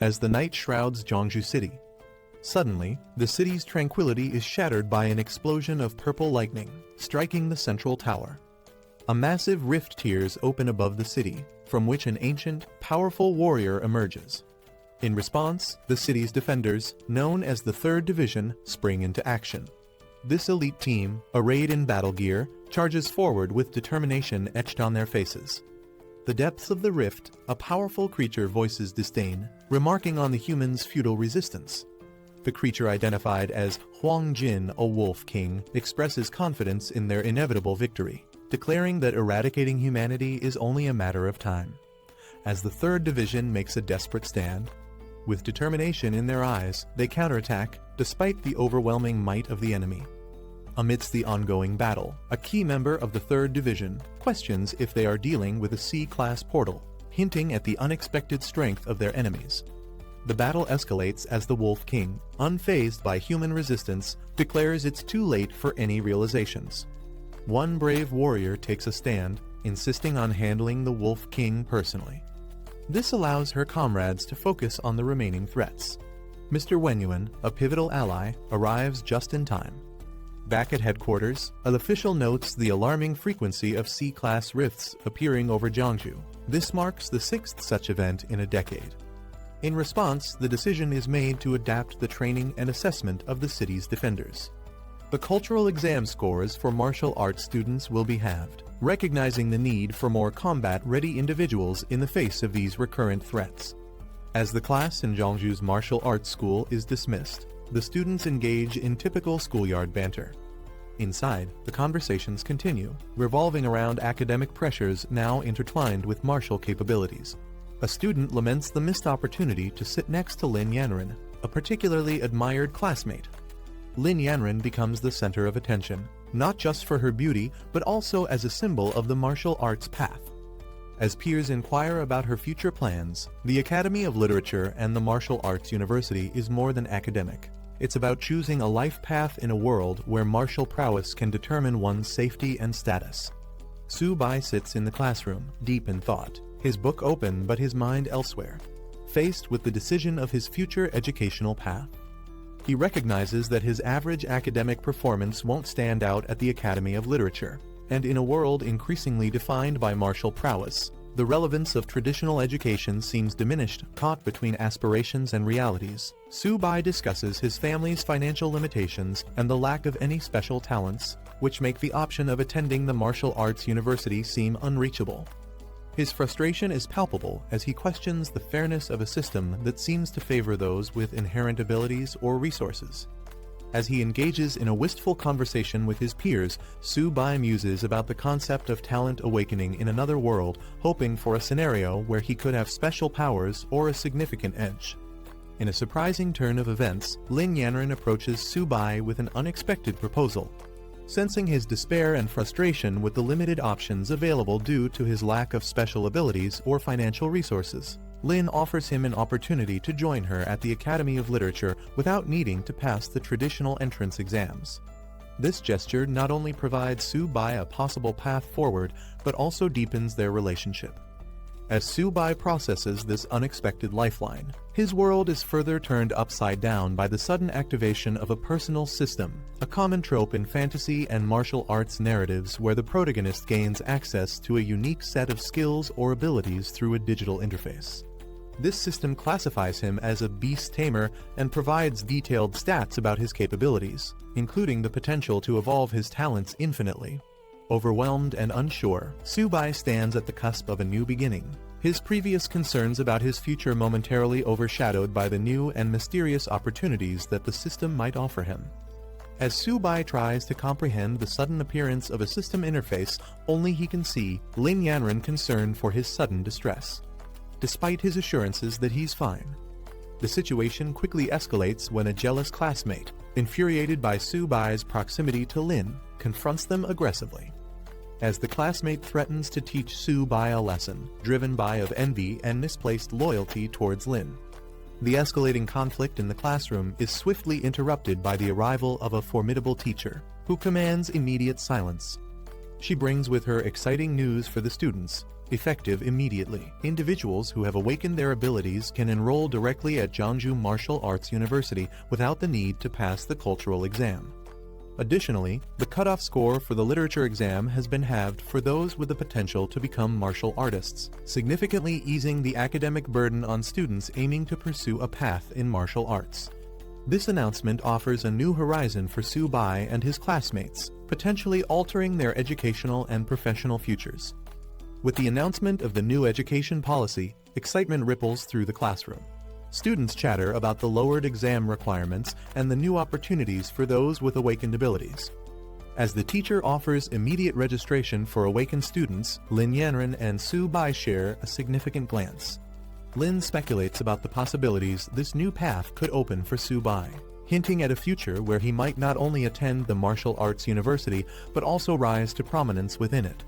as the night shrouds Jeongju City. Suddenly, the city's tranquility is shattered by an explosion of purple lightning, striking the central tower. A massive rift tears open above the city, from which an ancient, powerful warrior emerges. In response, the city's defenders, known as the 3rd Division, spring into action. This elite team, arrayed in battle gear, charges forward with determination etched on their faces. The depths of the rift, a powerful creature voices disdain, remarking on the humans' futile resistance. The creature identified as Huang Jin, a wolf king, expresses confidence in their inevitable victory, declaring that eradicating humanity is only a matter of time. As the 3rd Division makes a desperate stand, with determination in their eyes, they counterattack, despite the overwhelming might of the enemy. Amidst the ongoing battle, a key member of the 3rd Division questions if they are dealing with a C-class portal, hinting at the unexpected strength of their enemies. The battle escalates as the Wolf King, unfazed by human resistance, declares it's too late for any realizations. One brave warrior takes a stand, insisting on handling the Wolf King personally. This allows her comrades to focus on the remaining threats. Mr. Wenyuan, a pivotal ally, arrives just in time. Back at headquarters, an official notes the alarming frequency of C-class rifts appearing over Jeongju. This marks the 6th such event in a decade. In response, the decision is made to adapt the training and assessment of the city's defenders. The cultural exam scores for martial arts students will be halved, recognizing the need for more combat-ready individuals in the face of these recurrent threats. As the class in Jeongju's martial arts school is dismissed, the students engage in typical schoolyard banter. Inside, the conversations continue, revolving around academic pressures now intertwined with martial capabilities. A student laments the missed opportunity to sit next to Lin Yanren, a particularly admired classmate. Lin Yanren becomes the center of attention, not just for her beauty, but also as a symbol of the martial arts path. As peers inquire about her future plans, the Academy of Literature and the Martial Arts University is more than academic. It's about choosing a life path in a world where martial prowess can determine one's safety and status. Su Bai sits in the classroom, deep in thought, his book open but his mind elsewhere, faced with the decision of his future educational path. He recognizes that his average academic performance won't stand out at the Academy of Literature, and in a world increasingly defined by martial prowess, the relevance of traditional education seems diminished, caught between aspirations and realities. Su Bai discusses his family's financial limitations and the lack of any special talents, which make the option of attending the martial arts university seem unreachable. His frustration is palpable as he questions the fairness of a system that seems to favor those with inherent abilities or resources. As he engages in a wistful conversation with his peers, Su Bai muses about the concept of talent awakening in another world, hoping for a scenario where he could have special powers or a significant edge. In a surprising turn of events, Lin Yanren approaches Su Bai with an unexpected proposal. Sensing his despair and frustration with the limited options available due to his lack of special abilities or financial resources, Lin offers him an opportunity to join her at the Academy of Literature without needing to pass the traditional entrance exams. This gesture not only provides Su Bai a possible path forward, but also deepens their relationship. As Su Bai processes this unexpected lifeline, his world is further turned upside down by the sudden activation of a personal system, a common trope in fantasy and martial arts narratives where the protagonist gains access to a unique set of skills or abilities through a digital interface. This system classifies him as a beast tamer and provides detailed stats about his capabilities, including the potential to evolve his talents infinitely. Overwhelmed and unsure, Su Bai stands at the cusp of a new beginning, his previous concerns about his future momentarily overshadowed by the new and mysterious opportunities that the system might offer him. As Su Bai tries to comprehend the sudden appearance of a system interface only he can see, Lin Yanren concerned for his sudden distress. Despite his assurances that he's fine, the situation quickly escalates when a jealous classmate, infuriated by Su Bai's proximity to Lin, confronts them aggressively. As the classmate threatens to teach Su Bai a lesson, driven by of envy and misplaced loyalty towards Lin. The escalating conflict in the classroom is swiftly interrupted by the arrival of a formidable teacher, who commands immediate silence. She brings with her exciting news for the students, effective immediately. Individuals who have awakened their abilities can enroll directly at Jeonju Martial Arts University without the need to pass the cultural exam. Additionally, the cutoff score for the literature exam has been halved for those with the potential to become martial artists, significantly easing the academic burden on students aiming to pursue a path in martial arts. This announcement offers a new horizon for Su Bai and his classmates, potentially altering their educational and professional futures. With the announcement of the new education policy, excitement ripples through the classroom. Students chatter about the lowered exam requirements and the new opportunities for those with awakened abilities. As the teacher offers immediate registration for awakened students, Lin Yanren and Su Bai share a significant glance. Lin speculates about the possibilities this new path could open for Su Bai, hinting at a future where he might not only attend the martial arts university but also rise to prominence within it.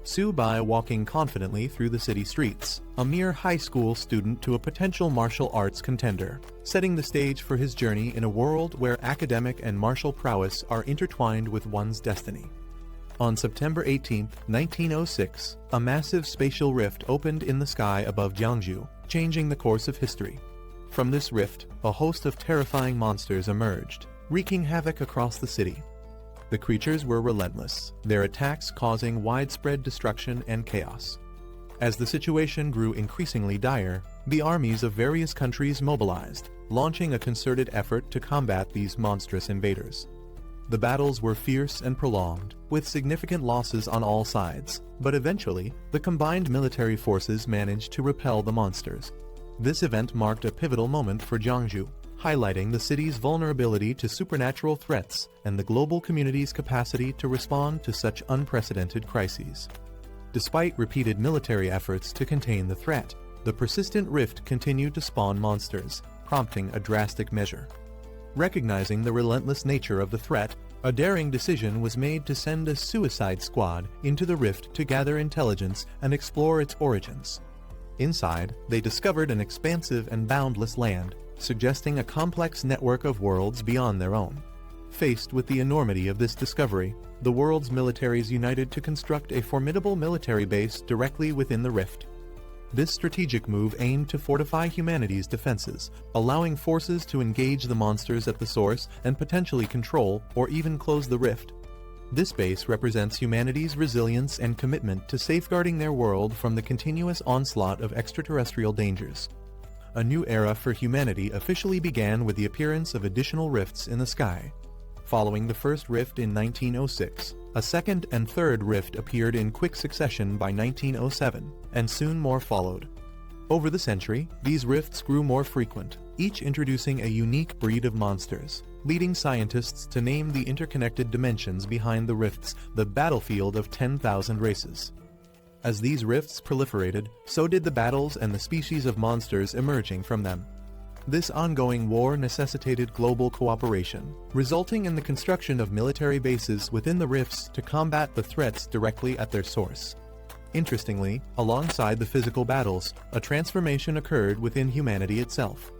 Su Bai walking confidently through the city streets, a mere high school student to a potential martial arts contender, setting the stage for his journey in a world where academic and martial prowess are intertwined with one's destiny. On September 18, 1906, a massive spatial rift opened in the sky above Jeonju, changing the course of history. From this rift, a host of terrifying monsters emerged, wreaking havoc across the city. The creatures were relentless, their attacks causing widespread destruction and chaos. As the situation grew increasingly dire, the armies of various countries mobilized, launching a concerted effort to combat these monstrous invaders. The battles were fierce and prolonged, with significant losses on all sides, but eventually, the combined military forces managed to repel the monsters. This event marked a pivotal moment for Jeonju, highlighting the city's vulnerability to supernatural threats and the global community's capacity to respond to such unprecedented crises. Despite repeated military efforts to contain the threat, the persistent rift continued to spawn monsters, prompting a drastic measure. Recognizing the relentless nature of the threat, a daring decision was made to send a suicide squad into the rift to gather intelligence and explore its origins. Inside, they discovered an expansive and boundless land, suggesting a complex network of worlds beyond their own. Faced with the enormity of this discovery, the world's militaries united to construct a formidable military base directly within the rift. This strategic move aimed to fortify humanity's defenses, allowing forces to engage the monsters at the source and potentially control or even close the rift. This base represents humanity's resilience and commitment to safeguarding their world from the continuous onslaught of extraterrestrial dangers. A new era for humanity officially began with the appearance of additional rifts in the sky. Following the first rift in 1906, a second and third rift appeared in quick succession by 1907, and soon more followed. Over the century, these rifts grew more frequent, each introducing a unique breed of monsters, leading scientists to name the interconnected dimensions behind the rifts the battlefield of 10,000 races. As these rifts proliferated, so did the battles and the species of monsters emerging from them. This ongoing war necessitated global cooperation, resulting in the construction of military bases within the rifts to combat the threats directly at their source. Interestingly, alongside the physical battles, a transformation occurred within humanity itself.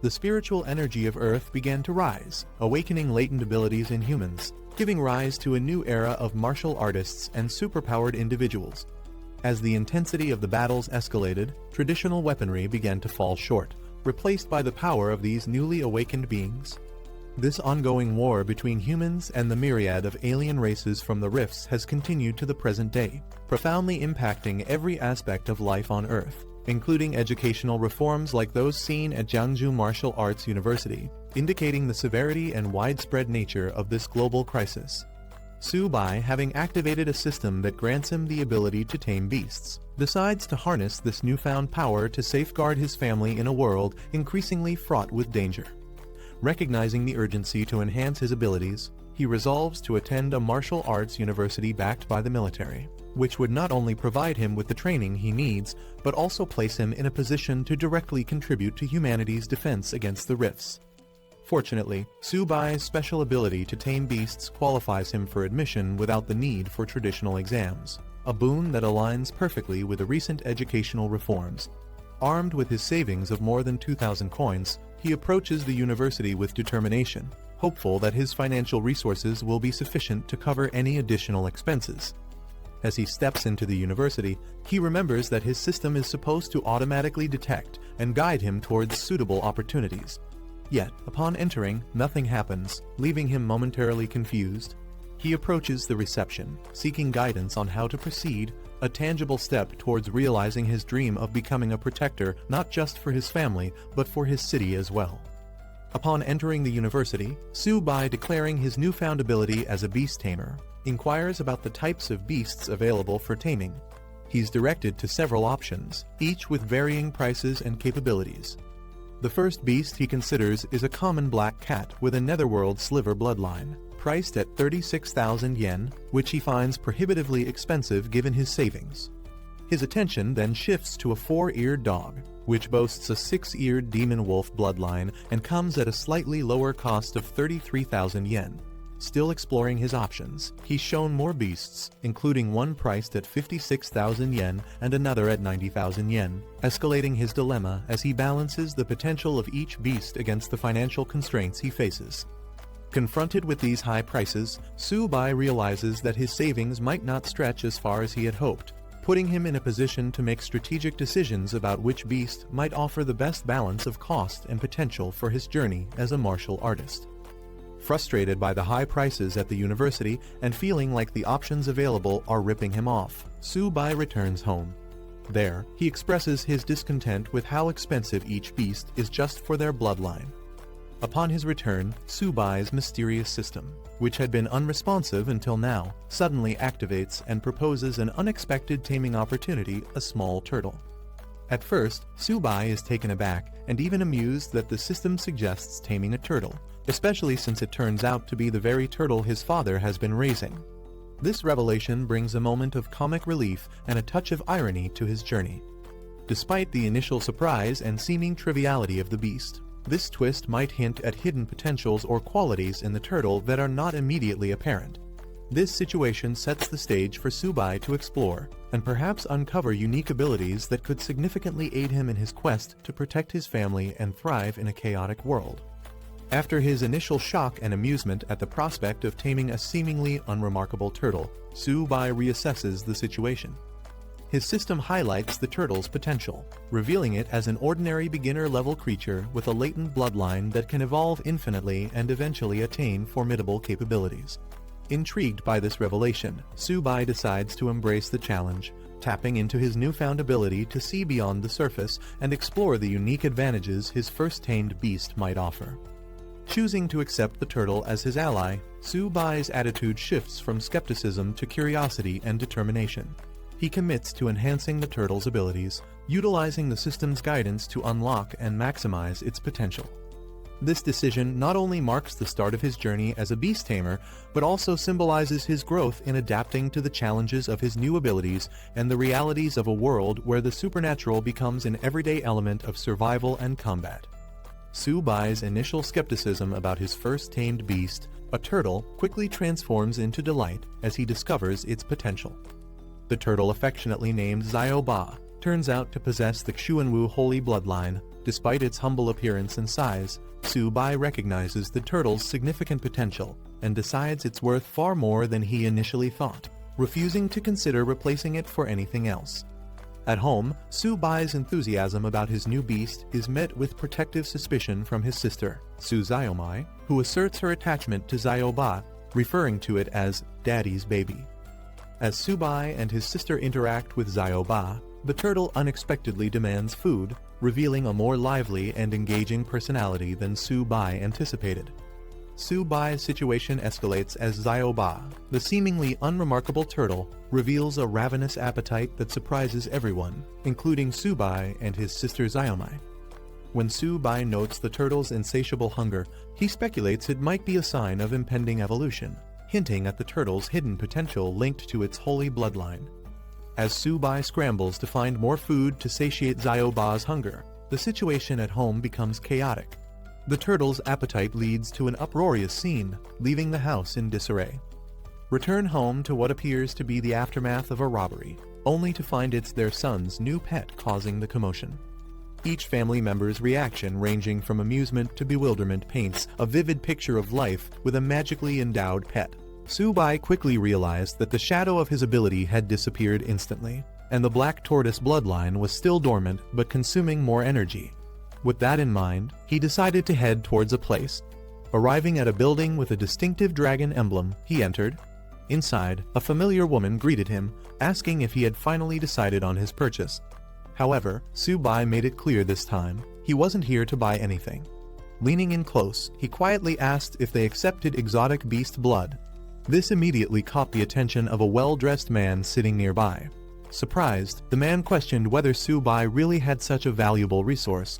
The spiritual energy of Earth began to rise, awakening latent abilities in humans, giving rise to a new era of martial artists and superpowered individuals. As the intensity of the battles escalated, traditional weaponry began to fall short, replaced by the power of these newly awakened beings. This ongoing war between humans and the myriad of alien races from the rifts has continued to the present day, profoundly impacting every aspect of life on Earth, including educational reforms like those seen at Jeonju Martial Arts University, indicating the severity and widespread nature of this global crisis. Su Bai, having activated a system that grants him the ability to tame beasts, decides to harness this newfound power to safeguard his family in a world increasingly fraught with danger. Recognizing the urgency to enhance his abilities, he resolves to attend a martial arts university backed by the military, which would not only provide him with the training he needs, but also place him in a position to directly contribute to humanity's defense against the rifts. Fortunately, Su Bai's special ability to tame beasts qualifies him for admission without the need for traditional exams, a boon that aligns perfectly with the recent educational reforms. Armed with his savings of more than 2,000 coins, he approaches the university with determination, hopeful that his financial resources will be sufficient to cover any additional expenses. As he steps into the university, he remembers that his system is supposed to automatically detect and guide him towards suitable opportunities. Yet, upon entering, nothing happens, leaving him momentarily confused. He approaches the reception, seeking guidance on how to proceed, a tangible step towards realizing his dream of becoming a protector not just for his family, but for his city as well. Upon entering the university, Su-bai, declaring his newfound ability as a beast tamer, inquires about the types of beasts available for taming. He's directed to several options, each with varying prices and capabilities. The first beast he considers is a common black cat with a netherworld sliver bloodline, priced at 36,000 yen, which he finds prohibitively expensive given his savings. His attention then shifts to a 4-eared dog, which boasts a 6-eared demon wolf bloodline and comes at a slightly lower cost of 33,000 yen. Still exploring his options, he's shown more beasts, including one priced at 56,000 yen and another at 90,000 yen, escalating his dilemma as he balances the potential of each beast against the financial constraints he faces. Confronted with these high prices, Su-bai realizes that his savings might not stretch as far as he had hoped, putting him in a position to make strategic decisions about which beast might offer the best balance of cost and potential for his journey as a martial artist. Frustrated by the high prices at the university and feeling like the options available are ripping him off, Su-bai returns home. There, he expresses his discontent with how expensive each beast is just for their bloodline. Upon his return, Su-bai's mysterious system, which had been unresponsive until now, suddenly activates and proposes an unexpected taming opportunity, a small turtle. At first, Su-bai is taken aback and even amused that the system suggests taming a turtle, especially since it turns out to be the very turtle his father has been raising. This revelation brings a moment of comic relief and a touch of irony to his journey. Despite the initial surprise and seeming triviality of the beast, this twist might hint at hidden potentials or qualities in the turtle that are not immediately apparent. This situation sets the stage for Su-bai to explore, and perhaps uncover unique abilities that could significantly aid him in his quest to protect his family and thrive in a chaotic world. After his initial shock and amusement at the prospect of taming a seemingly unremarkable turtle, Su-bai reassesses the situation. His system highlights the turtle's potential, revealing it as an ordinary beginner-level creature with a latent bloodline that can evolve infinitely and eventually attain formidable capabilities. Intrigued by this revelation, Su-bai decides to embrace the challenge, tapping into his newfound ability to see beyond the surface and explore the unique advantages his first tamed beast might offer. Choosing to accept the turtle as his ally, Su-bai's attitude shifts from skepticism to curiosity and determination. He commits to enhancing the turtle's abilities, utilizing the system's guidance to unlock and maximize its potential. This decision not only marks the start of his journey as a beast tamer, but also symbolizes his growth in adapting to the challenges of his new abilities and the realities of a world where the supernatural becomes an everyday element of survival and combat. Su-bai's initial skepticism about his first tamed beast, a turtle, quickly transforms into delight as he discovers its potential. The turtle, affectionately named Zio-ba, turns out to possess the Xuanwu holy bloodline. Despite its humble appearance and size, Su-bai recognizes the turtle's significant potential and decides it's worth far more than he initially thought, refusing to consider replacing it for anything else. At home, Su-bai's enthusiasm about his new beast is met with protective suspicion from his sister, Su-zayomai, who asserts her attachment to Zio-ba, referring to it as Daddy's baby. As Su-bai and his sister interact with Zio-ba, the turtle unexpectedly demands food, revealing a more lively and engaging personality than Su-bai anticipated. Su-bai's situation escalates as Zio-ba, the seemingly unremarkable turtle, reveals a ravenous appetite that surprises everyone, including Su-bai and his sister Zayomai. When Su-bai notes the turtle's insatiable hunger, he speculates it might be a sign of impending evolution, hinting at the turtle's hidden potential linked to its holy bloodline. As Su-bai scrambles to find more food to satiate Zio-ba's hunger, the situation at home becomes chaotic. The turtle's appetite leads to an uproarious scene, leaving the house in disarray. Return home to what appears to be the aftermath of a robbery, only to find it's their son's new pet causing the commotion. Each family member's reaction, ranging from amusement to bewilderment, paints a vivid picture of life with a magically endowed pet. Su-bai quickly realized that the shadow of his ability had disappeared instantly, and the black tortoise bloodline was still dormant but consuming more energy. With that in mind, he decided to head towards a place. Arriving at a building with a distinctive dragon emblem, he entered. Inside, a familiar woman greeted him, asking if he had finally decided on his purchase. However, Su-bai made it clear this time, he wasn't here to buy anything. Leaning in close, he quietly asked if they accepted exotic beast blood. This immediately caught the attention of a well-dressed man sitting nearby. Surprised, the man questioned whether Su-bai really had such a valuable resource.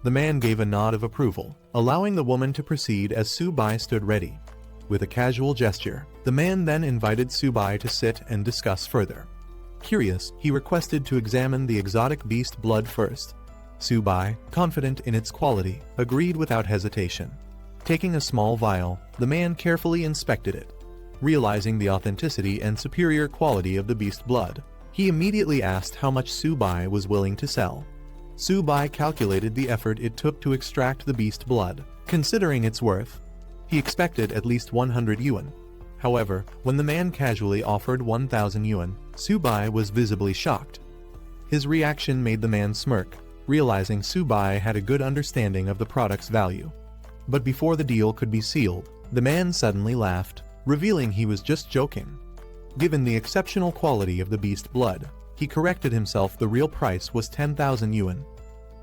The man gave a nod of approval, allowing the woman to proceed as Su-bai stood ready. With a casual gesture, the man then invited Su-bai to sit and discuss further. Curious, he requested to examine the exotic beast blood first. Su-bai, confident in its quality, agreed without hesitation. Taking a small vial, the man carefully inspected it. Realizing the authenticity and superior quality of the beast blood, he immediately asked how much Su-bai was willing to sell. Su-bai calculated the effort it took to extract the beast blood. Considering its worth, he expected at least 100 yuan. However, when the man casually offered 1,000 yuan, Su-bai was visibly shocked. His reaction made the man smirk, realizing Su-bai had a good understanding of the product's value. But before the deal could be sealed, the man suddenly laughed, revealing he was just joking. Given the exceptional quality of the beast blood, he corrected himself. The real price was 10,000 yuan.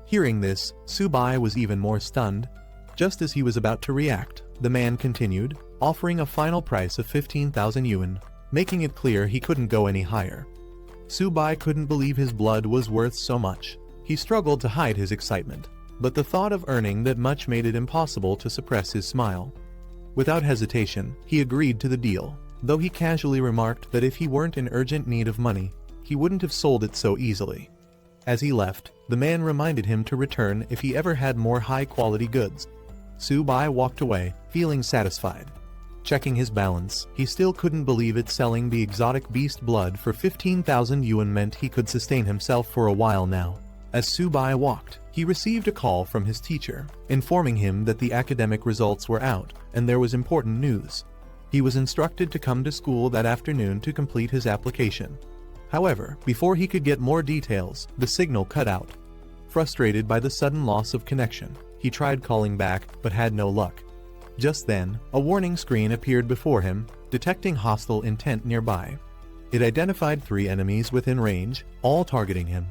Hearing this, Su-bai was even more stunned. Just as he was about to react, the man continued, offering a final price of 15,000 yuan, making it clear he couldn't go any higher. Su-bai couldn't believe his blood was worth so much. He struggled to hide his excitement, but the thought of earning that much made it impossible to suppress his smile. Without hesitation, he agreed to the deal, though he casually remarked that if he weren't in urgent need of money, he wouldn't have sold it so easily. As he left, the man reminded him to return if he ever had more high-quality goods. Su-bai walked away, feeling satisfied. Checking his balance, he still couldn't believe it. Selling the exotic beast blood for 15,000 yuan meant he could sustain himself for a while now. As Su-bai walked, he received a call from his teacher, informing him that the academic results were out, and there was important news. He was instructed to come to school that afternoon to complete his application. However, before he could get more details, the signal cut out. Frustrated by the sudden loss of connection, he tried calling back, but had no luck. Just then, a warning screen appeared before him, detecting hostile intent nearby. It identified 3 enemies within range, all targeting him.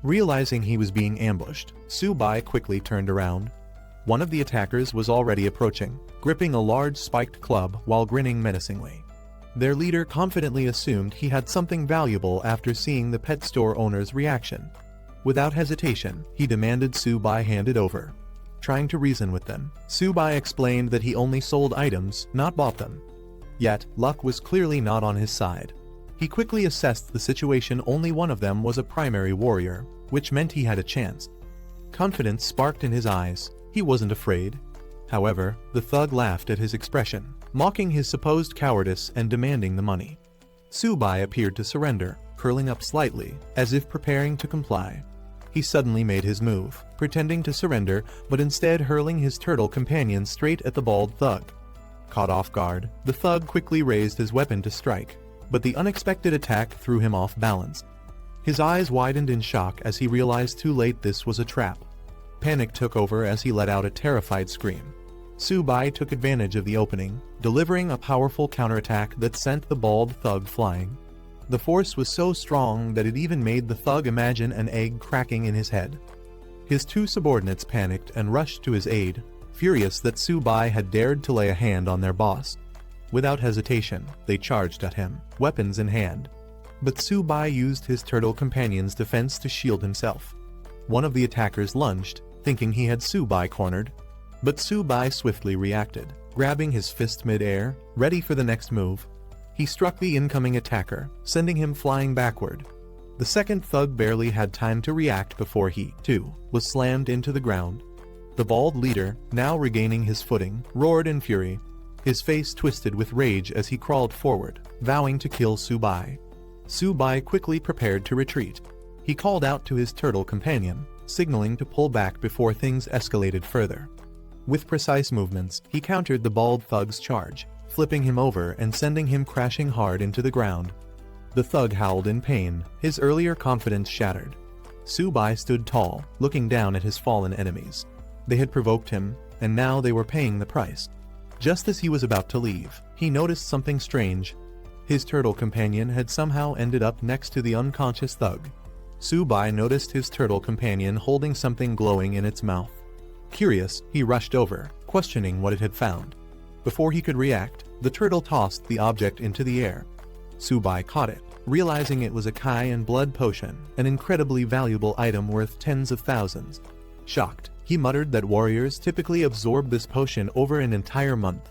Realizing he was being ambushed, Su-bai quickly turned around. One of the attackers was already approaching, gripping a large spiked club while grinning menacingly. Their leader confidently assumed he had something valuable after seeing the pet store owner's reaction. Without hesitation, he demanded Su-bai hand it over. Trying to reason with them, Su-bai explained that he only sold items, not bought them. Yet, luck was clearly not on his side. He quickly assessed the situation. Only one of them was a primary warrior, which meant he had a chance. Confidence sparked in his eyes. He wasn't afraid. However, the thug laughed at his expression, mocking his supposed cowardice and demanding the money. Su-bai appeared to surrender, curling up slightly, as if preparing to comply. He suddenly made his move, pretending to surrender, but instead hurling his turtle companion straight at the bald thug. Caught off guard, the thug quickly raised his weapon to strike, but the unexpected attack threw him off balance. His eyes widened in shock as he realized too late this was a trap. Panic took over as he let out a terrified scream. Su-bai took advantage of the opening, delivering a powerful counterattack that sent the bald thug flying. The force was so strong that it even made the thug imagine an egg cracking in his head. His 2 subordinates panicked and rushed to his aid, furious that Su-bai had dared to lay a hand on their boss. Without hesitation, they charged at him, weapons in hand. But Su-bai used his turtle companion's defense to shield himself. One of the attackers lunged, thinking he had Su-bai cornered. But Su-bai swiftly reacted, grabbing his fist mid-air, ready for the next move. He struck the incoming attacker, sending him flying backward. The second thug barely had time to react before he, too, was slammed into the ground. The bald leader, now regaining his footing, roared in fury. His face twisted with rage as he crawled forward, vowing to kill Su-bai. Su-bai quickly prepared to retreat. He called out to his turtle companion, signaling to pull back before things escalated further. With precise movements, he countered the bald thug's charge, flipping him over and sending him crashing hard into the ground. The thug howled in pain, his earlier confidence shattered. Subai stood tall, looking down at his fallen enemies. They had provoked him, and now they were paying the price. Just as he was about to leave, he noticed something strange. His turtle companion had somehow ended up next to the unconscious thug. Subai noticed his turtle companion holding something glowing in its mouth. Curious, he rushed over, questioning what it had found. Before he could react, the turtle tossed the object into the air. Subai caught it, realizing it was a Kai and blood potion, an incredibly valuable item worth tens of thousands. Shocked, he muttered that warriors typically absorb this potion over an entire month.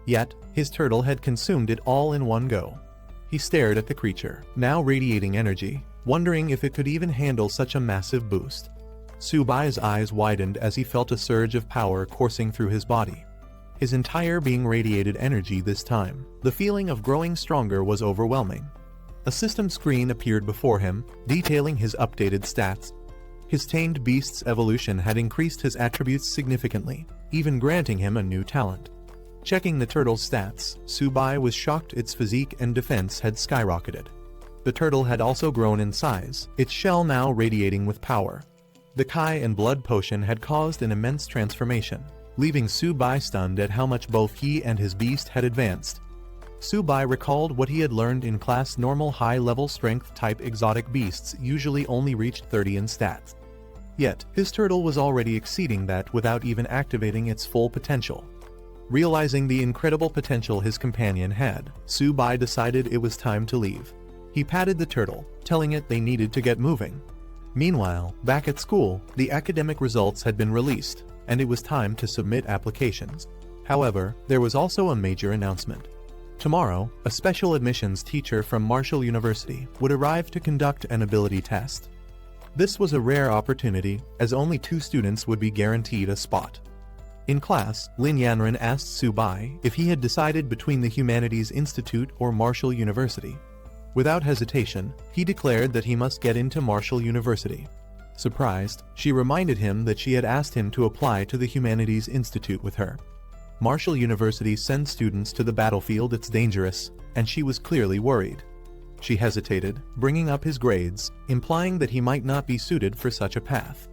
Yet, his turtle had consumed it all in one go. He stared at the creature, now radiating energy, wondering if it could even handle such a massive boost. Subai's eyes widened as he felt a surge of power coursing through his body. His entire being radiated energy this time. The feeling of growing stronger was overwhelming. A system screen appeared before him, detailing his updated stats. His tamed beast's evolution had increased his attributes significantly, even granting him a new talent. Checking the turtle's stats, Subai was shocked its physique and defense had skyrocketed. The turtle had also grown in size, its shell now radiating with power. The Kai and blood potion had caused an immense transformation, leaving Subai stunned at how much both he and his beast had advanced. Subai recalled what he had learned in class. Normal high-level strength type exotic beasts usually only reached 30 in stats. Yet, his turtle was already exceeding that without even activating its full potential. Realizing the incredible potential his companion had, Subai decided it was time to leave. He patted the turtle, telling it they needed to get moving. Meanwhile, back at school, the academic results had been released, and it was time to submit applications. However, there was also a major announcement. Tomorrow, a special admissions teacher from Marshall University would arrive to conduct an ability test. This was a rare opportunity, as only 2 students would be guaranteed a spot. In class, Lin Yanren asked Subai if he had decided between the Humanities Institute or Marshall University. Without hesitation, he declared that he must get into Marshall University. Surprised, she reminded him that she had asked him to apply to the Humanities Institute with her. Marshall University sends students to the battlefield. It's dangerous, and she was clearly worried. She hesitated, bringing up his grades, implying that he might not be suited for such a path.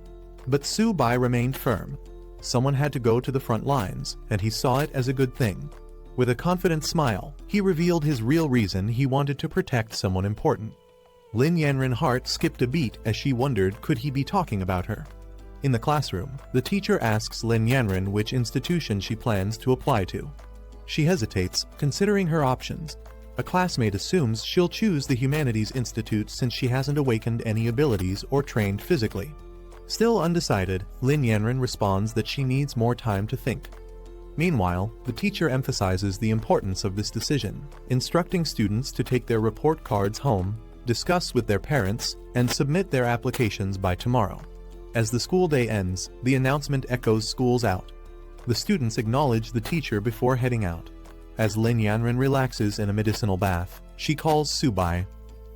But Subai remained firm. Someone had to go to the front lines, and he saw it as a good thing. With a confident smile, he revealed his real reason: he wanted to protect someone important. Lin Yanren's heart skipped a beat as she wondered, could he be talking about her? In the classroom, the teacher asks Lin Yanren which institution she plans to apply to. She hesitates, considering her options. A classmate assumes she'll choose the Humanities Institute since she hasn't awakened any abilities or trained physically. Still undecided, Lin Yanren responds that she needs more time to think. Meanwhile, the teacher emphasizes the importance of this decision, instructing students to take their report cards home, discuss with their parents, and submit their applications by tomorrow. As the school day ends, the announcement echoes schools out. The students acknowledge the teacher before heading out. As Lin Yanren relaxes in a medicinal bath, she calls Subai.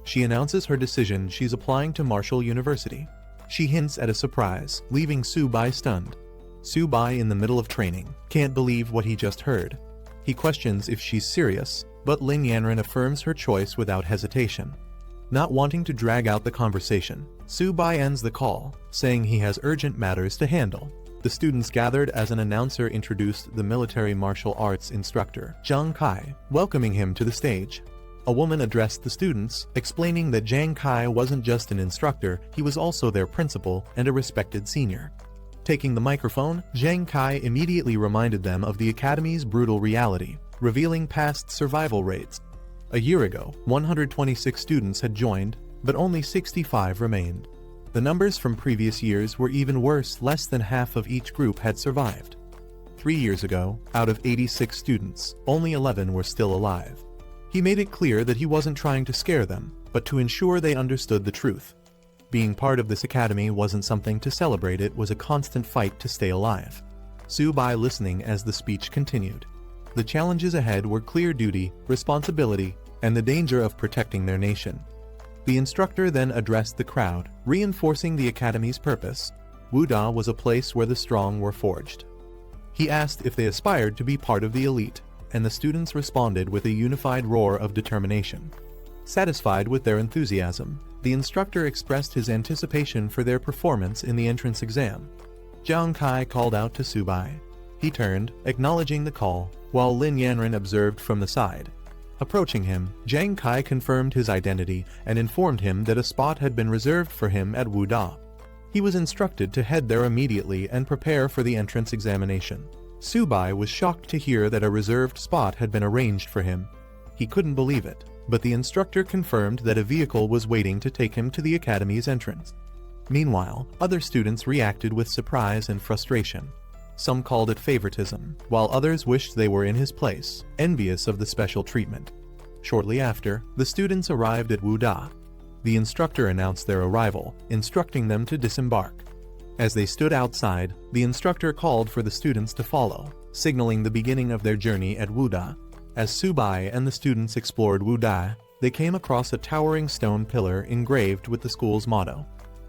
She announces her decision: she's applying to Marshall University. She hints at a surprise, leaving Subai stunned. Subai, in the middle of training, can't believe what he just heard. He questions if she's serious, but Lin Yanren affirms her choice without hesitation. Not wanting to drag out the conversation, Subai ends the call, saying he has urgent matters to handle. The students gathered as an announcer introduced the military martial arts instructor, Zhang Kai, welcoming him to the stage. A woman addressed the students, explaining that Zhang Kai wasn't just an instructor, he was also their principal and a respected senior. Taking the microphone, Zhang Kai immediately reminded them of the academy's brutal reality, revealing past survival rates. A year ago, 126 students had joined, but only 65 remained. The numbers from previous years were even worse: less than half of each group had survived. 3 years ago, out of 86 students, only 11 were still alive. He made it clear that he wasn't trying to scare them, but to ensure they understood the truth. Being part of this academy wasn't something to celebrate, it was a constant fight to stay alive. Subai listening as the speech continued. The challenges ahead were clear: duty, responsibility, and the danger of protecting their nation. The instructor then addressed the crowd, reinforcing the academy's purpose. Wuda was a place where the strong were forged. He asked if they aspired to be part of the elite, and the students responded with a unified roar of determination. Satisfied with their enthusiasm, the instructor expressed his anticipation for their performance in the entrance exam. Jiang Kai called out to Subai. He turned, acknowledging the call, while Lin Yanren observed from the side. Approaching him, Jiang Kai confirmed his identity and informed him that a spot had been reserved for him at Wuda. He was instructed to head there immediately and prepare for the entrance examination. Subai was shocked to hear that a reserved spot had been arranged for him. He couldn't believe it, but the instructor confirmed that a vehicle was waiting to take him to the academy's entrance. Meanwhile, other students reacted with surprise and frustration. Some called it favoritism, while others wished they were in his place, envious of the special treatment. Shortly after, the students arrived at Wuda. The instructor announced their arrival, instructing them to disembark. As they stood outside, the instructor called for the students to follow, signaling the beginning of their journey at Wuda. As Subai and the students explored Wuda, they came across a towering stone pillar engraved with the school's motto.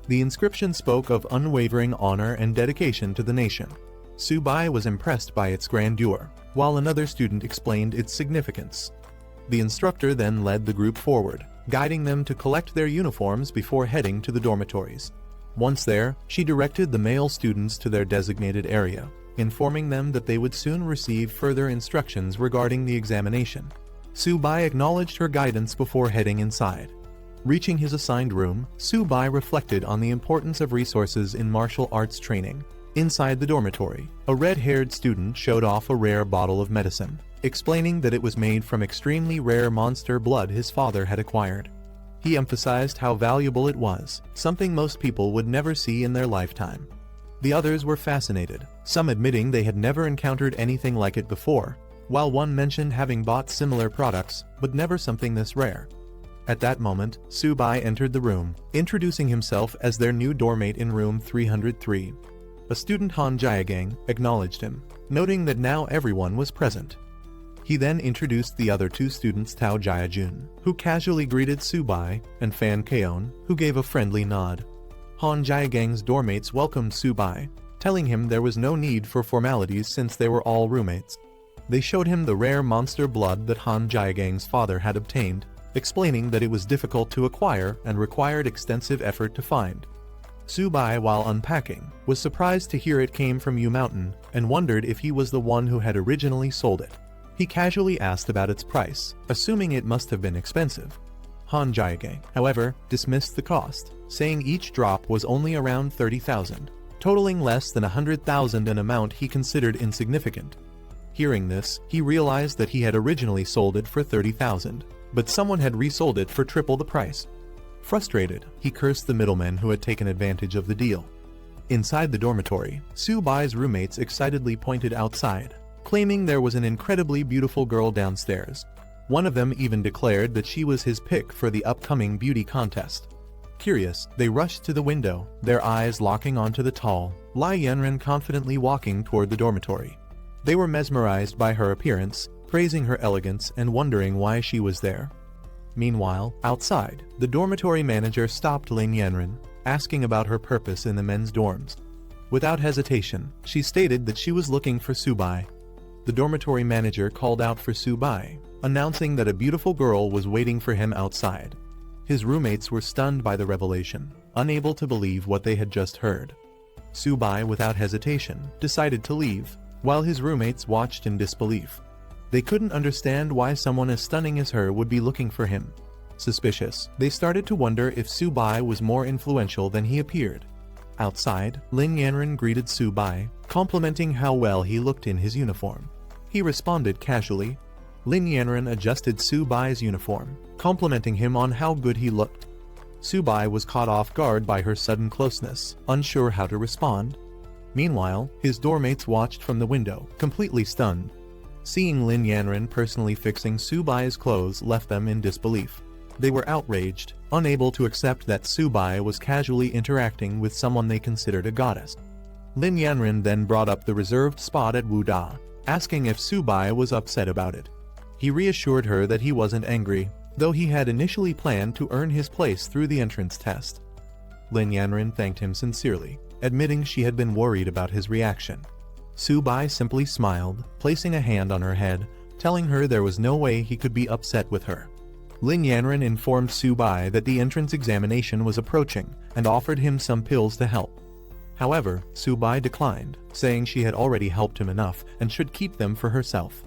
The inscription spoke of unwavering honor and dedication to the nation. Subai was impressed by its grandeur, while another student explained its significance. The instructor then led the group forward, guiding them to collect their uniforms before heading to the dormitories. Once there, she directed the male students to their designated area, informing them that they would soon receive further instructions regarding the examination. Subai acknowledged her guidance before heading inside. Reaching his assigned room, Subai reflected on the importance of resources in martial arts training. Inside the dormitory, a red-haired student showed off a rare bottle of medicine, explaining that it was made from extremely rare monster blood his father had acquired. He emphasized how valuable it was, something most people would never see in their lifetime. The others were fascinated, some admitting they had never encountered anything like it before, while one mentioned having bought similar products, but never something this rare. At that moment, Subai entered the room, introducing himself as their new doormate in room 303. A student Han Jiagang acknowledged him, noting that now everyone was present. He then introduced the other two students Tao Jiajun, who casually greeted Subai, and Fan Keon, who gave a friendly nod. Han Jiagang's doormates welcomed Subai, telling him there was no need for formalities since they were all roommates. They showed him the rare monster blood that Han Jiagang's father had obtained, explaining that it was difficult to acquire and required extensive effort to find. Subai, while unpacking, was surprised to hear it came from Yu Mountain and wondered if he was the one who had originally sold it. He casually asked about its price, assuming it must have been expensive. Han Jiagang, however, dismissed the cost, saying each drop was only around 30,000, totaling less than 100,000, an amount he considered insignificant. Hearing this, he realized that he had originally sold it for 30,000, but someone had resold it for triple the price. Frustrated, he cursed the middlemen who had taken advantage of the deal. Inside the dormitory, Subai's roommates excitedly pointed outside, claiming there was an incredibly beautiful girl downstairs. One of them even declared that she was his pick for the upcoming beauty contest. Curious, they rushed to the window, their eyes locking onto the tall, Lai Yanren confidently walking toward the dormitory. They were mesmerized by her appearance, praising her elegance and wondering why she was there. Meanwhile, outside, the dormitory manager stopped Lin Yanren, asking about her purpose in the men's dorms. Without hesitation, she stated that she was looking for Subai. The dormitory manager called out for Subai, announcing that a beautiful girl was waiting for him outside. His roommates were stunned by the revelation, unable to believe what they had just heard. Subai, without hesitation, decided to leave, while his roommates watched in disbelief. They couldn't understand why someone as stunning as her would be looking for him. Suspicious, they started to wonder if Subai was more influential than he appeared. Outside, Lin Yanren greeted Subai, complimenting how well he looked in his uniform. He responded casually. Lin Yanren adjusted Subai's uniform, complimenting him on how good he looked. Subai was caught off guard by her sudden closeness, unsure how to respond. Meanwhile, his doormates watched from the window, completely stunned. Seeing Lin Yanren personally fixing Subai's clothes left them in disbelief. They were outraged, unable to accept that Subai was casually interacting with someone they considered a goddess. Lin Yanren then brought up the reserved spot at Wuda, asking if Subai was upset about it. He reassured her that he wasn't angry, though he had initially planned to earn his place through the entrance test. Lin Yanren thanked him sincerely, admitting she had been worried about his reaction. Subai simply smiled, placing a hand on her head, telling her there was no way he could be upset with her. Lin Yanren informed Su-bai that the entrance examination was approaching and offered him some pills to help. However, Su-bai declined, saying she had already helped him enough and should keep them for herself.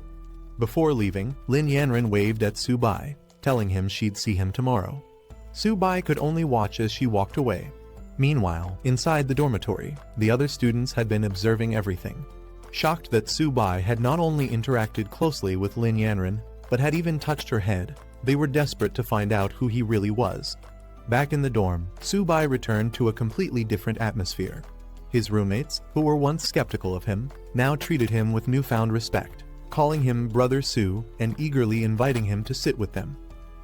Before leaving, Lin Yanren waved at Su-bai, telling him she'd see him tomorrow. Su-bai could only watch as she walked away. Meanwhile, inside the dormitory, the other students had been observing everything. Shocked that Su-bai had not only interacted closely with Lin Yanren, but had even touched her head, they were desperate to find out who he really was. Back in the dorm, Su-bai returned to a completely different atmosphere. His roommates, who were once skeptical of him, now treated him with newfound respect, calling him Brother Su and eagerly inviting him to sit with them.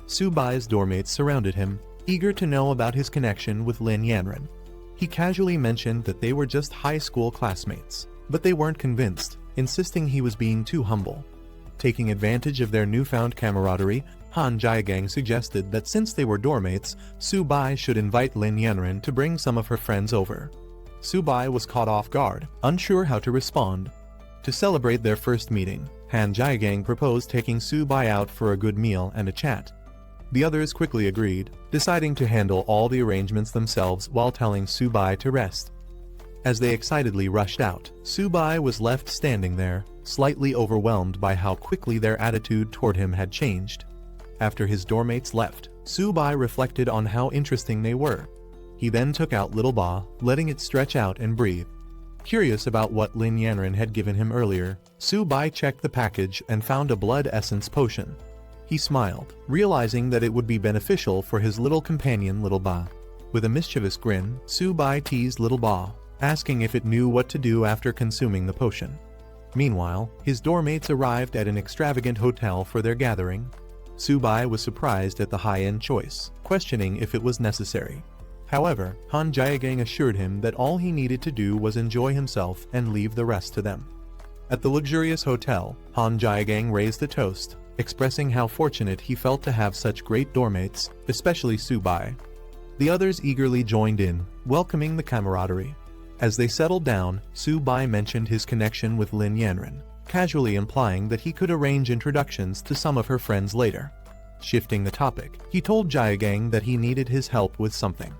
Su-bai's dormmates surrounded him, eager to know about his connection with Lin Yanren. He casually mentioned that they were just high school classmates, but they weren't convinced, insisting he was being too humble. Taking advantage of their newfound camaraderie, Han Jiagang suggested that since they were dormmates, Su-bai should invite Lin Yanren to bring some of her friends over. Su-bai was caught off guard, unsure how to respond. To celebrate their first meeting, Han Jiagang proposed taking Su-bai out for a good meal and a chat. The others quickly agreed, deciding to handle all the arrangements themselves while telling Su-bai to rest. As they excitedly rushed out, Su-bai was left standing there, slightly overwhelmed by how quickly their attitude toward him had changed. After his dormmates left, Su-bai reflected on how interesting they were. He then took out Little Ba, letting it stretch out and breathe. Curious about what Lin Yanren had given him earlier, Su-bai checked the package and found a blood essence potion. He smiled, realizing that it would be beneficial for his little companion Little Ba. With a mischievous grin, Su-bai teased Little Ba, asking if it knew what to do after consuming the potion. Meanwhile, his dormmates arrived at an extravagant hotel for their gathering. Su-bai was surprised at the high-end choice, questioning if it was necessary. However, Han Jiagang assured him that all he needed to do was enjoy himself and leave the rest to them. At the luxurious hotel, Han Jiagang raised a toast, expressing how fortunate he felt to have such great dormmates, especially Su-bai. The others eagerly joined in, welcoming the camaraderie. As they settled down, Su-bai mentioned his connection with Lin Yanren, casually implying that he could arrange introductions to some of her friends later. Shifting the topic, he told Jiagang that he needed his help with something.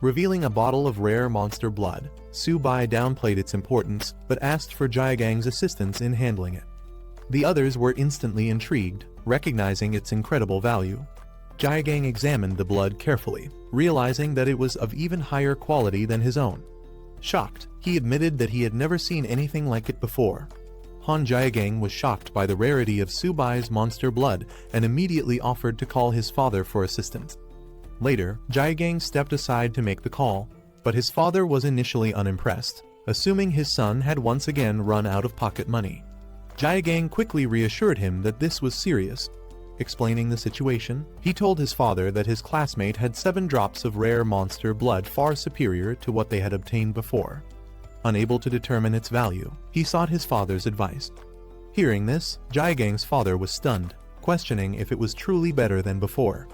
Revealing a bottle of rare monster blood, Su-bai downplayed its importance but asked for Jiagang's assistance in handling it. The others were instantly intrigued, recognizing its incredible value. Jiagang examined the blood carefully, realizing that it was of even higher quality than his own. Shocked, he admitted that he had never seen anything like it before. Han Jiagang was shocked by the rarity of Su-bai's monster blood and immediately offered to call his father for assistance. Later, Jiagang stepped aside to make the call, but his father was initially unimpressed, assuming his son had once again run out of pocket money. Jiagang quickly reassured him that this was serious. Explaining the situation, he told his father that his classmate had 7 drops of rare monster blood far superior to what they had obtained before. Unable to determine its value, he sought his father's advice. Hearing this, Jiagang's father was stunned, questioning if it was truly better than before.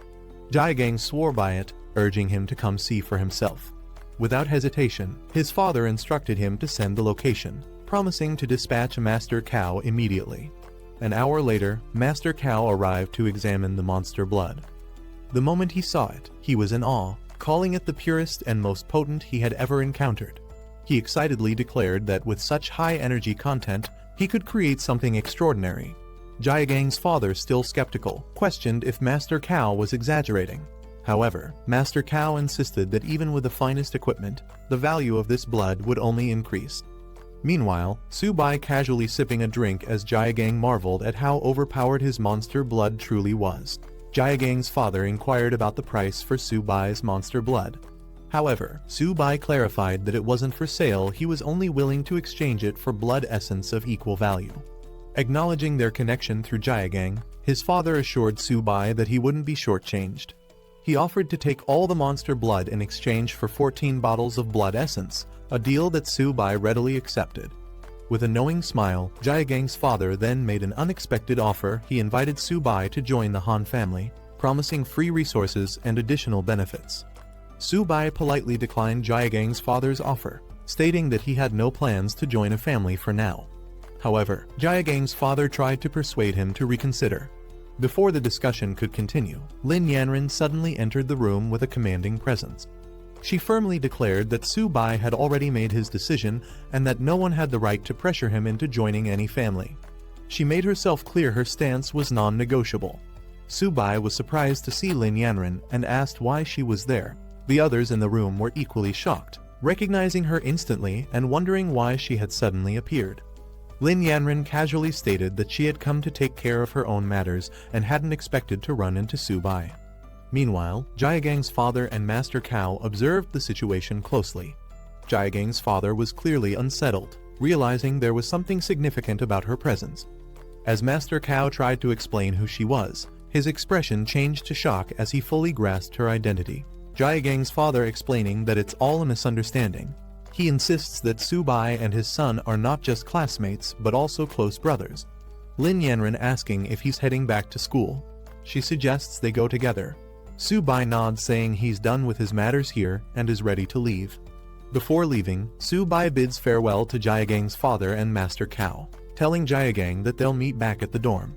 Jiagang swore by it, urging him to come see for himself. Without hesitation, his father instructed him to send the location, promising to dispatch Master Cow immediately. An hour later, Master Cow arrived to examine the monster blood. The moment he saw it, he was in awe, calling it the purest and most potent he had ever encountered. He excitedly declared that with such high energy content, he could create something extraordinary. Jiagang's father, still skeptical, questioned if Master Cow was exaggerating. However, Master Cow insisted that even with the finest equipment, the value of this blood would only increase. Meanwhile, Su-bai casually sipping a drink as Jiagang marveled at how overpowered his monster blood truly was. Jiagang's father inquired about the price for Su-bai's monster blood. However, Su-bai clarified that it wasn't for sale, he was only willing to exchange it for blood essence of equal value. Acknowledging their connection through Jiagang, his father assured Su-bai that he wouldn't be shortchanged. He offered to take all the monster blood in exchange for 14 bottles of blood essence, a deal that Su-bai readily accepted. With a knowing smile, Jiagang's father then made an unexpected offer. He invited Su-bai to join the Han family, promising free resources and additional benefits. Su-bai politely declined Jiagang's father's offer, stating that he had no plans to join a family for now. However, Jaegang's father tried to persuade him to reconsider. Before the discussion could continue, Lin Yanren suddenly entered the room with a commanding presence. She firmly declared that Su-bai had already made his decision and that no one had the right to pressure him into joining any family. She made herself clear her stance was non-negotiable. Su-bai was surprised to see Lin Yanren and asked why she was there. The others in the room were equally shocked, recognizing her instantly and wondering why she had suddenly appeared. Lin Yanren casually stated that she had come to take care of her own matters and hadn't expected to run into Su-bai. Meanwhile, Jaegang's father and Master Cao observed the situation closely. Jaegang's father was clearly unsettled, realizing there was something significant about her presence. As Master Cao tried to explain who she was, his expression changed to shock as he fully grasped her identity. Jaegang's father explaining that it's all a misunderstanding. He insists that Su-bai and his son are not just classmates but also close brothers. Lin Yanren asking if he's heading back to school. She suggests they go together. Su-bai nods saying he's done with his matters here and is ready to leave. Before leaving, Su-bai bids farewell to Jaegang's father and Master Cao, telling Jaegang that they'll meet back at the dorm.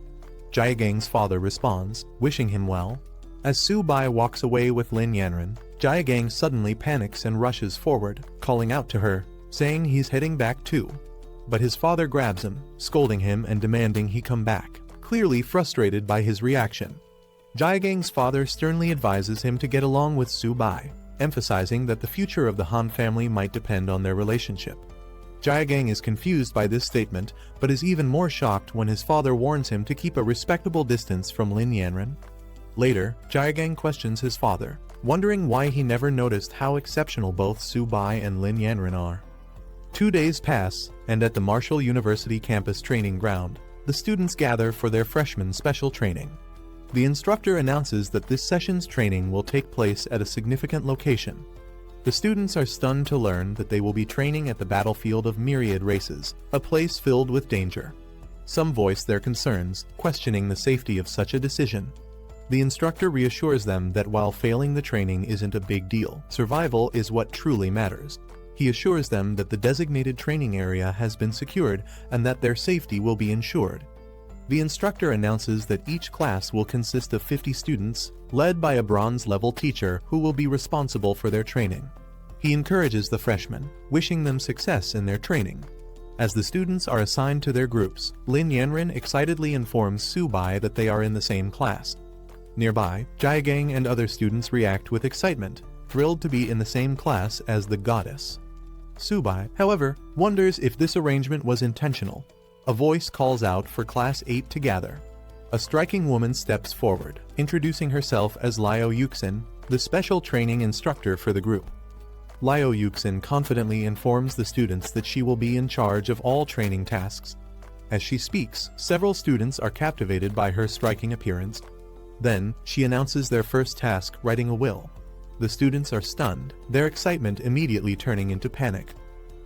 Jaegang's father responds, wishing him well. As Su-bai walks away with Lin Yanren, Jaegang suddenly panics and rushes forward, calling out to her, saying he's heading back too. But his father grabs him, scolding him and demanding he come back, clearly frustrated by his reaction. Jaegang's father sternly advises him to get along with Su-bai, emphasizing that the future of the Han family might depend on their relationship. Jaegang is confused by this statement, but is even more shocked when his father warns him to keep a respectable distance from Lin Yanren. Later, Jaegang questions his father, wondering why he never noticed how exceptional both Su-bai and Lin Yanren are. 2 days pass, and at the Marshall University campus training ground, the students gather for their freshman special training. The instructor announces that this session's training will take place at a significant location. The students are stunned to learn that they will be training at the battlefield of myriad races, a place filled with danger. Some voice their concerns, questioning the safety of such a decision. The instructor reassures them that while failing the training isn't a big deal, survival is what truly matters. He assures them that the designated training area has been secured and that their safety will be ensured. The instructor announces that each class will consist of 50 students, led by a bronze-level teacher who will be responsible for their training. He encourages the freshmen, wishing them success in their training. As the students are assigned to their groups, Lin Yanren excitedly informs Su-bai that they are in the same class. Nearby, Jaegang and other students react with excitement, thrilled to be in the same class as the goddess. Su-bai, however, wonders if this arrangement was intentional. A voice calls out for Class 8 to gather. A striking woman steps forward, introducing herself as Liao Yuxin, the special training instructor for the group. Liao Yuxin confidently informs the students that she will be in charge of all training tasks. As she speaks, several students are captivated by her striking appearance. Then, she announces their first task, writing a will. The students are stunned, their excitement immediately turning into panic.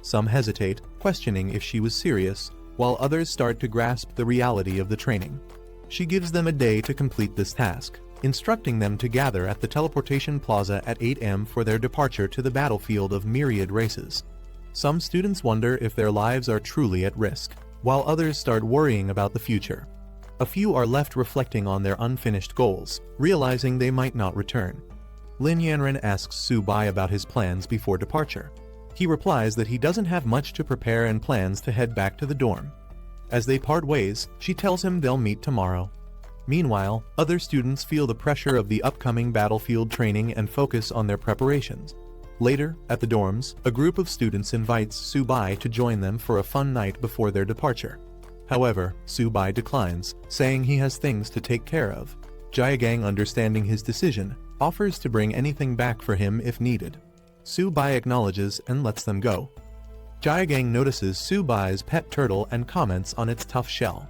Some hesitate, questioning if she was serious, while others start to grasp the reality of the training. She gives them a day to complete this task, instructing them to gather at the teleportation plaza at 8 am for their departure to the battlefield of myriad races. Some students wonder if their lives are truly at risk, while others start worrying about the future. A few are left reflecting on their unfinished goals, realizing they might not return. Lin Yanren asks Su-bai about his plans before departure. He replies that he doesn't have much to prepare and plans to head back to the dorm. As they part ways, she tells him they'll meet tomorrow. Meanwhile, other students feel the pressure of the upcoming battlefield training and focus on their preparations. Later, at the dorms, a group of students invites Su-bai to join them for a fun night before their departure. However, Su-bai declines, saying he has things to take care of. Jaegang, understanding his decision, offers to bring anything back for him if needed. Su-bai acknowledges and lets them go. Jaegang notices Su-bai's pet turtle and comments on its tough shell.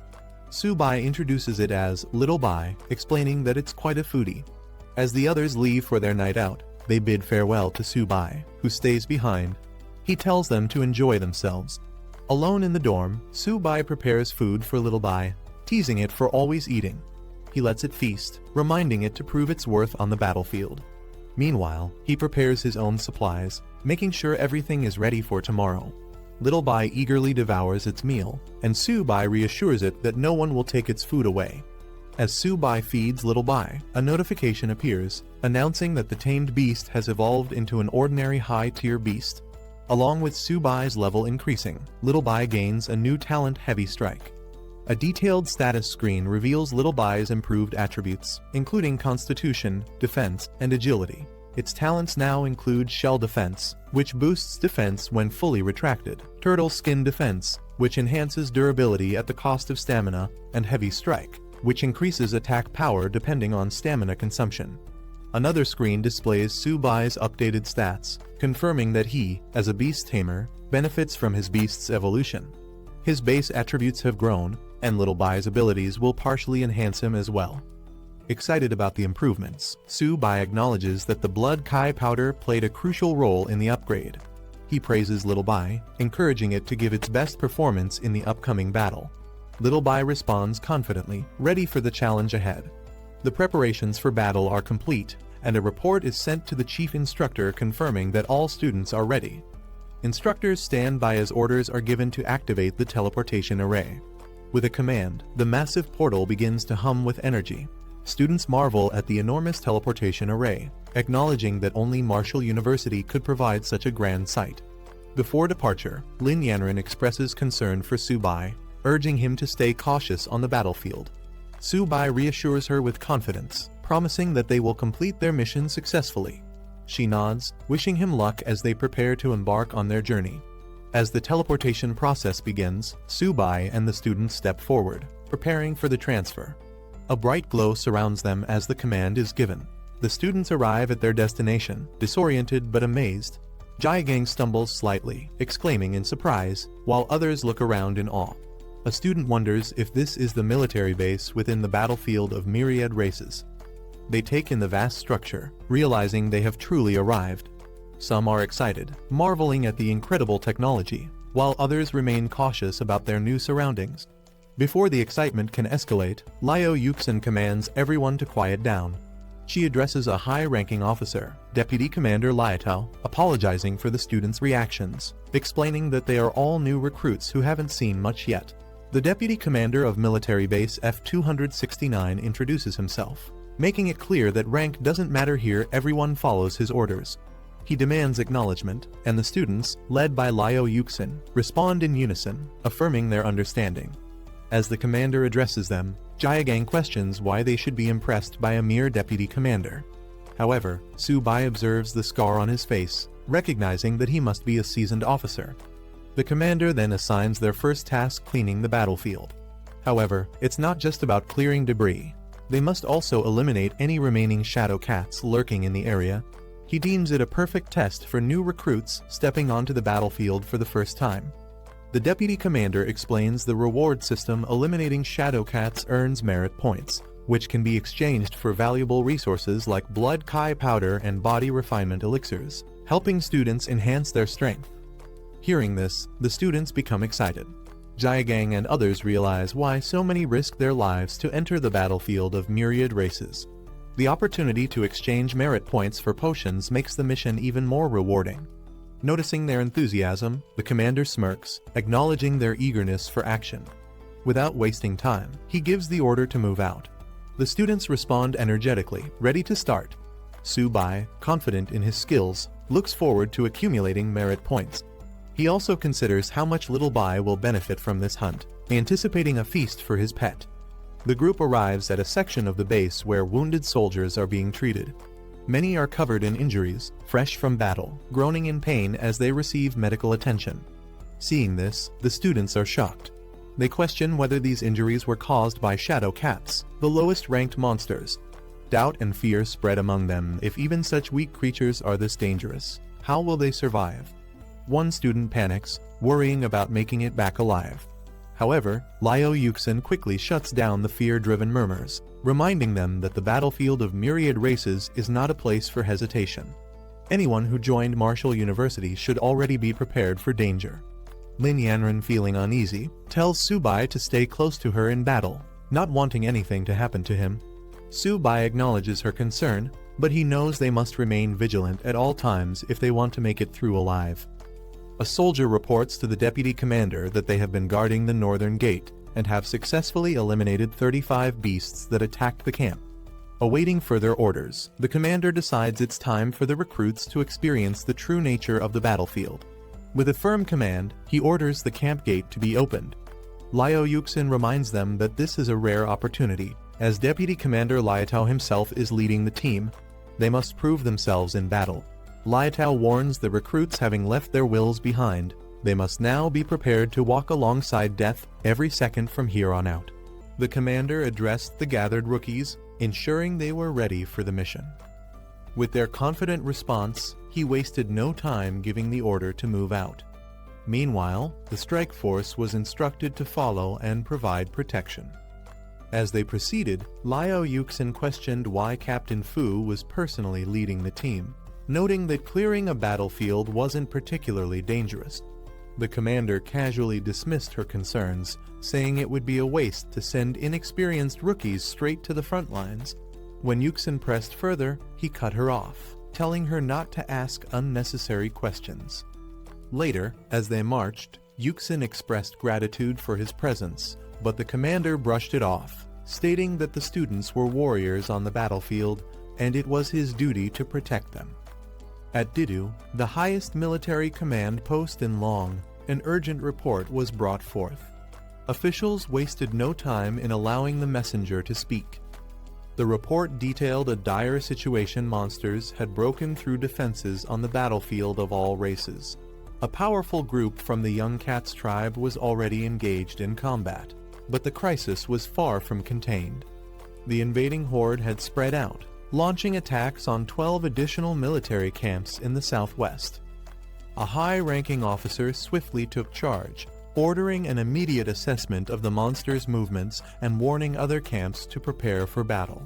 Su-bai introduces it as Little Bai, explaining that it's quite a foodie. As the others leave for their night out, they bid farewell to Su-bai, who stays behind. He tells them to enjoy themselves. Alone in the dorm, Su-bai prepares food for Little Bai, teasing it for always eating. He lets it feast, reminding it to prove its worth on the battlefield. Meanwhile, he prepares his own supplies, making sure everything is ready for tomorrow. Little Bai eagerly devours its meal, and Su Bai reassures it that no one will take its food away. As Su Bai feeds Little Bai, a notification appears, announcing that the tamed beast has evolved into an ordinary high-tier beast. Along with Su Bai's level increasing, Little Bai gains a new talent, Heavy Strike. A detailed status screen reveals Little Bai's improved attributes, including Constitution, Defense, and Agility. Its talents now include Shell Defense, which boosts defense when fully retracted, Turtle Skin Defense, which enhances durability at the cost of stamina, and Heavy Strike, which increases attack power depending on stamina consumption. Another screen displays Su Bai's updated stats, confirming that he, as a beast tamer, benefits from his beast's evolution. His base attributes have grown, and Little Bai's abilities will partially enhance him as well. Excited about the improvements, Su Bai acknowledges that the Blood Kai powder played a crucial role in the upgrade. He praises Little Bai, encouraging it to give its best performance in the upcoming battle. Little Bai responds confidently, ready for the challenge ahead. The preparations for battle are complete, and a report is sent to the chief instructor confirming that all students are ready. Instructors stand by as orders are given to activate the teleportation array. With a command, the massive portal begins to hum with energy. Students marvel at the enormous teleportation array, acknowledging that only Marshall University could provide such a grand sight. Before departure, Lin Yanran expresses concern for Su Bai, urging him to stay cautious on the battlefield. Su Bai reassures her with confidence, promising that they will complete their mission successfully. She nods, wishing him luck as they prepare to embark on their journey. As the teleportation process begins, Su Bai and the students step forward, preparing for the transfer. A bright glow surrounds them as the command is given. The students arrive at their destination, disoriented but amazed. Jiagang stumbles slightly, exclaiming in surprise, while others look around in awe. A student wonders if this is the military base within the battlefield of myriad races. They take in the vast structure, realizing they have truly arrived. Some are excited, marveling at the incredible technology, while others remain cautious about their new surroundings. Before the excitement can escalate, Liu Yuxin commands everyone to quiet down. She addresses a high-ranking officer, Deputy Commander Liatao, apologizing for the students' reactions, explaining that they are all new recruits who haven't seen much yet. The Deputy Commander of Military Base F-269 introduces himself, making it clear that rank doesn't matter here, everyone follows his orders. He demands acknowledgement, and the students, led by Liu Yuxin, respond in unison, affirming their understanding. As the commander addresses them, Jiagang questions why they should be impressed by a mere deputy commander. However, Su Bai observes the scar on his face, recognizing that he must be a seasoned officer. The commander then assigns their first task, cleaning the battlefield. However, it's not just about clearing debris. They must also eliminate any remaining shadow cats lurking in the area. He deems it a perfect test for new recruits stepping onto the battlefield for the first time. The deputy commander explains the reward system. Eliminating shadow cats earns merit points, which can be exchanged for valuable resources like blood kai powder and body refinement elixirs, helping students enhance their strength. Hearing this, the students become excited. Jiagang and others realize why so many risk their lives to enter the battlefield of myriad races. The opportunity to exchange merit points for potions makes the mission even more rewarding. Noticing their enthusiasm, the commander smirks, acknowledging their eagerness for action. Without wasting time, he gives the order to move out. The students respond energetically, ready to start. Su Bai, confident in his skills, looks forward to accumulating merit points. He also considers how much Little Bai will benefit from this hunt, anticipating a feast for his pet. The group arrives at a section of the base where wounded soldiers are being treated. Many are covered in injuries, fresh from battle, groaning in pain as they receive medical attention. Seeing this, the students are shocked. They question whether these injuries were caused by shadow cats, the lowest-ranked monsters. Doubt and fear spread among them. If even such weak creatures are this dangerous, how will they survive? One student panics, worrying about making it back alive. However, Liu Yuxin quickly shuts down the fear-driven murmurs, reminding them that the battlefield of myriad races is not a place for hesitation. Anyone who joined Marshall University should already be prepared for danger. Lin Yanran, feeling uneasy, tells Su Bai to stay close to her in battle, not wanting anything to happen to him. Su Bai acknowledges her concern, but he knows they must remain vigilant at all times if they want to make it through alive. A soldier reports to the deputy commander that they have been guarding the northern gate and have successfully eliminated 35 beasts that attacked the camp. Awaiting further orders, the commander decides it's time for the recruits to experience the true nature of the battlefield. With a firm command, he orders the camp gate to be opened. Liao Yuxin reminds them that this is a rare opportunity, as Deputy Commander Liatao himself is leading the team. They must prove themselves in battle. Liatao warns the recruits, having left their wills behind, they must now be prepared to walk alongside death every second from here on out. The commander addressed the gathered rookies, ensuring they were ready for the mission. With their confident response, he wasted no time giving the order to move out. Meanwhile, the strike force was instructed to follow and provide protection. As they proceeded, Liao Yuxin questioned why Captain Fu was personally leading the team, noting that clearing a battlefield wasn't particularly dangerous. The commander casually dismissed her concerns, saying it would be a waste to send inexperienced rookies straight to the front lines. When Yuxin pressed further, he cut her off, telling her not to ask unnecessary questions. Later, as they marched, Yuxin expressed gratitude for his presence, but the commander brushed it off, stating that the students were warriors on the battlefield, and it was his duty to protect them. At Didu, the highest military command post in Long, an urgent report was brought forth. Officials wasted no time in allowing the messenger to speak. The report detailed a dire situation. Monsters had broken through defenses on the battlefield of all races. A powerful group from the Young Cats tribe was already engaged in combat, but the crisis was far from contained. The invading horde had spread out, launching attacks on 12 additional military camps in the southwest. A high-ranking officer swiftly took charge, ordering an immediate assessment of the monsters' movements and warning other camps to prepare for battle.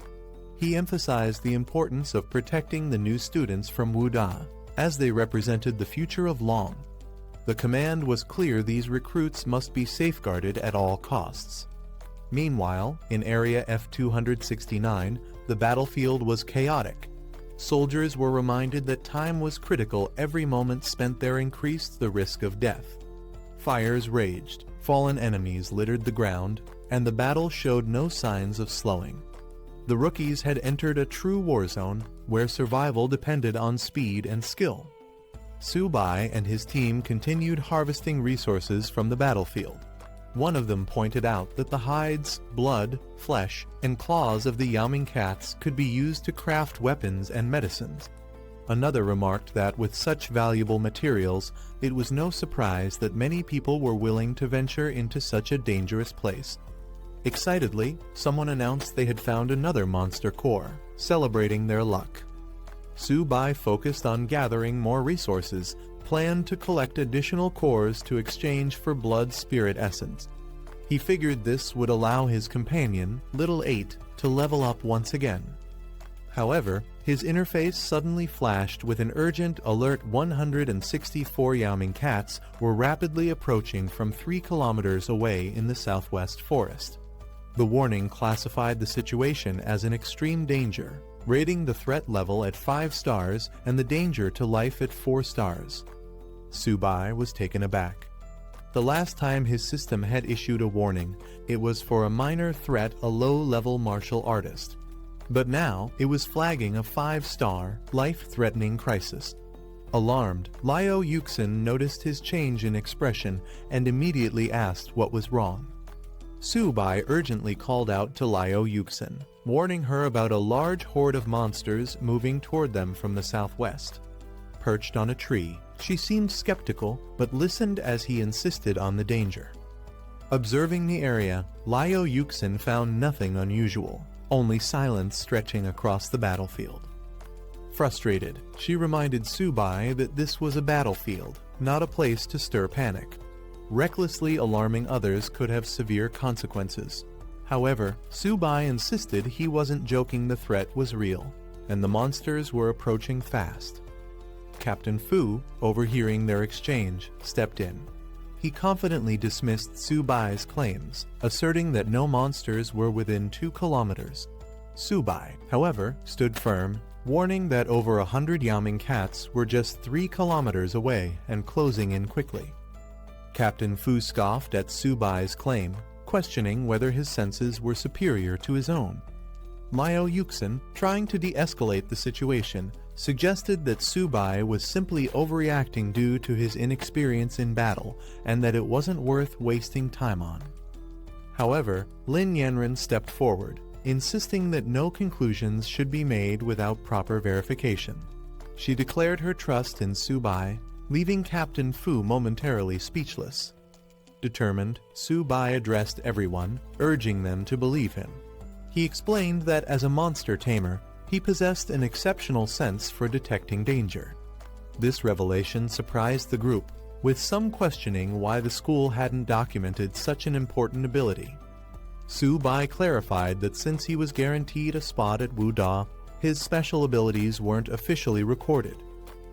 He emphasized the importance of protecting the new students from Wuda, as they represented the future of Long. The command was clear: these recruits must be safeguarded at all costs. Meanwhile, in Area F-269, the battlefield was chaotic. Soldiers were reminded that time was critical. Every moment spent there increased the risk of death. Fires raged, fallen enemies littered the ground, and the battle showed no signs of slowing. The rookies had entered a true war zone, where survival depended on speed and skill. Su Bai and his team continued harvesting resources from the battlefield. One of them pointed out that the hides, blood, flesh, and claws of the Yaoming cats could be used to craft weapons and medicines. Another remarked that with such valuable materials, it was no surprise that many people were willing to venture into such a dangerous place. Excitedly, someone announced they had found another monster core, celebrating their luck. Su Bai focused on gathering more resources, planned to collect additional cores to exchange for blood spirit essence. He figured this would allow his companion, Little 8, to level up once again. However, his interface suddenly flashed with an urgent alert. 164 Yaoming cats were rapidly approaching from 3 kilometers away in the southwest forest. The warning classified the situation as an extreme danger, rating the threat level at 5 stars and the danger to life at 4 stars. Su Bai was taken aback. The last time his system had issued a warning, it was for a minor threat, a low-level martial artist. But now, it was flagging a 5-star, life-threatening crisis. Alarmed, Liao Yuxin noticed his change in expression and immediately asked what was wrong. Su Bai urgently called out to Liao Yuxin, warning her about a large horde of monsters moving toward them from the southwest. Perched on a tree, she seemed skeptical, but listened as he insisted on the danger. Observing the area, Liao Yuxin found nothing unusual, only silence stretching across the battlefield. Frustrated, she reminded Su Bai that this was a battlefield, not a place to stir panic. Recklessly alarming others could have severe consequences. However, Su Bai insisted he wasn't joking. The threat was real, and the monsters were approaching fast. Captain Fu, overhearing their exchange, stepped in. He confidently dismissed Su Bai's claims, asserting that no monsters were within 2 kilometers. Su Bai, however, stood firm, warning that over 100 Yaoming cats were just 3 kilometers away and closing in quickly. Captain Fu scoffed at Su Bai's claim, questioning whether his senses were superior to his own. Liao Yuxin, trying to de-escalate the situation, suggested that Su Bai was simply overreacting due to his inexperience in battle and that it wasn't worth wasting time on. However, Lin Yanren stepped forward, insisting that no conclusions should be made without proper verification. She declared her trust in Su Bai, leaving Captain Fu momentarily speechless. Determined, Su Bai addressed everyone, urging them to believe him. He explained that as a monster tamer, he possessed an exceptional sense for detecting danger. This revelation surprised the group, with some questioning why the school hadn't documented such an important ability. Su Bai clarified that since he was guaranteed a spot at Wu Da, his special abilities weren't officially recorded.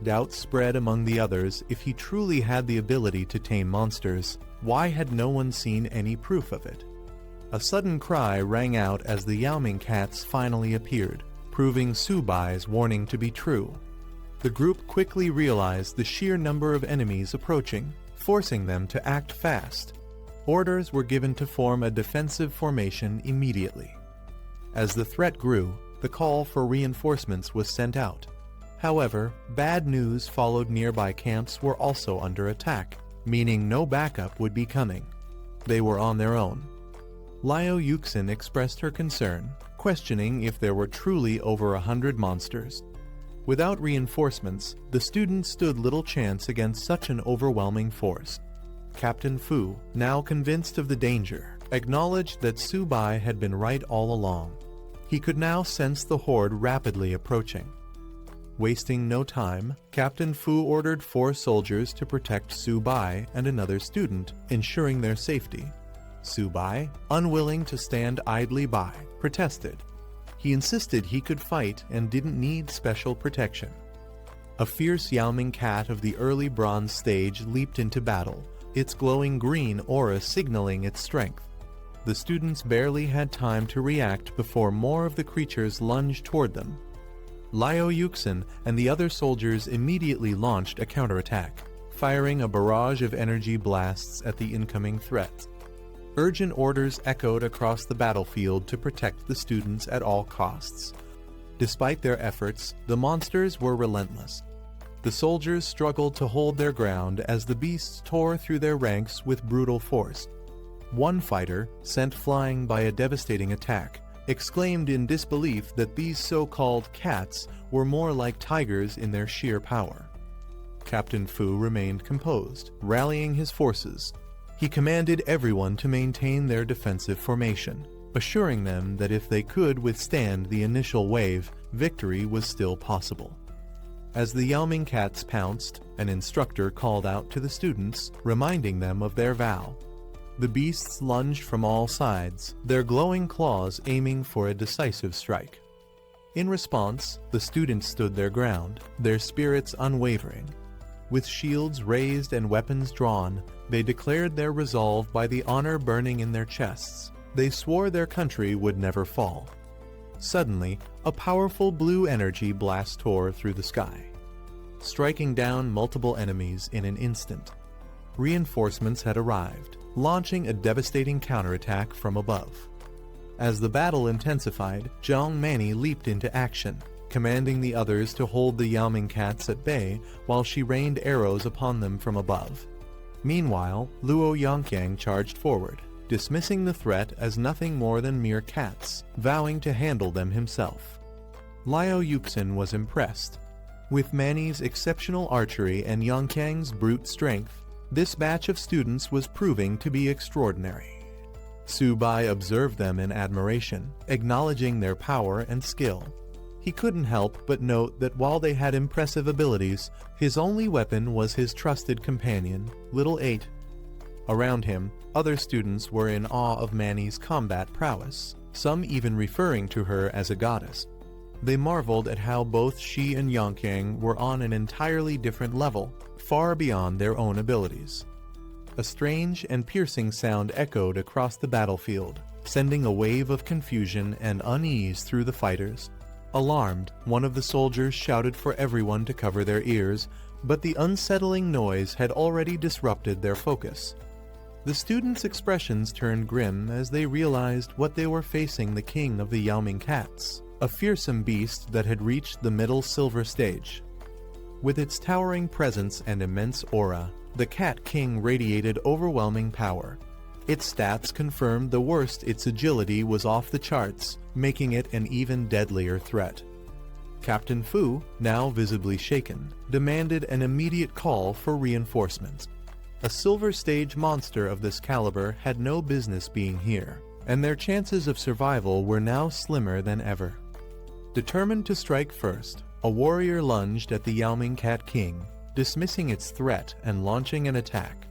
Doubts spread among the others if he truly had the ability to tame monsters. Why had no one seen any proof of it? A sudden cry rang out as the Yaoming cats finally appeared, proving Su Bai's warning to be true. The group quickly realized the sheer number of enemies approaching, forcing them to act fast. Orders were given to form a defensive formation immediately. As the threat grew, the call for reinforcements was sent out. However, bad news followed. Nearby camps were also under attack, meaning no backup would be coming. They were on their own. Liao Yuxin expressed her concern, questioning if there were truly over 100 monsters. Without reinforcements, the students stood little chance against such an overwhelming force. Captain Fu, now convinced of the danger, acknowledged that Su Bai had been right all along. He could now sense the horde rapidly approaching. Wasting no time, Captain Fu ordered 4 soldiers to protect Su Bai and another student, ensuring their safety. Su Bai, unwilling to stand idly by, protested. He insisted he could fight and didn't need special protection. A fierce Yaoming cat of the early bronze stage leaped into battle, its glowing green aura signaling its strength. The students barely had time to react before more of the creatures lunged toward them. Liao Yuxin and the other soldiers immediately launched a counterattack, firing a barrage of energy blasts at the incoming threats. Urgent orders echoed across the battlefield to protect the students at all costs. Despite their efforts, the monsters were relentless. The soldiers struggled to hold their ground as the beasts tore through their ranks with brutal force. One fighter, sent flying by a devastating attack, exclaimed in disbelief that these so-called cats were more like tigers in their sheer power. Captain Fu remained composed, rallying his forces. He commanded everyone to maintain their defensive formation, assuring them that if they could withstand the initial wave, victory was still possible. As the Yaoming cats pounced, an instructor called out to the students, reminding them of their vow. The beasts lunged from all sides, their glowing claws aiming for a decisive strike. In response, the students stood their ground, their spirits unwavering. With shields raised and weapons drawn, they declared their resolve by the honor burning in their chests. They swore their country would never fall. Suddenly, a powerful blue energy blast tore through the sky, striking down multiple enemies in an instant. Reinforcements had arrived, launching a devastating counterattack from above. As the battle intensified, Zhang Mani leaped into action, commanding the others to hold the Yaoming cats at bay while she rained arrows upon them from above. Meanwhile, Luo Yongqiang charged forward, dismissing the threat as nothing more than mere cats, vowing to handle them himself. Liao Yuxin was impressed. With Mani's exceptional archery and Yongqiang's brute strength, this batch of students was proving to be extraordinary. Su Bai observed them in admiration, acknowledging their power and skill. He couldn't help but note that while they had impressive abilities, his only weapon was his trusted companion, Little 8. Around him, other students were in awe of Mani's combat prowess, some even referring to her as a goddess. They marveled at how both she and Yongqiang were on an entirely different level, far beyond their own abilities. A strange and piercing sound echoed across the battlefield, sending a wave of confusion and unease through the fighters. Alarmed, one of the soldiers shouted for everyone to cover their ears, but the unsettling noise had already disrupted their focus. The students' expressions turned grim as they realized what they were facing: the king of the Yaoming cats, a fearsome beast that had reached the middle silver stage. With its towering presence and immense aura, the Cat King radiated overwhelming power. Its stats confirmed the worst: its agility was off the charts, making it an even deadlier threat. Captain Fu, now visibly shaken, demanded an immediate call for reinforcements. A silver stage monster of this caliber had no business being here, and their chances of survival were now slimmer than ever. Determined to strike first, a warrior lunged at the Yaoming Cat King, dismissing its threat and launching an attack.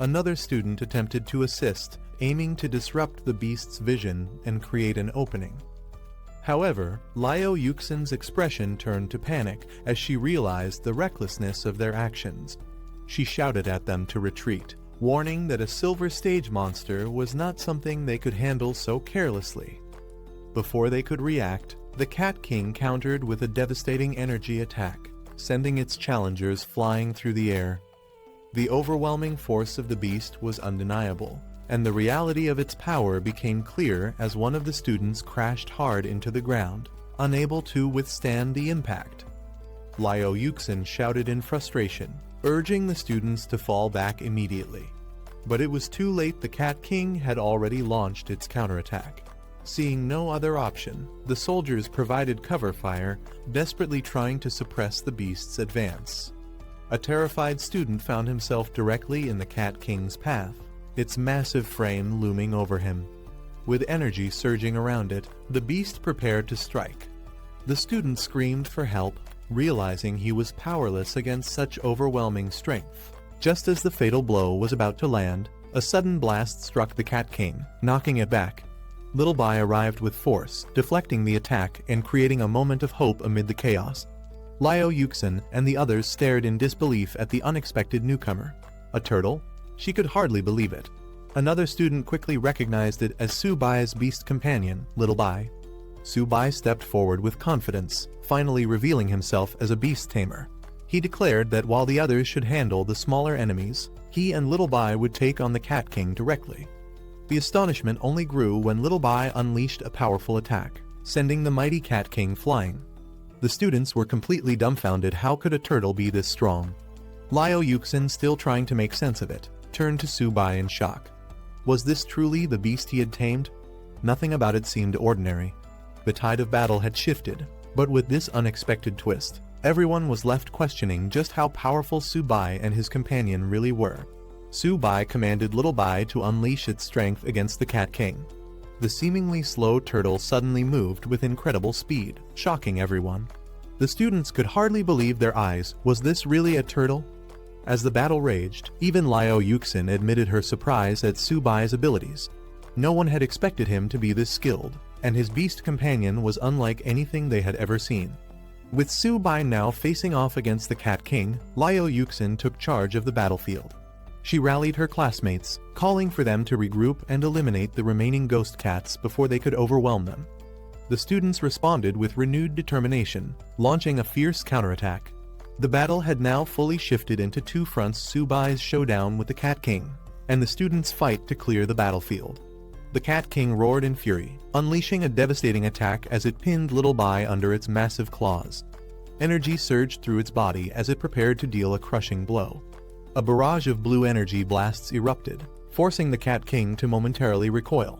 Another student attempted to assist, aiming to disrupt the beast's vision and create an opening. However, Liao Yuxin's expression turned to panic as she realized the recklessness of their actions. She shouted at them to retreat, warning that a silver stage monster was not something they could handle so carelessly. Before they could react, the Cat King countered with a devastating energy attack, sending its challengers flying through the air. The overwhelming force of the beast was undeniable, and the reality of its power became clear as one of the students crashed hard into the ground, unable to withstand the impact. Liao Yuxin shouted in frustration, urging the students to fall back immediately. But it was too late. The Cat King had already launched its counterattack. Seeing no other option, the soldiers provided cover fire, desperately trying to suppress the beast's advance. A terrified student found himself directly in the Cat King's path, its massive frame looming over him. With energy surging around it, the beast prepared to strike. The student screamed for help, realizing he was powerless against such overwhelming strength. Just as the fatal blow was about to land, a sudden blast struck the Cat King, knocking it back. Little Bai arrived with force, deflecting the attack and creating a moment of hope amid the chaos. Liao Yuxin and the others stared in disbelief at the unexpected newcomer. A turtle? She could hardly believe it. Another student quickly recognized it as Su Bai's beast companion, Little Bai. Su Bai stepped forward with confidence, finally revealing himself as a beast tamer. He declared that while the others should handle the smaller enemies, he and Little Bai would take on the Cat King directly. The astonishment only grew when Little Bai unleashed a powerful attack, sending the mighty Cat King flying. The students were completely dumbfounded. How could a turtle be this strong? Liao Yuxin, still trying to make sense of it, turned to Su Bai in shock. Was this truly the beast he had tamed? Nothing about it seemed ordinary. The tide of battle had shifted, but with this unexpected twist, everyone was left questioning just how powerful Su Bai and his companion really were. Su Bai commanded Little Bai to unleash its strength against the Cat King. The seemingly slow turtle suddenly moved with incredible speed, shocking everyone. The students could hardly believe their eyes. Was this really a turtle? As the battle raged, even Liao Yuxin admitted her surprise at Su Bai's abilities. No one had expected him to be this skilled, and his beast companion was unlike anything they had ever seen. With Su Bai now facing off against the Cat King, Liao Yuxin took charge of the battlefield. She rallied her classmates, calling for them to regroup and eliminate the remaining ghost cats before they could overwhelm them. The students responded with renewed determination, launching a fierce counterattack. The battle had now fully shifted into two fronts: Su Bai's showdown with the Cat King, and the students' fight to clear the battlefield. The Cat King roared in fury, unleashing a devastating attack as it pinned Little Bai under its massive claws. Energy surged through its body as it prepared to deal a crushing blow. A barrage of blue energy blasts erupted, forcing the Cat King to momentarily recoil.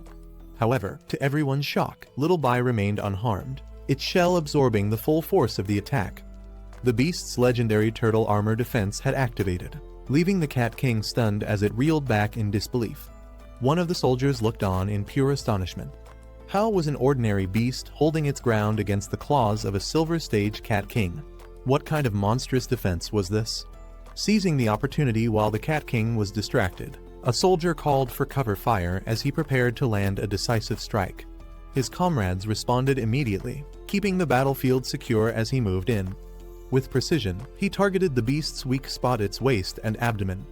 However, to everyone's shock, Little Bai remained unharmed, its shell absorbing the full force of the attack. The beast's legendary turtle armor defense had activated, leaving the Cat King stunned as it reeled back in disbelief. One of the soldiers looked on in pure astonishment. How was an ordinary beast holding its ground against the claws of a silver stage Cat King? What kind of monstrous defense was this? Seizing the opportunity while the Cat King was distracted, a soldier called for cover fire as he prepared to land a decisive strike. His comrades responded immediately, keeping the battlefield secure as he moved in. With precision, he targeted the beast's weak spot, its waist and abdomen.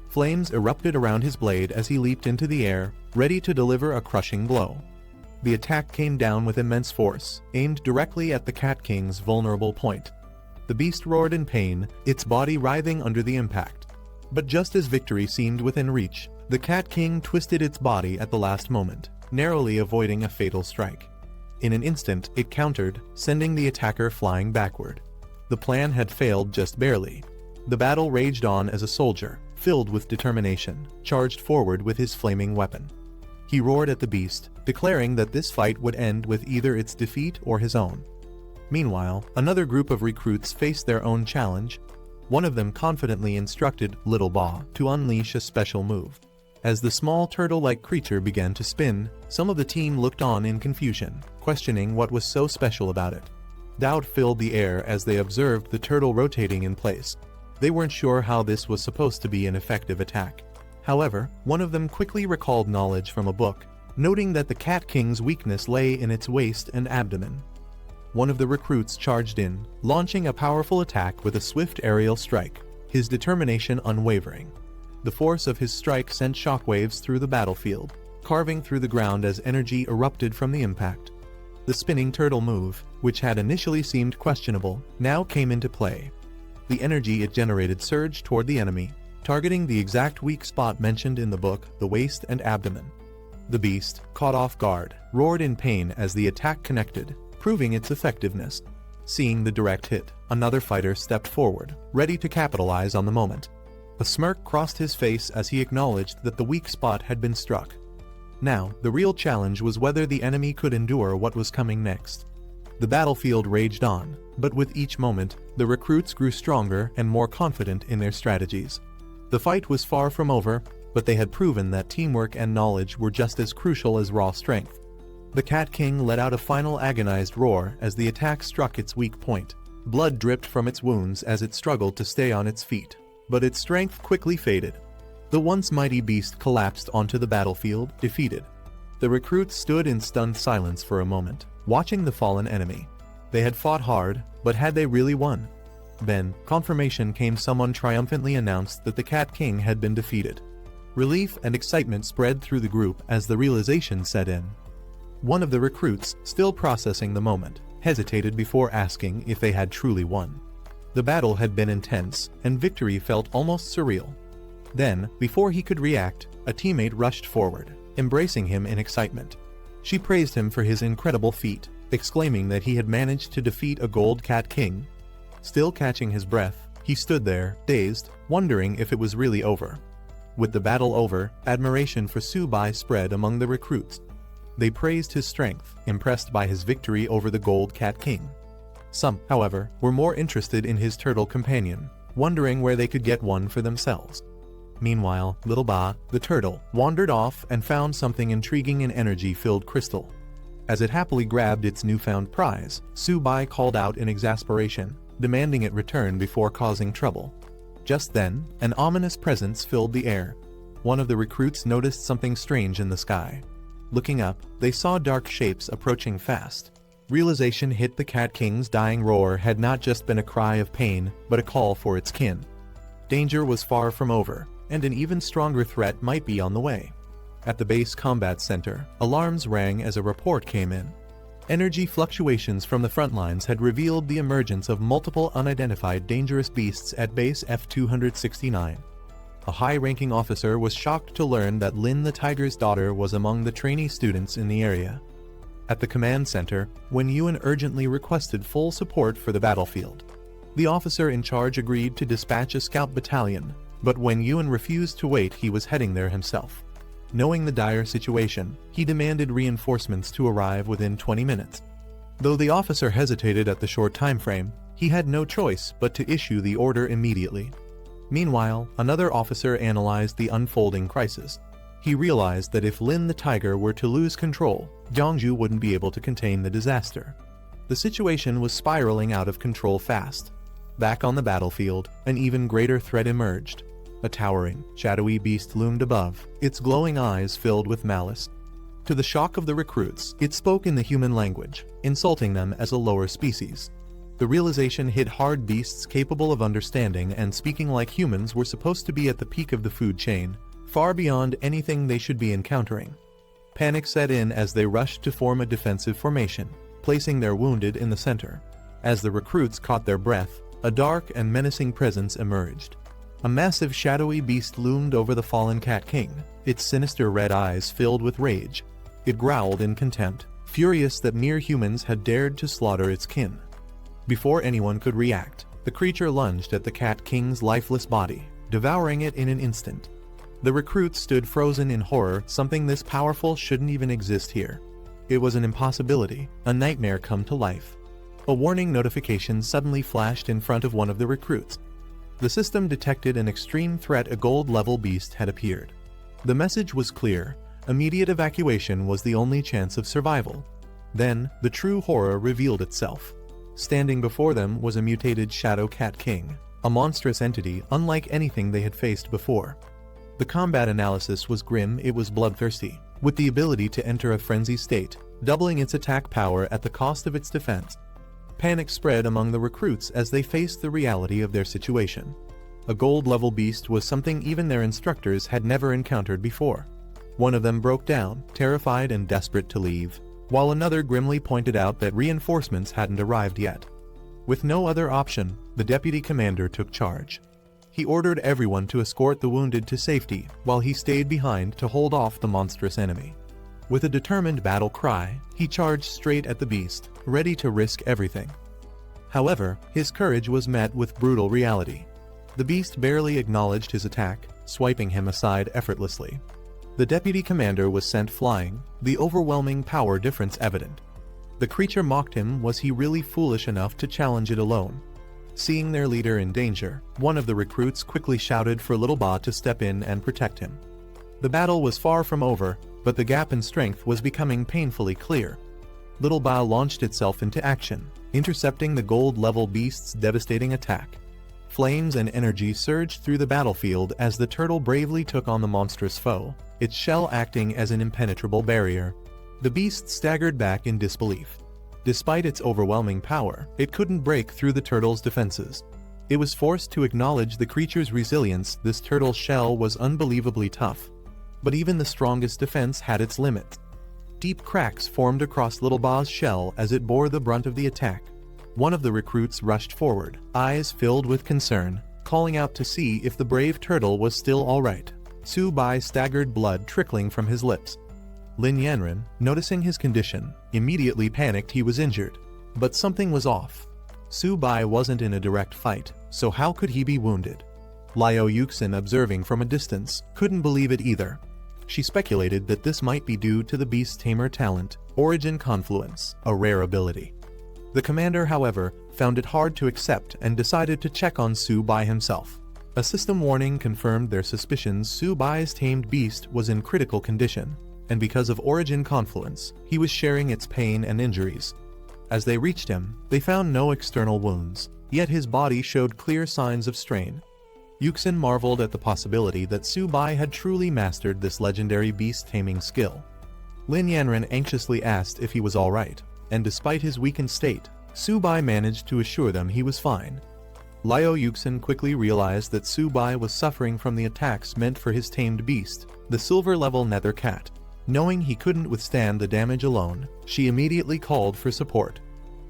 Flames erupted around his blade as he leaped into the air, ready to deliver a crushing blow. the attack came down with immense force, aimed directly at the Cat King's vulnerable point. The beast roared in pain, its body writhing under the impact. But just as victory seemed within reach, the Cat King twisted its body at the last moment, narrowly avoiding a fatal strike. In an instant, it countered, sending the attacker flying backward. The plan had failed just barely. The battle raged on as a soldier, filled with determination, charged forward with his flaming weapon. He roared at the beast, declaring that this fight would end with either its defeat or his own. Meanwhile, another group of recruits faced their own challenge. One of them confidently instructed Little Ba to unleash a special move. As the small turtle-like creature began to spin, some of the team looked on in confusion, questioning what was so special about it. Doubt filled the air as they observed the turtle rotating in place. They weren't sure how this was supposed to be an effective attack. However, one of them quickly recalled knowledge from a book, noting that the Cat King's weakness lay in its waist and abdomen. One of the recruits charged in, launching a powerful attack with a swift aerial strike, his determination unwavering. The force of his strike sent shockwaves through the battlefield, carving through the ground as energy erupted from the impact. The spinning turtle move, which had initially seemed questionable, now came into play. The energy it generated surged toward the enemy, targeting the exact weak spot mentioned in the book, the waist and abdomen. The beast, caught off guard, roared in pain as the attack connected, proving its effectiveness. Seeing the direct hit, another fighter stepped forward, ready to capitalize on the moment. A smirk crossed his face as he acknowledged that the weak spot had been struck. Now, the real challenge was whether the enemy could endure what was coming next. The battlefield raged on, but with each moment, the recruits grew stronger and more confident in their strategies. The fight was far from over, but they had proven that teamwork and knowledge were just as crucial as raw strength. The Cat King let out a final agonized roar as the attack struck its weak point. Blood dripped from its wounds as it struggled to stay on its feet, but its strength quickly faded. The once mighty beast collapsed onto the battlefield, defeated. The recruits stood in stunned silence for a moment, watching the fallen enemy. They had fought hard, but had they really won? Then, confirmation came. Someone triumphantly announced that the Cat King had been defeated. Relief and excitement spread through the group as the realization set in. One of the recruits, still processing the moment, hesitated before asking if they had truly won. The battle had been intense, and victory felt almost surreal. Then, before he could react, a teammate rushed forward, embracing him in excitement. She praised him for his incredible feat, exclaiming that he had managed to defeat a gold Cat King. Still catching his breath, he stood there, dazed, wondering if it was really over. With the battle over, admiration for Subai spread among the recruits. They praised his strength, impressed by his victory over the gold Cat King. Some, however, were more interested in his turtle companion, wondering where they could get one for themselves. Meanwhile, Little Ba, the turtle, wandered off and found something intriguing, an energy-filled crystal. As it happily grabbed its newfound prize, Subai called out in exasperation, demanding it return before causing trouble. Just then, an ominous presence filled the air. One of the recruits noticed something strange in the sky. Looking up, they saw dark shapes approaching fast. Realization hit. The Cat King's dying roar had not just been a cry of pain, but a call for its kin. Danger was far from over, and an even stronger threat might be on the way. At the base combat center, alarms rang as a report came in. Energy fluctuations from the front lines had revealed the emergence of multiple unidentified dangerous beasts at base F-269. A high-ranking officer was shocked to learn that Lin the Tiger's daughter was among the trainee students in the area. At the command center, Wen Yuan urgently requested full support for the battlefield. The officer in charge agreed to dispatch a scout battalion, but when Yuan refused to wait, he was heading there himself. Knowing the dire situation, he demanded reinforcements to arrive within 20 minutes. Though the officer hesitated at the short time frame, he had no choice but to issue the order immediately. Meanwhile, another officer analyzed the unfolding crisis. He realized that if Lin the Tiger were to lose control, Jiangju wouldn't be able to contain the disaster. The situation was spiraling out of control fast. Back on the battlefield, an even greater threat emerged. A towering, shadowy beast loomed above, its glowing eyes filled with malice. To the shock of the recruits, it spoke in the human language, insulting them as a lower species. The realization hit hard. Beasts capable of understanding and speaking like humans were supposed to be at the peak of the food chain, far beyond anything they should be encountering. Panic set in as they rushed to form a defensive formation, placing their wounded in the center. As the recruits caught their breath, a dark and menacing presence emerged. A massive shadowy beast loomed over the fallen Cat King, its sinister red eyes filled with rage. It growled in contempt, furious that mere humans had dared to slaughter its kin. Before anyone could react, the creature lunged at the Cat King's lifeless body, devouring it in an instant. The recruits stood frozen in horror. Something this powerful shouldn't even exist here. It was an impossibility, a nightmare come to life. A warning notification suddenly flashed in front of one of the recruits. The system detected an extreme threat. A gold-level beast had appeared. The message was clear. Immediate evacuation was the only chance of survival. Then, the true horror revealed itself. Standing before them was a mutated Shadow Cat King, a monstrous entity unlike anything they had faced before. The combat analysis was grim. It was bloodthirsty, with the ability to enter a frenzy state, doubling its attack power at the cost of its defense. Panic spread among the recruits as they faced the reality of their situation. A gold-level beast was something even their instructors had never encountered before. One of them broke down, terrified and desperate to leave, while another grimly pointed out that reinforcements hadn't arrived yet. With no other option, the deputy commander took charge. He ordered everyone to escort the wounded to safety, while he stayed behind to hold off the monstrous enemy. With a determined battle cry, he charged straight at the beast, ready to risk everything. However, his courage was met with brutal reality. The beast barely acknowledged his attack, swiping him aside effortlessly. The deputy commander was sent flying, the overwhelming power difference evident. The creature mocked him. Was he really foolish enough to challenge it alone? Seeing their leader in danger, one of the recruits quickly shouted for Little Ba to step in and protect him. The battle was far from over, but the gap in strength was becoming painfully clear. Little Ba launched itself into action, intercepting the gold-level beast's devastating attack. Flames and energy surged through the battlefield as the turtle bravely took on the monstrous foe, its shell acting as an impenetrable barrier. The beast staggered back in disbelief. Despite its overwhelming power, it couldn't break through the turtle's defenses. It was forced to acknowledge the creature's resilience. This turtle's shell was unbelievably tough. But even the strongest defense had its limits. Deep cracks formed across Little Ba's shell as it bore the brunt of the attack. One of the recruits rushed forward, eyes filled with concern, calling out to see if the brave turtle was still alright. Su Bai staggered, blood trickling from his lips. Lin Yanren, noticing his condition, immediately panicked. He was injured. But something was off. Su Bai wasn't in a direct fight, so how could he be wounded? Liao Yuxin, observing from a distance, couldn't believe it either. She speculated that this might be due to the beast tamer talent, Origin Confluence, a rare ability. The commander, however, found it hard to accept and decided to check on Su Bai himself. A system warning confirmed their suspicions. Su Bai's tamed beast was in critical condition, and because of Origin Confluence, he was sharing its pain and injuries. As they reached him, they found no external wounds, yet his body showed clear signs of strain. Yuxin marveled at the possibility that Su Bai had truly mastered this legendary beast-taming skill. Lin Yanren anxiously asked if he was alright, and despite his weakened state, Su Bai managed to assure them he was fine. Liao Yuxin quickly realized that Su Bai was suffering from the attacks meant for his tamed beast, the silver-level nether cat. Knowing he couldn't withstand the damage alone, she immediately called for support.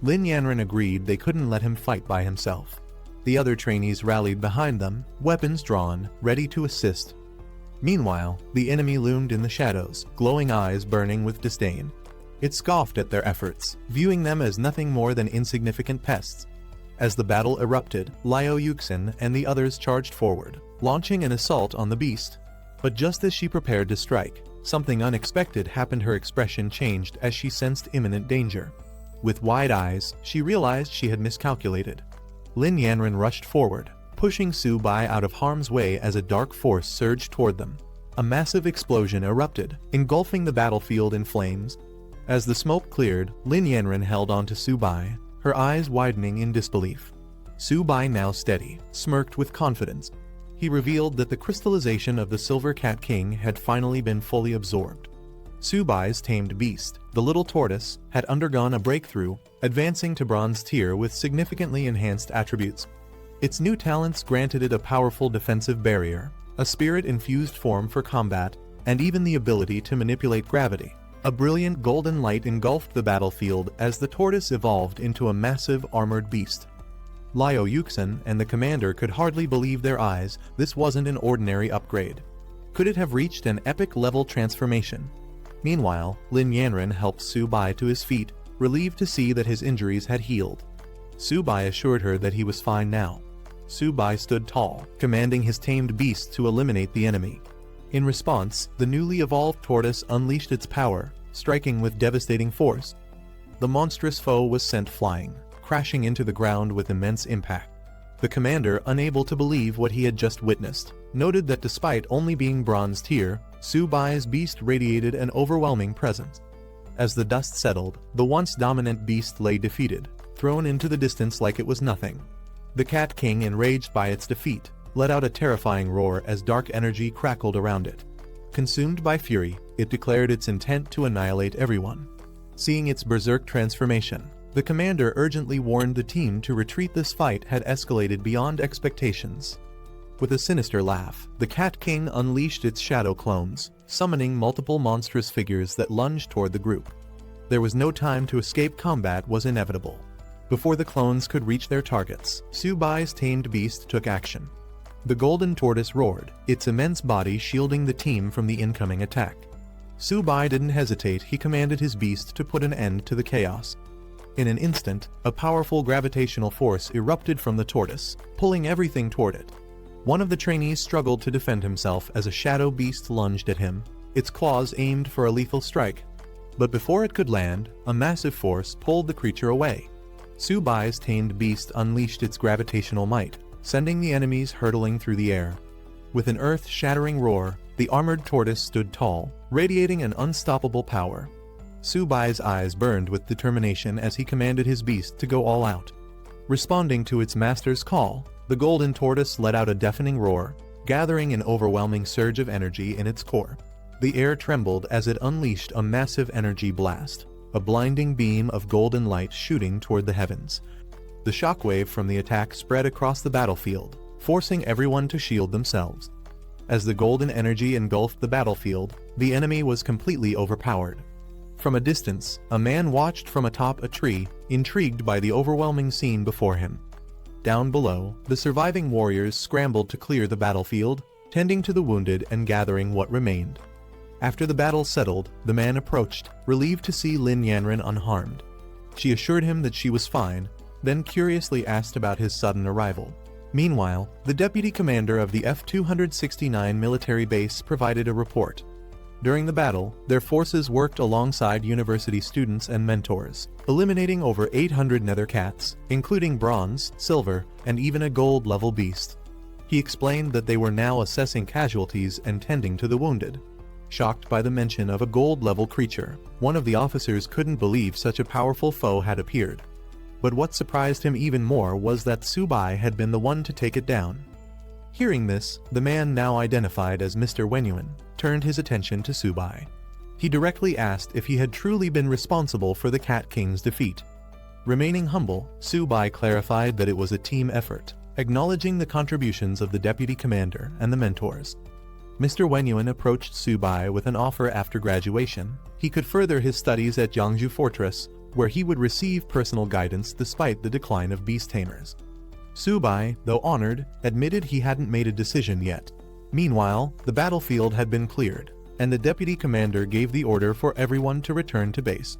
Lin Yanren agreed they couldn't let him fight by himself. The other trainees rallied behind them, weapons drawn, ready to assist. Meanwhile, the enemy loomed in the shadows, glowing eyes burning with disdain. It scoffed at their efforts, viewing them as nothing more than insignificant pests. As the battle erupted, Liao Yuxin and the others charged forward, launching an assault on the beast. But just as she prepared to strike, something unexpected happened. Her expression changed as she sensed imminent danger. With wide eyes, she realized she had miscalculated. Lin Yanren rushed forward, pushing Su Bai out of harm's way as a dark force surged toward them. A massive explosion erupted, engulfing the battlefield in flames. As the smoke cleared, Lin Yanren held onto Su Bai, her eyes widening in disbelief. Su Bai, now steady, smirked with confidence. He revealed that the crystallization of the Silver Cat King had finally been fully absorbed. Su Bai's tamed beast, the little tortoise, had undergone a breakthrough, advancing to bronze tier with significantly enhanced attributes. Its new talents granted it a powerful defensive barrier, a spirit-infused form for combat, and even the ability to manipulate gravity. A brilliant golden light engulfed the battlefield as the tortoise evolved into a massive armored beast. Liu Yuxin and the commander could hardly believe their eyes. This wasn't an ordinary upgrade. Could it have reached an epic-level transformation? Meanwhile, Lin Yanren helped Su Bai to his feet, relieved to see that his injuries had healed. Su Bai assured her that he was fine now. Su Bai stood tall, commanding his tamed beast to eliminate the enemy. In response, the newly evolved tortoise unleashed its power, striking with devastating force. The monstrous foe was sent flying, crashing into the ground with immense impact. The commander, unable to believe what he had just witnessed, noted that despite only being bronze tier, Su Bai's beast radiated an overwhelming presence. As the dust settled, the once dominant beast lay defeated, thrown into the distance like it was nothing. The Cat King, enraged by its defeat, let out a terrifying roar as dark energy crackled around it. Consumed by fury, it declared its intent to annihilate everyone. Seeing its berserk transformation, the commander urgently warned the team to retreat. This fight had escalated beyond expectations. With a sinister laugh, the Cat King unleashed its shadow clones, summoning multiple monstrous figures that lunged toward the group. There was no time to escape. Combat was inevitable. Before the clones could reach their targets, Su Bai's tamed beast took action. The golden tortoise roared, its immense body shielding the team from the incoming attack. Su Bai didn't hesitate. He commanded his beast to put an end to the chaos. In an instant, a powerful gravitational force erupted from the tortoise, pulling everything toward it. One of the trainees struggled to defend himself as a shadow beast lunged at him, its claws aimed for a lethal strike. But before it could land, a massive force pulled the creature away. Su Bai's tamed beast unleashed its gravitational might, sending the enemies hurtling through the air. With an earth-shattering roar, the armored tortoise stood tall, radiating an unstoppable power. Su Bai's eyes burned with determination as he commanded his beast to go all out. Responding to its master's call, the golden tortoise let out a deafening roar, gathering an overwhelming surge of energy in its core. The air trembled as it unleashed a massive energy blast, a blinding beam of golden light shooting toward the heavens. The shockwave from the attack spread across the battlefield, forcing everyone to shield themselves. As the golden energy engulfed the battlefield, the enemy was completely overpowered. From a distance, a man watched from atop a tree, intrigued by the overwhelming scene before him. Down below, the surviving warriors scrambled to clear the battlefield, tending to the wounded and gathering what remained. After the battle settled, the man approached, relieved to see Lin Yanren unharmed. She assured him that she was fine, then curiously asked about his sudden arrival. Meanwhile, the deputy commander of the F-269 military base provided a report. During the battle, their forces worked alongside university students and mentors, eliminating over 800 nether cats, including bronze, silver, and even a gold-level beast. He explained that they were now assessing casualties and tending to the wounded. Shocked by the mention of a gold-level creature, one of the officers couldn't believe such a powerful foe had appeared. But what surprised him even more was that Su Bai had been the one to take it down. Hearing this, the man now identified as Mr. Wenyuan turned his attention to Su Bai. He directly asked if he had truly been responsible for the Cat King's defeat. Remaining humble, Su Bai clarified that it was a team effort, acknowledging the contributions of the deputy commander and the mentors. Mr. Wenyuan approached Su Bai with an offer. After graduation, he could further his studies at Jiangzhou Fortress, where he would receive personal guidance despite the decline of beast tamers. Su Bai, though honored, admitted he hadn't made a decision yet. Meanwhile, the battlefield had been cleared, and the deputy commander gave the order for everyone to return to base.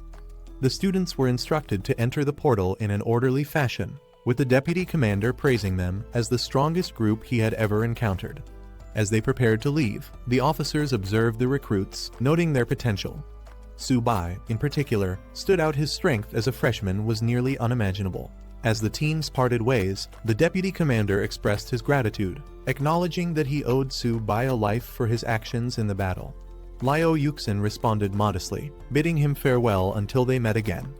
The students were instructed to enter the portal in an orderly fashion, with the deputy commander praising them as the strongest group he had ever encountered. As they prepared to leave, the officers observed the recruits, noting their potential. Su Bai, in particular, stood out. His strength as a freshman was nearly unimaginable. As the teams parted ways, the deputy commander expressed his gratitude, acknowledging that he owed Su Bai a life for his actions in the battle. Liu Yuxin responded modestly, bidding him farewell until they met again.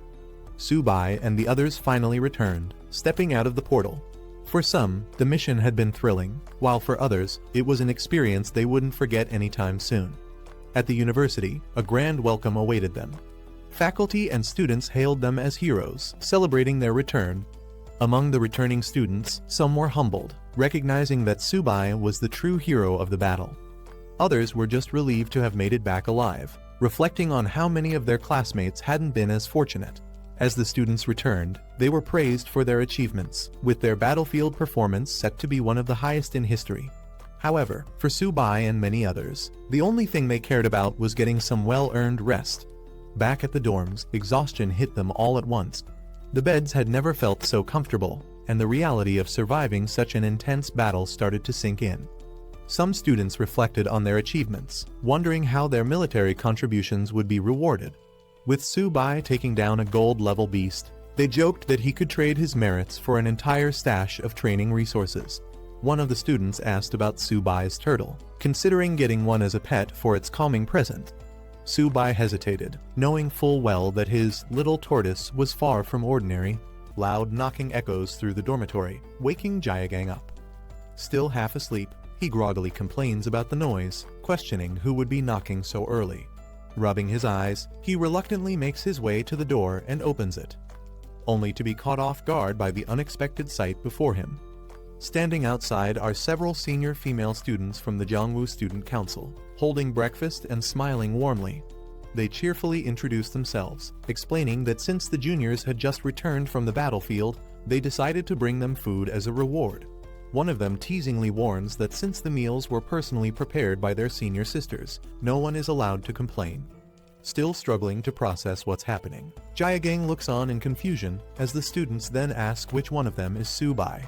Su Bai and the others finally returned, stepping out of the portal. For some, the mission had been thrilling, while for others, it was an experience they wouldn't forget anytime soon. At the university, a grand welcome awaited them. Faculty and students hailed them as heroes, celebrating their return. Among the returning students, some were humbled, recognizing that Su Bai was the true hero of the battle. Others were just relieved to have made it back alive, reflecting on how many of their classmates hadn't been as fortunate. As the students returned, they were praised for their achievements, with their battlefield performance set to be one of the highest in history. However, for Subai and many others, the only thing they cared about was getting some well-earned rest. Back at the dorms, exhaustion hit them all at once. The beds had never felt so comfortable, and the reality of surviving such an intense battle started to sink in. Some students reflected on their achievements, wondering how their military contributions would be rewarded. With Subai taking down a gold-level beast, they joked that he could trade his merits for an entire stash of training resources. One of the students asked about Subai's turtle, considering getting one as a pet for its calming present. Subai hesitated, knowing full well that his little tortoise was far from ordinary. Loud knocking echoes through the dormitory, waking Jayagang up. Still half asleep, he groggily complains about the noise, questioning who would be knocking so early. Rubbing his eyes, he reluctantly makes his way to the door and opens it, only to be caught off guard by the unexpected sight before him. Standing outside are several senior female students from the Jiangwu Student Council, holding breakfast and smiling warmly. They cheerfully introduce themselves, explaining that since the juniors had just returned from the battlefield, they decided to bring them food as a reward. One of them teasingly warns that since the meals were personally prepared by their senior sisters, no one is allowed to complain. Still struggling to process what's happening, Jayagang looks on in confusion as the students then ask which one of them is Subai.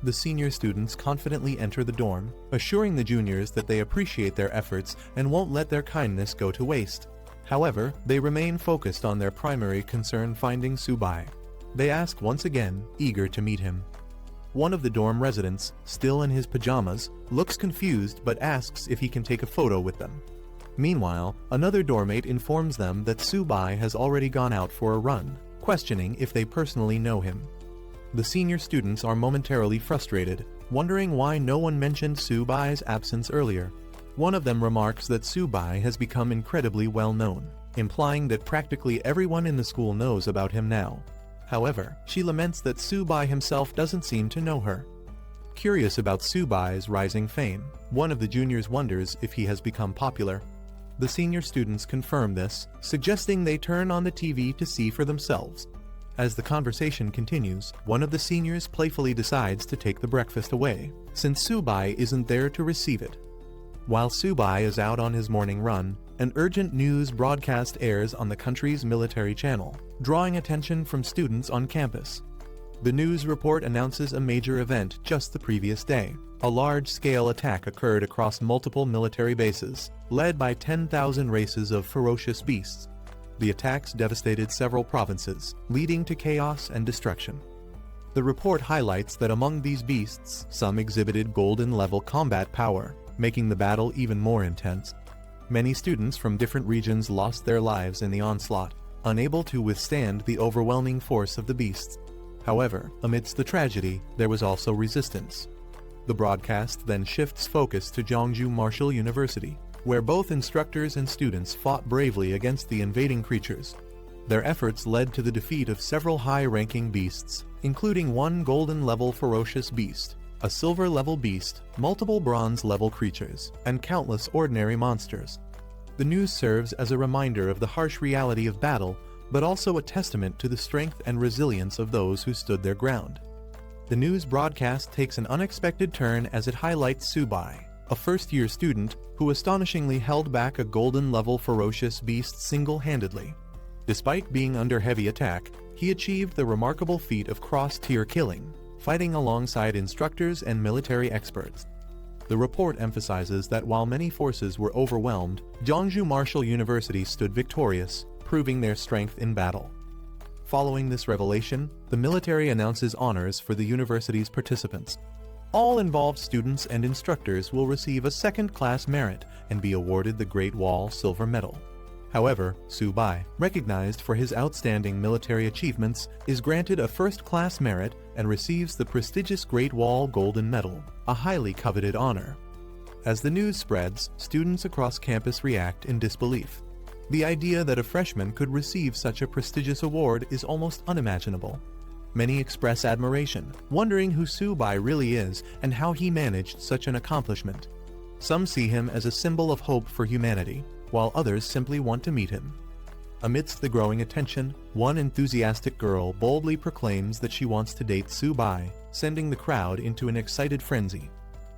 The senior students confidently enter the dorm, assuring the juniors that they appreciate their efforts and won't let their kindness go to waste. However, they remain focused on their primary concern, finding Subai. They ask once again, eager to meet him. One of the dorm residents, still in his pajamas, looks confused but asks if he can take a photo with them. Meanwhile, another dormmate informs them that Subai has already gone out for a run, questioning if they personally know him. The senior students are momentarily frustrated, wondering why no one mentioned Subai's absence earlier. One of them remarks that Subai has become incredibly well known, implying that practically everyone in the school knows about him now. However, she laments that Subai himself doesn't seem to know her. Curious about Subai's rising fame, one of the juniors wonders if he has become popular. The senior students confirm this, suggesting they turn on the TV to see for themselves. As the conversation continues, one of the seniors playfully decides to take the breakfast away, since Subai isn't there to receive it. While Subai is out on his morning run, an urgent news broadcast airs on the country's military channel, drawing attention from students on campus. The news report announces a major event just the previous day. A large-scale attack occurred across multiple military bases, led by 10,000 races of ferocious beasts. The attacks devastated several provinces, leading to chaos and destruction. The report highlights that among these beasts, some exhibited golden-level combat power, making the battle even more intense. Many students from different regions lost their lives in the onslaught, unable to withstand the overwhelming force of the beasts. However, amidst the tragedy, there was also resistance. The broadcast then shifts focus to Jiangsu Martial University, where both instructors and students fought bravely against the invading creatures. Their efforts led to the defeat of several high-ranking beasts, including one golden-level ferocious beast, a silver-level beast, multiple bronze-level creatures, and countless ordinary monsters. The news serves as a reminder of the harsh reality of battle, but also a testament to the strength and resilience of those who stood their ground. The news broadcast takes an unexpected turn as it highlights Subai, a first-year student who astonishingly held back a golden-level ferocious beast single-handedly. Despite being under heavy attack, he achieved the remarkable feat of cross-tier killing, fighting alongside instructors and military experts. The report emphasizes that while many forces were overwhelmed, Jiangsu Martial University stood victorious, proving their strength in battle. Following this revelation, the military announces honors for the university's participants. All involved students and instructors will receive a second-class merit and be awarded the Great Wall Silver Medal. However, Subai, recognized for his outstanding military achievements, is granted a first-class merit and receives the prestigious Great Wall Golden Medal, a highly coveted honor. As the news spreads, students across campus react in disbelief. The idea that a freshman could receive such a prestigious award is almost unimaginable. Many express admiration, wondering who Subai really is and how he managed such an accomplishment. Some see him as a symbol of hope for humanity, while others simply want to meet him. Amidst the growing attention, one enthusiastic girl boldly proclaims that she wants to date Su-bai, sending the crowd into an excited frenzy.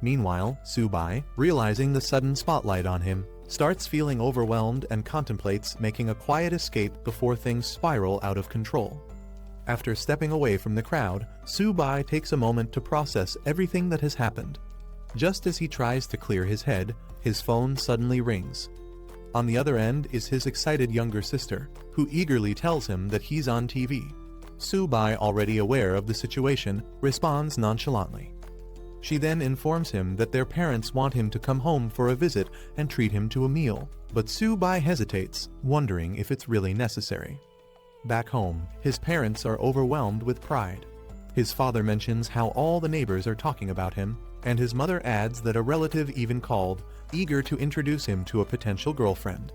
Meanwhile, Su-bai, realizing the sudden spotlight on him, starts feeling overwhelmed and contemplates making a quiet escape before things spiral out of control. After stepping away from the crowd, Su-bai takes a moment to process everything that has happened. Just as he tries to clear his head, his phone suddenly rings. On the other end is his excited younger sister, who eagerly tells him that he's on TV. Su-bai, already aware of the situation, responds nonchalantly. She then informs him that their parents want him to come home for a visit and treat him to a meal, but Su-bai hesitates, wondering if it's really necessary. Back home, his parents are overwhelmed with pride. His father mentions how all the neighbors are talking about him, and his mother adds that a relative even called, eager to introduce him to a potential girlfriend.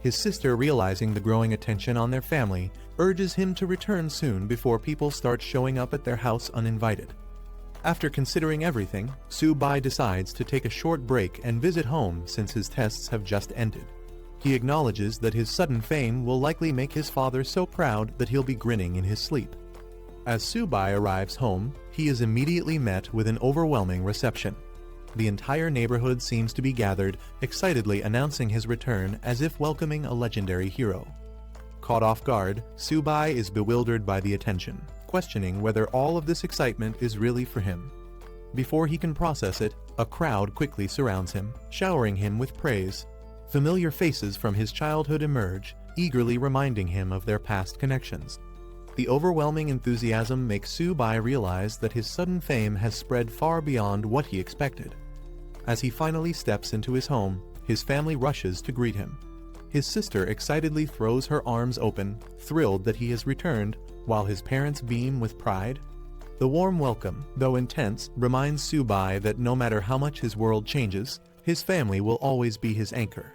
His sister, realizing the growing attention on their family, urges him to return soon before people start showing up at their house uninvited. After considering everything, Su-bai decides to take a short break and visit home since his tests have just ended. He acknowledges that his sudden fame will likely make his father so proud that he'll be grinning in his sleep. As Su-bai arrives home, he is immediately met with an overwhelming reception. The entire neighborhood seems to be gathered, excitedly announcing his return as if welcoming a legendary hero. Caught off guard, Su-bai is bewildered by the attention, questioning whether all of this excitement is really for him. Before he can process it, a crowd quickly surrounds him, showering him with praise. Familiar faces from his childhood emerge, eagerly reminding him of their past connections. The overwhelming enthusiasm makes Su-bai realize that his sudden fame has spread far beyond what he expected. As he finally steps into his home, his family rushes to greet him. His sister excitedly throws her arms open, thrilled that he has returned, while his parents beam with pride. The warm welcome, though intense, reminds Su-bai that no matter how much his world changes, his family will always be his anchor.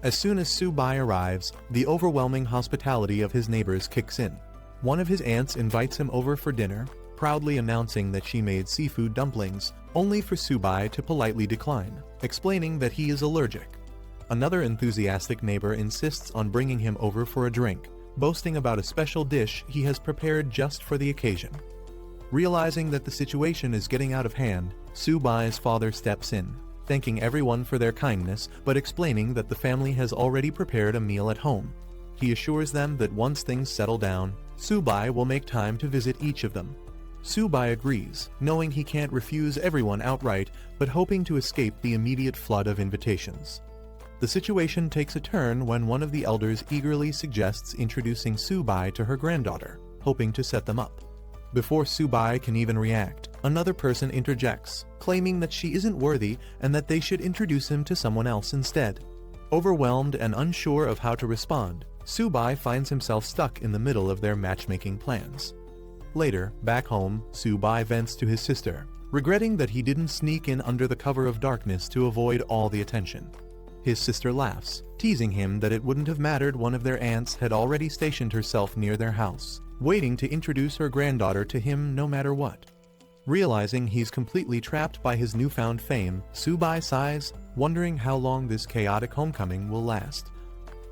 As soon as Su-bai arrives, the overwhelming hospitality of his neighbors kicks in. One of his aunts invites him over for dinner, proudly announcing that she made seafood dumplings, only for Su-bai to politely decline, explaining that he is allergic. Another enthusiastic neighbor insists on bringing him over for a drink, boasting about a special dish he has prepared just for the occasion. Realizing that the situation is getting out of hand, Su-bai's father steps in, thanking everyone for their kindness but explaining that the family has already prepared a meal at home. He assures them that once things settle down, Su-bai will make time to visit each of them. Su-bai agrees, knowing he can't refuse everyone outright, but hoping to escape the immediate flood of invitations. The situation takes a turn when one of the elders eagerly suggests introducing Su-bai to her granddaughter, hoping to set them up. Before Su-bai can even react, another person interjects, claiming that she isn't worthy and that they should introduce him to someone else instead. Overwhelmed and unsure of how to respond, Su-bai finds himself stuck in the middle of their matchmaking plans. Later, back home, Su-bai vents to his sister, regretting that he didn't sneak in under the cover of darkness to avoid all the attention. His sister laughs, teasing him that it wouldn't have mattered one of their aunts had already stationed herself near their house, waiting to introduce her granddaughter to him no matter what. Realizing he's completely trapped by his newfound fame, Su-bai sighs, wondering how long this chaotic homecoming will last.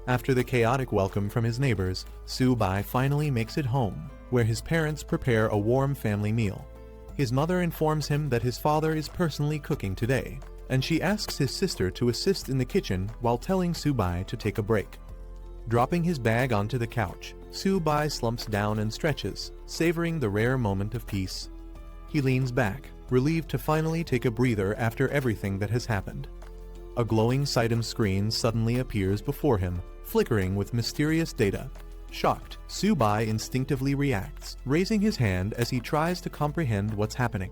After the chaotic welcome from his neighbors, Su-bai finally makes it home, where his parents prepare a warm family meal. His mother informs him that his father is personally cooking today, and she asks his sister to assist in the kitchen while telling Su-bai to take a break. Dropping his bag onto the couch, Su-bai slumps down and stretches, savoring the rare moment of peace. He leans back, relieved to finally take a breather after everything that has happened. A glowing Sitem screen suddenly appears before him, flickering with mysterious data. Shocked, Su-bai instinctively reacts, raising his hand as he tries to comprehend what's happening.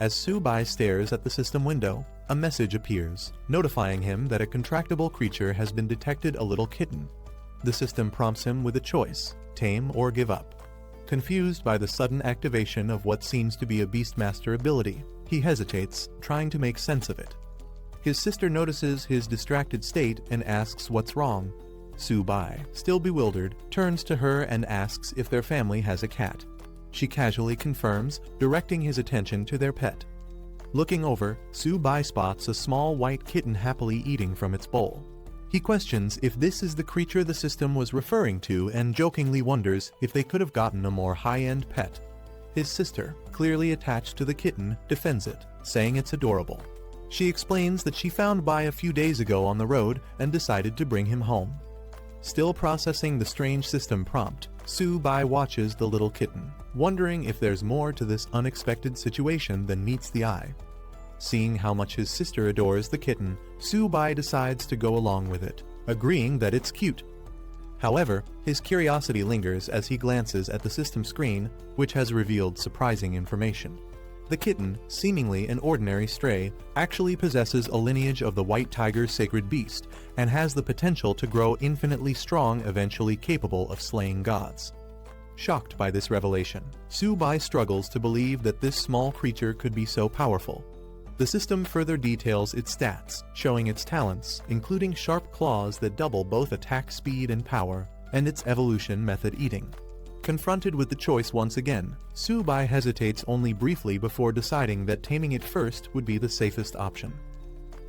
As Su-bai stares at the system window, a message appears, notifying him that a contractable creature has been detected, a little kitten. The system prompts him with a choice, tame or give up. Confused by the sudden activation of what seems to be a Beastmaster ability, he hesitates, trying to make sense of it. His sister notices his distracted state and asks what's wrong. Su-bai, still bewildered, turns to her and asks if their family has a cat. She casually confirms, directing his attention to their pet. Looking over, Su-bai spots a small white kitten happily eating from its bowl. He questions if this is the creature the system was referring to and jokingly wonders if they could have gotten a more high-end pet. His sister, clearly attached to the kitten, defends it, saying it's adorable. She explains that she found Bai a few days ago on the road and decided to bring him home. Still processing the strange system prompt, Su-bai watches the little kitten, wondering if there's more to this unexpected situation than meets the eye. Seeing how much his sister adores the kitten, Su-bai decides to go along with it, agreeing that it's cute. However, his curiosity lingers as he glances at the system screen, which has revealed surprising information. The kitten, seemingly an ordinary stray, actually possesses a lineage of the white tiger's sacred beast and has the potential to grow infinitely strong, eventually capable of slaying gods. Shocked by this revelation, Su-bai struggles to believe that this small creature could be so powerful. The system further details its stats, showing its talents, including sharp claws that double both attack speed and power, and its evolution method eating. Confronted with the choice once again, Su-bai hesitates only briefly before deciding that taming it first would be the safest option.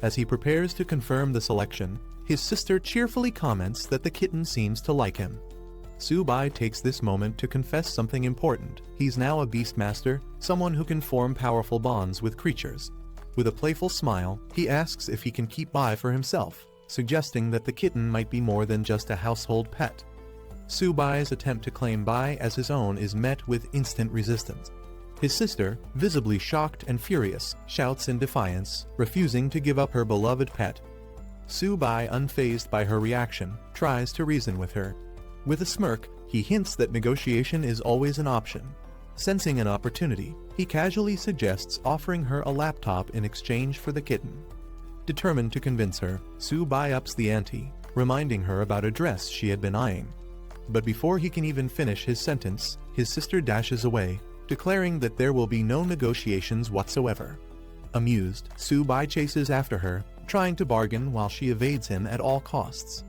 As he prepares to confirm the selection, his sister cheerfully comments that the kitten seems to like him. Su-bai takes this moment to confess something important. He's now a beastmaster, someone who can form powerful bonds with creatures. With a playful smile, he asks if he can keep Bai for himself, suggesting that the kitten might be more than just a household pet. Su-bai's attempt to claim Bai as his own is met with instant resistance. His sister, visibly shocked and furious, shouts in defiance, refusing to give up her beloved pet. Su-bai, unfazed by her reaction, tries to reason with her. With a smirk, he hints that negotiation is always an option. Sensing an opportunity, he casually suggests offering her a laptop in exchange for the kitten. Determined to convince her, Su-bai ups the ante, reminding her about a dress she had been eyeing. But before he can even finish his sentence, his sister dashes away, declaring that there will be no negotiations whatsoever. Amused, Su-bai chases after her, trying to bargain while she evades him at all costs.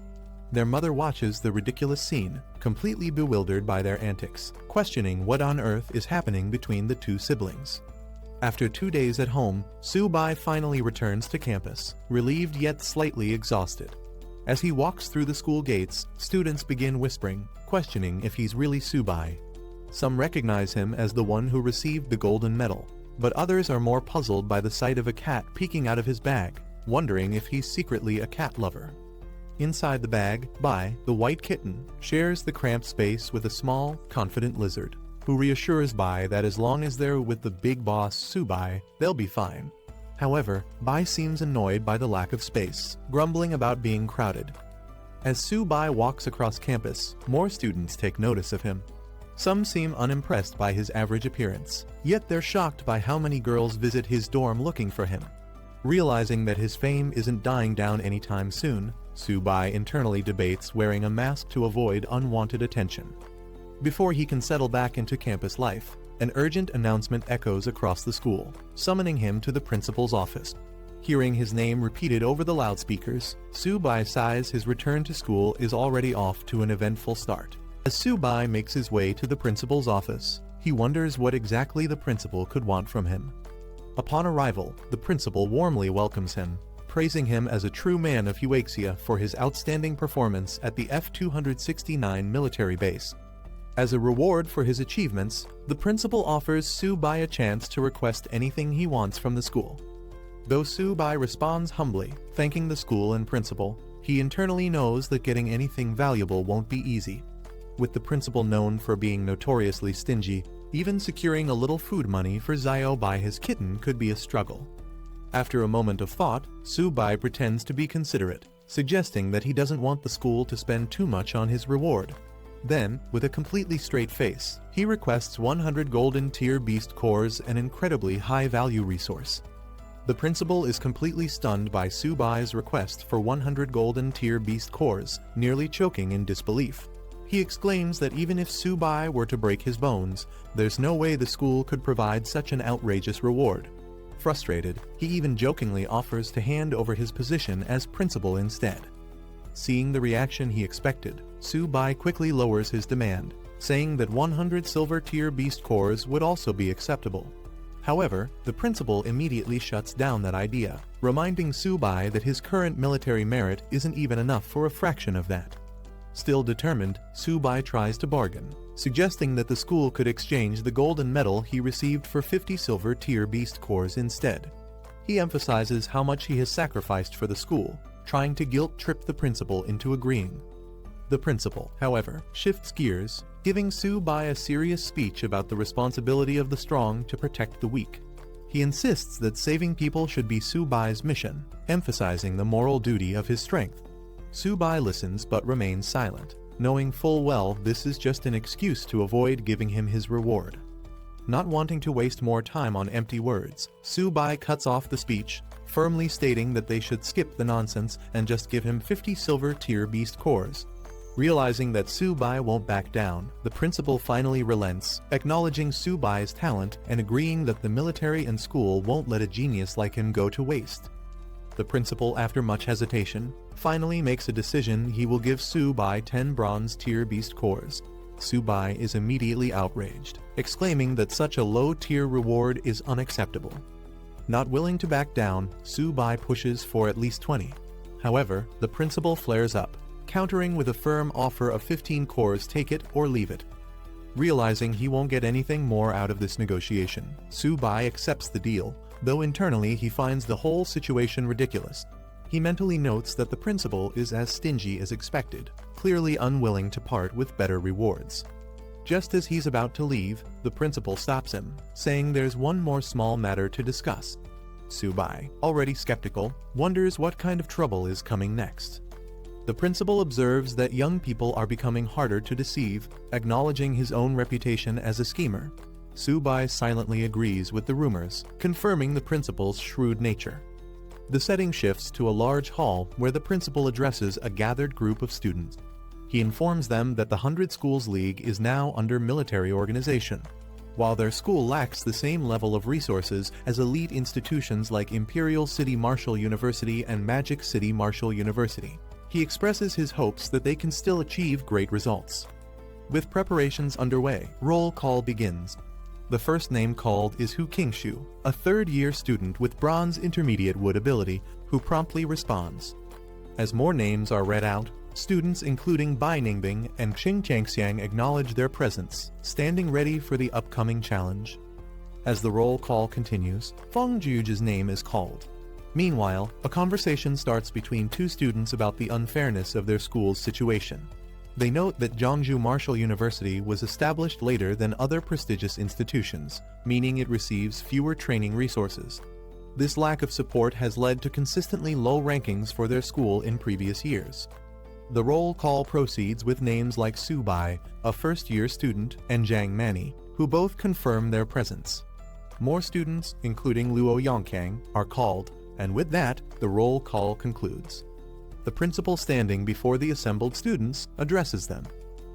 Their mother watches the ridiculous scene, completely bewildered by their antics, questioning what on earth is happening between the two siblings. After 2 days at home, Su-bai finally returns to campus, relieved yet slightly exhausted. As he walks through the school gates, students begin whispering, questioning if he's really Su-bai. Some recognize him as the one who received the golden medal, but others are more puzzled by the sight of a cat peeking out of his bag, wondering if he's secretly a cat lover. Inside the bag, Bai, the white kitten, shares the cramped space with a small, confident lizard, who reassures Bai that as long as they're with the big boss Su-bai, they'll be fine. However, Bai seems annoyed by the lack of space, grumbling about being crowded. As Su-bai walks across campus, more students take notice of him. Some seem unimpressed by his average appearance, yet they're shocked by how many girls visit his dorm looking for him. Realizing that his fame isn't dying down anytime soon, Su-bai internally debates wearing a mask to avoid unwanted attention. Before he can settle back into campus life, an urgent announcement echoes across the school, summoning him to the principal's office. Hearing his name repeated over the loudspeakers, Su-bai sighs his return to school is already off to an eventful start. As Su-bai makes his way to the principal's office, he wonders what exactly the principal could want from him. Upon arrival, the principal warmly welcomes him, praising him as a true man of Huaxia for his outstanding performance at the F-269 military base. As a reward for his achievements, the principal offers Su-bai a chance to request anything he wants from the school. Though Su-bai responds humbly, thanking the school and principal, he internally knows that getting anything valuable won't be easy. With the principal known for being notoriously stingy, even securing a little food money for Zio by his kitten could be a struggle. After a moment of thought, Su-bai pretends to be considerate, suggesting that he doesn't want the school to spend too much on his reward. Then, with a completely straight face, he requests 100 golden tier beast cores, an incredibly high-value resource. The principal is completely stunned by Su-bai's request for 100 golden tier beast cores, nearly choking in disbelief. He exclaims that even if Su-bai were to break his bones, there's no way the school could provide such an outrageous reward. Frustrated, he even jokingly offers to hand over his position as principal instead. Seeing the reaction he expected, Su-bai quickly lowers his demand, saying that 100 silver tier beast cores would also be acceptable. However, the principal immediately shuts down that idea, reminding Su-bai that his current military merit isn't even enough for a fraction of that. Still determined, Su-bai tries to bargain, suggesting that the school could exchange the golden medal he received for 50 silver tier beast cores instead. He emphasizes how much he has sacrificed for the school, trying to guilt-trip the principal into agreeing. The principal, however, shifts gears, giving Su-bai a serious speech about the responsibility of the strong to protect the weak. He insists that saving people should be Su-bai's mission, emphasizing the moral duty of his strength. Su-bai listens but remains silent, knowing full well this is just an excuse to avoid giving him his reward. Not wanting to waste more time on empty words, Su-bai cuts off the speech, firmly stating that they should skip the nonsense and just give him 50 silver tier beast cores. Realizing that Su-bai won't back down, the principal finally relents, acknowledging Su-bai's talent and agreeing that the military and school won't let a genius like him go to waste. The principal, after much hesitation, finally makes a decision he will give Su-bai 10 bronze tier beast cores. Su-bai is immediately outraged, exclaiming that such a low-tier reward is unacceptable. Not willing to back down, Su-bai pushes for at least 20. However, the principal flares up, countering with a firm offer of 15 cores, take it or leave it. Realizing he won't get anything more out of this negotiation, Su-bai accepts the deal, though internally he finds the whole situation ridiculous. He mentally notes that the principal is as stingy as expected, clearly unwilling to part with better rewards. Just as he's about to leave, the principal stops him, saying there's one more small matter to discuss. Su-bai, already skeptical, wonders what kind of trouble is coming next. The principal observes that young people are becoming harder to deceive, acknowledging his own reputation as a schemer. Su-bai silently agrees with the rumors, confirming the principal's shrewd nature. The setting shifts to a large hall where the principal addresses a gathered group of students. He informs them that the 100 Schools League is now under military organization. While their school lacks the same level of resources as elite institutions like Imperial City Martial University and Magic City Martial University, he expresses his hopes that they can still achieve great results. With preparations underway, roll call begins. The first name called is Hu Qingshu, a third-year student with bronze intermediate wood ability, who promptly responds. As more names are read out, students including Bai Ningbing and Qing Changxiang acknowledge their presence, standing ready for the upcoming challenge. As the roll call continues, Feng Juge's name is called. Meanwhile, a conversation starts between two students about the unfairness of their school's situation. They note that Jiangsu Martial University was established later than other prestigious institutions, meaning it receives fewer training resources. This lack of support has led to consistently low rankings for their school in previous years. The roll call proceeds with names like Su-bai, a first-year student, and Zhang Mani, who both confirm their presence. More students, including Luo Yongkang, are called, and with that, the roll call concludes. The principal, standing before the assembled students, addresses them.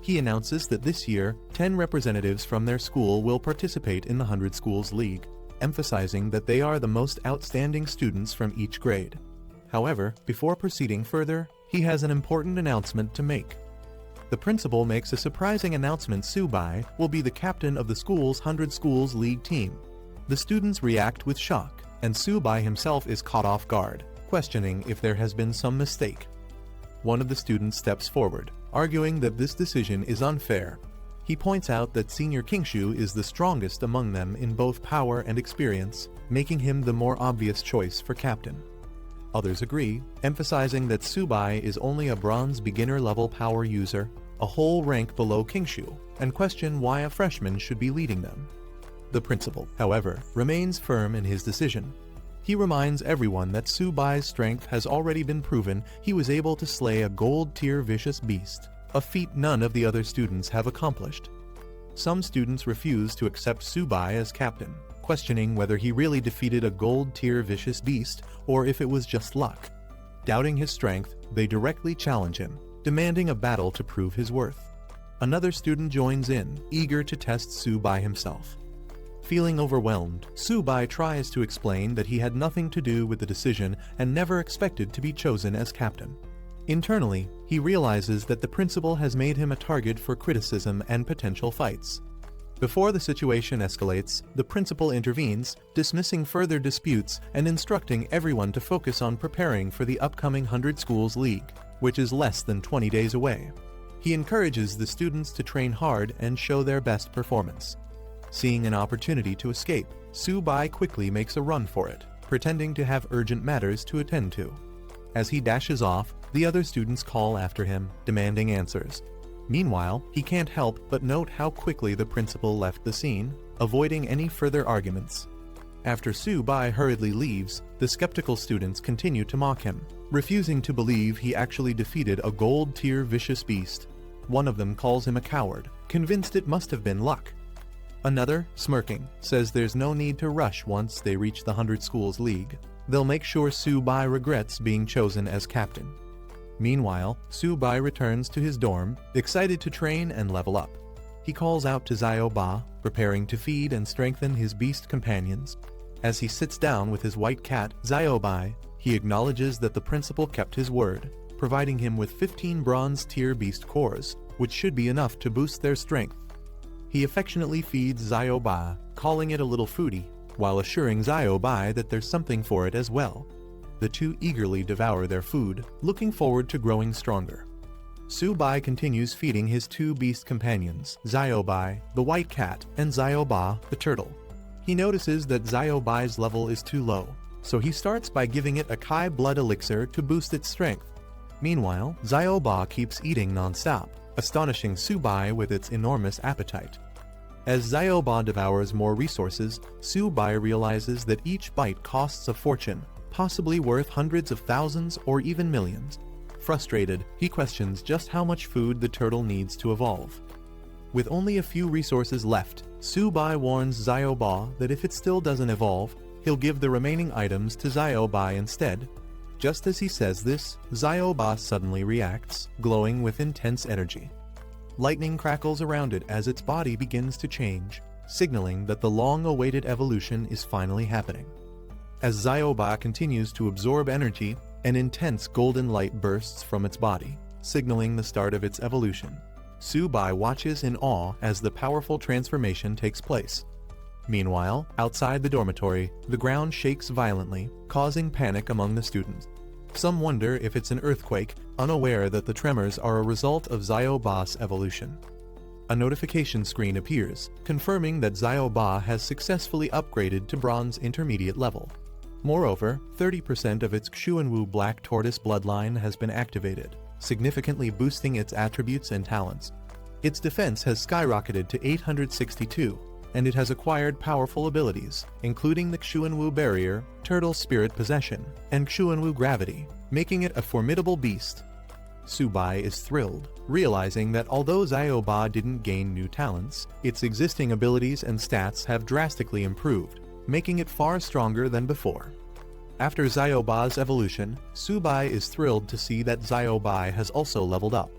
He announces that this year, 10 representatives from their school will participate in the 100 Schools League, emphasizing that they are the most outstanding students from each grade. However, before proceeding further, he has an important announcement to make. The principal makes a surprising announcement: Su-bai will be the captain of the school's 100 Schools League team. The students react with shock, and Su-bai himself is caught off guard, questioning if there has been some mistake. One of the students steps forward, arguing that this decision is unfair. He points out that Senior Qingshu is the strongest among them in both power and experience, making him the more obvious choice for captain. Others agree, emphasizing that Su-bai is only a bronze beginner-level power user, a whole rank below Qingshu, and question why a freshman should be leading them. The principal, however, remains firm in his decision. He reminds everyone that Su-bai's strength has already been proven. He was able to slay a gold-tier vicious beast, a feat none of the other students have accomplished. Some students refuse to accept Su-bai as captain, questioning whether he really defeated a gold-tier vicious beast or if it was just luck. Doubting his strength, they directly challenge him, demanding a battle to prove his worth. Another student joins in, eager to test Su-bai himself. Feeling overwhelmed, Su-bai tries to explain that he had nothing to do with the decision and never expected to be chosen as captain. Internally, he realizes that the principal has made him a target for criticism and potential fights. Before the situation escalates, the principal intervenes, dismissing further disputes and instructing everyone to focus on preparing for the upcoming 100 Schools League, which is less than 20 days away. He encourages the students to train hard and show their best performance. Seeing an opportunity to escape, Su-bai quickly makes a run for it, pretending to have urgent matters to attend to. As he dashes off, the other students call after him, demanding answers. Meanwhile, he can't help but note how quickly the principal left the scene, avoiding any further arguments. After Su-bai hurriedly leaves, the skeptical students continue to mock him, refusing to believe he actually defeated a gold-tier vicious beast. One of them calls him a coward, convinced it must have been luck. Another, smirking, says there's no need to rush once they reach the 100 Schools League. They'll make sure Su-bai regrets being chosen as captain. Meanwhile, Su-bai returns to his dorm, excited to train and level up. He calls out to Xiao-ba, preparing to feed and strengthen his beast companions. As he sits down with his white cat, Xiao-bai, he acknowledges that the principal kept his word, providing him with 15 bronze-tier beast cores, which should be enough to boost their strength. He affectionately feeds Xiao-ba, calling it a little foodie, while assuring Xiao-bai that there's something for it as well. The two eagerly devour their food, looking forward to growing stronger. Su-bai continues feeding his two beast companions, Xiao-bai, the white cat, and Xiao-ba, the turtle. He notices that Xiao-bai's level is too low, so he starts by giving it a Kai blood elixir to boost its strength. Meanwhile, Xiao-ba keeps eating non-stop, astonishing Su-bai with its enormous appetite. As Xiao-ba devours more resources, Su-bai realizes that each bite costs a fortune, possibly worth hundreds of thousands or even millions. Frustrated, he questions just how much food the turtle needs to evolve. With only a few resources left, Su-bai warns Xiao-ba that if it still doesn't evolve, he'll give the remaining items to Xiao-bai instead. Just as he says this, Xiao-ba suddenly reacts, glowing with intense energy. Lightning crackles around it as its body begins to change, signaling that the long-awaited evolution is finally happening. As Xiao-ba continues to absorb energy, an intense golden light bursts from its body, signaling the start of its evolution. Su-bai watches in awe as the powerful transformation takes place. Meanwhile, outside the dormitory, the ground shakes violently, causing panic among the students. Some wonder if it's an earthquake, unaware that the tremors are a result of Xiao-ba's evolution. A notification screen appears, confirming that Xiao-ba has successfully upgraded to bronze intermediate level. Moreover, 30% of its Xuanwu Black Tortoise bloodline has been activated, significantly boosting its attributes and talents. Its defense has skyrocketed to 862, and it has acquired powerful abilities, including the Xuanwu Barrier, Turtle Spirit Possession, and Xuanwu Gravity, making it a formidable beast. Su-bai is thrilled, realizing that although Xiao-ba didn't gain new talents, its existing abilities and stats have drastically improved, making it far stronger than before. After Xiao-ba's evolution, Su-bai is thrilled to see that Xiao-bai has also leveled up.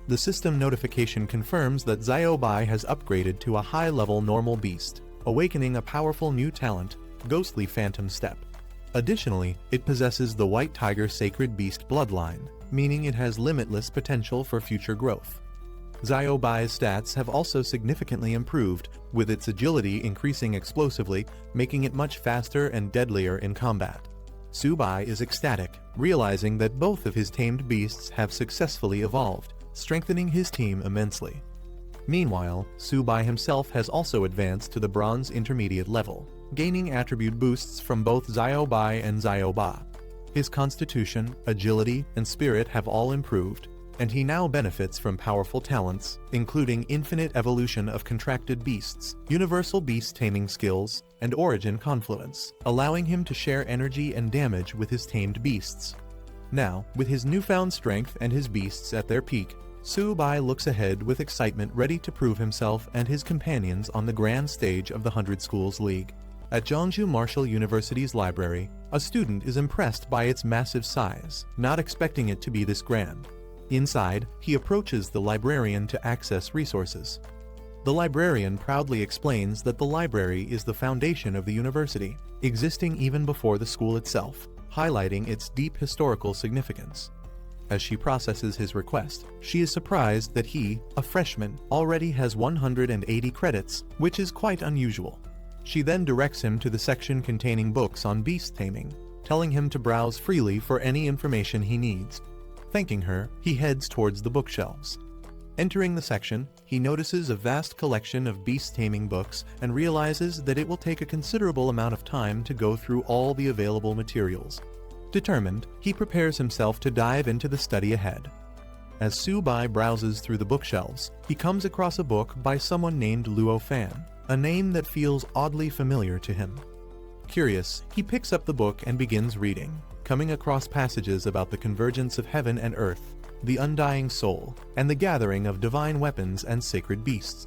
The system notification confirms that Xiao-bai has upgraded to a high-level normal beast, awakening a powerful new talent, Ghostly Phantom Step. Additionally, it possesses the White Tiger Sacred Beast bloodline, meaning it has limitless potential for future growth. Xiao-bai's stats have also significantly improved, with its agility increasing explosively, making it much faster and deadlier in combat. Su-bai is ecstatic, realizing that both of his tamed beasts have successfully evolved, strengthening his team immensely. Meanwhile, Su-bai himself has also advanced to the bronze intermediate level, gaining attribute boosts from both Xiao-bai and Xiao-ba. His constitution, agility, and spirit have all improved, and he now benefits from powerful talents, including infinite evolution of contracted beasts, universal beast taming skills, and origin confluence, allowing him to share energy and damage with his tamed beasts. Now, with his newfound strength and his beasts at their peak, Su-bai looks ahead with excitement, ready to prove himself and his companions on the grand stage of the 100 Schools League. At Jeonju Martial University's library, a student is impressed by its massive size, not expecting it to be this grand. Inside, he approaches the librarian to access resources. The librarian proudly explains that the library is the foundation of the university, existing even before the school itself, highlighting its deep historical significance. As she processes his request, she is surprised that he, a freshman, already has 180 credits, which is quite unusual. She then directs him to the section containing books on beast taming, telling him to browse freely for any information he needs. Thanking her, he heads towards the bookshelves. Entering the section, he notices a vast collection of beast taming books and realizes that it will take a considerable amount of time to go through all the available materials. Determined, he prepares himself to dive into the study ahead. As Su-bai browses through the bookshelves, he comes across a book by someone named Luo Fan, a name that feels oddly familiar to him. Curious, he picks up the book and begins reading, coming across passages about the convergence of heaven and earth, the undying soul, and the gathering of divine weapons and sacred beasts.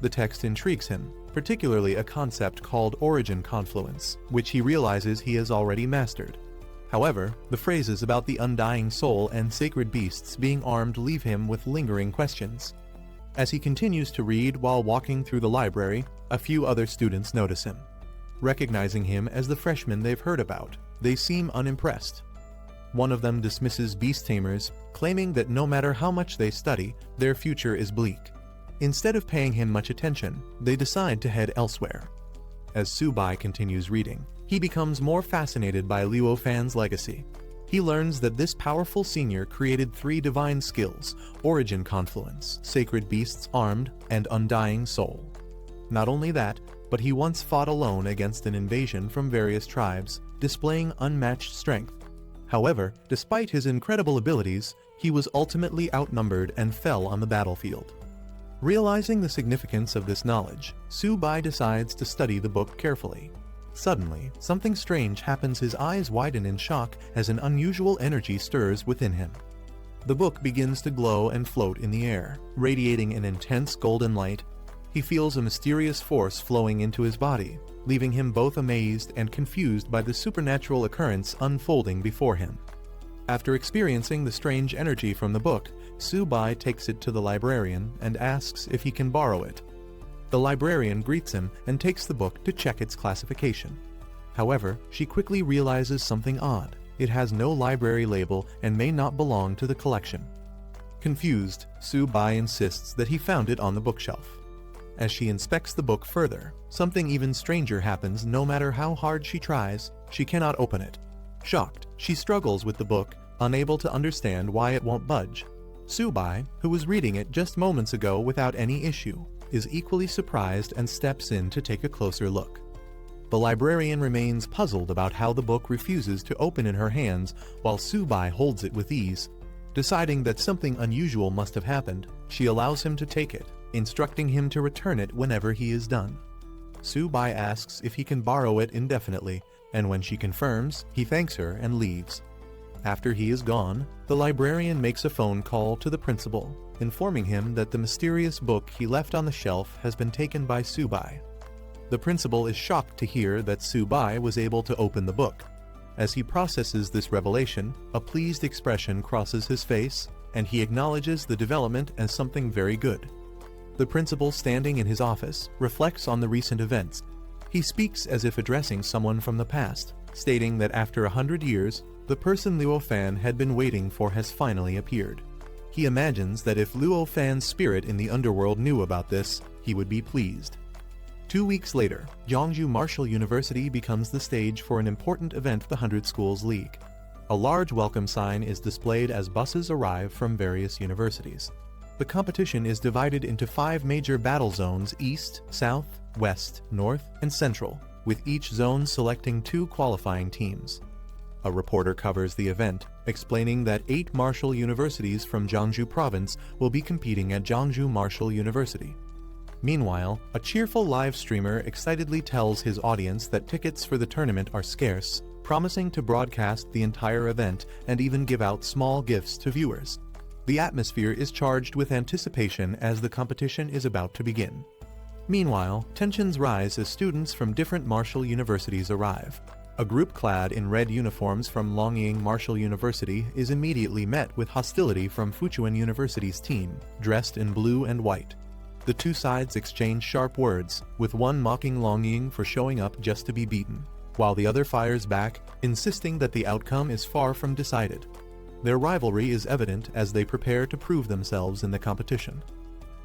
The text intrigues him, particularly a concept called origin confluence, which he realizes he has already mastered. However, the phrases about the undying soul and sacred beasts being armed leave him with lingering questions. As he continues to read while walking through the library, a few other students notice him. Recognizing him as the freshman they've heard about, they seem unimpressed. One of them dismisses beast tamers, claiming that no matter how much they study, their future is bleak. Instead of paying him much attention, they decide to head elsewhere. As Su-bai continues reading, he becomes more fascinated by Luo Fan's legacy. He learns that this powerful senior created 3 divine skills: origin confluence, sacred beasts armed, and undying soul. Not only that, but he once fought alone against an invasion from various tribes, displaying unmatched strength. However, despite his incredible abilities, he was ultimately outnumbered and fell on the battlefield. Realizing the significance of this knowledge, Su-bai decides to study the book carefully. Suddenly, something strange happens. His eyes widen in shock as an unusual energy stirs within him. The book begins to glow and float in the air, radiating an intense golden light. He feels a mysterious force flowing into his body, leaving him both amazed and confused by the supernatural occurrence unfolding before him. After experiencing the strange energy from the book, Su-bai takes it to the librarian and asks if he can borrow it. The librarian greets him and takes the book to check its classification. However, she quickly realizes something odd. It has no library label and may not belong to the collection. Confused, Su-bai insists that he found it on the bookshelf. As she inspects the book further, something even stranger happens. No matter how hard she tries, she cannot open it. Shocked, she struggles with the book, unable to understand why it won't budge. Su-bai, who was reading it just moments ago without any issue, is equally surprised and steps in to take a closer look. The librarian remains puzzled about how the book refuses to open in her hands while Su-bai holds it with ease. Deciding that something unusual must have happened, she allows him to take it, instructing him to return it whenever he is done. Su-bai asks if he can borrow it indefinitely, and when she confirms, he thanks her and leaves. After he is gone, the librarian makes a phone call to the principal, informing him that the mysterious book he left on the shelf has been taken by Su-bai. The principal is shocked to hear that Su-bai was able to open the book. As he processes this revelation, a pleased expression crosses his face, and he acknowledges the development as something very good. The principal, standing in his office, reflects on the recent events. He speaks as if addressing someone from the past, stating that after 100 years, the person Luo Fan had been waiting for has finally appeared. He imagines that if Luo Fan's spirit in the underworld knew about this, he would be pleased. 2 weeks later, Jeongju Martial University becomes the stage for an important event, the 100 Schools League. A large welcome sign is displayed as buses arrive from various universities. The competition is divided into 5 major battle zones: East, South, West, North, and Central, with each zone selecting 2 qualifying teams. A reporter covers the event, explaining that 8 martial universities from Jeongju Province will be competing at Jeongju Martial University. Meanwhile, a cheerful live streamer excitedly tells his audience that tickets for the tournament are scarce, promising to broadcast the entire event and even give out small gifts to viewers. The atmosphere is charged with anticipation as the competition is about to begin. Meanwhile, tensions rise as students from different martial universities arrive. A group clad in red uniforms from Longying Martial University is immediately met with hostility from Fuchuan University's team, dressed in blue and white. The 2 sides exchange sharp words, with one mocking Longying for showing up just to be beaten, while the other fires back, insisting that the outcome is far from decided. Their rivalry is evident as they prepare to prove themselves in the competition.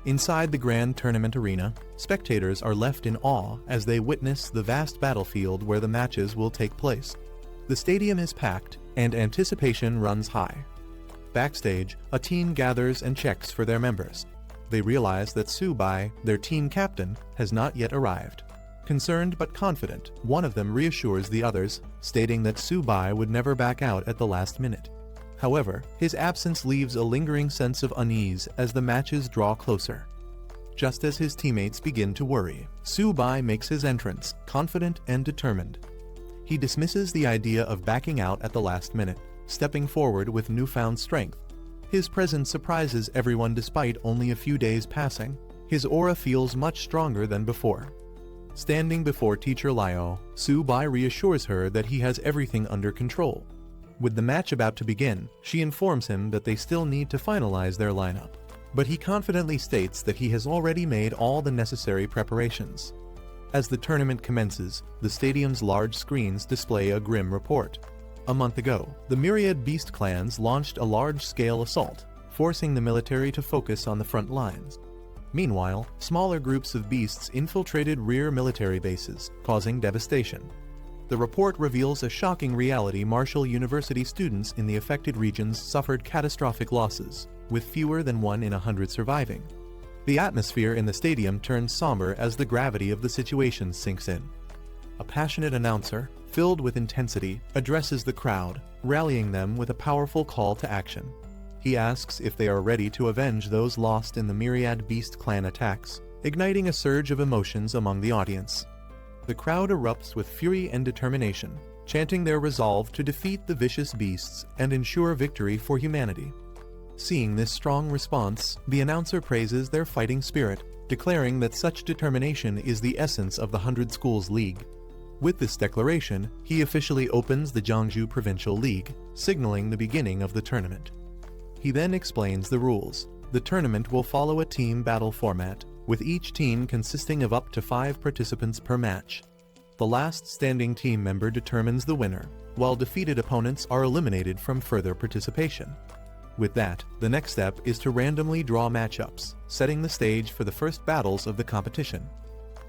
Inside the grand tournament arena, spectators are left in awe as they witness the vast battlefield where the matches will take place. The stadium is packed, and anticipation runs high. Backstage, a team gathers and checks for their members. They realize that Subai, their team captain, has not yet arrived. Concerned but confident, one of them reassures the others, stating that Subai would never back out at the last minute. However, his absence leaves a lingering sense of unease as the matches draw closer. Just as his teammates begin to worry, Subai makes his entrance, confident and determined. He dismisses the idea of backing out at the last minute, stepping forward with newfound strength. His presence surprises everyone despite only a few days passing. His aura feels much stronger than before. Standing before Teacher Liao, Subai reassures her that he has everything under control. With the match about to begin, she informs him that they still need to finalize their lineup. But he confidently states that he has already made all the necessary preparations. As the tournament commences, the stadium's large screens display a grim report. A month ago, the myriad beast clans launched a large-scale assault, forcing the military to focus on the front lines. Meanwhile, smaller groups of beasts infiltrated rear military bases, causing devastation. The report reveals a shocking reality: Marshall University students in the affected regions suffered catastrophic losses, with fewer than 1 in 100 surviving. The atmosphere in the stadium turns somber as the gravity of the situation sinks in. A passionate announcer, filled with intensity, addresses the crowd, rallying them with a powerful call to action. He asks if they are ready to avenge those lost in the myriad beast clan attacks, igniting a surge of emotions among the audience. The crowd erupts with fury and determination, chanting their resolve to defeat the vicious beasts and ensure victory for humanity. Seeing this strong response, the announcer praises their fighting spirit, declaring that such determination is the essence of the 100 Schools League. With this declaration, he officially opens the Jiangsu Provincial League, signaling the beginning of the tournament. He then explains the rules. The tournament will follow a team battle format, with each team consisting of up to 5 participants per match. The last standing team member determines the winner, while defeated opponents are eliminated from further participation. With that, the next step is to randomly draw matchups, setting the stage for the first battles of the competition.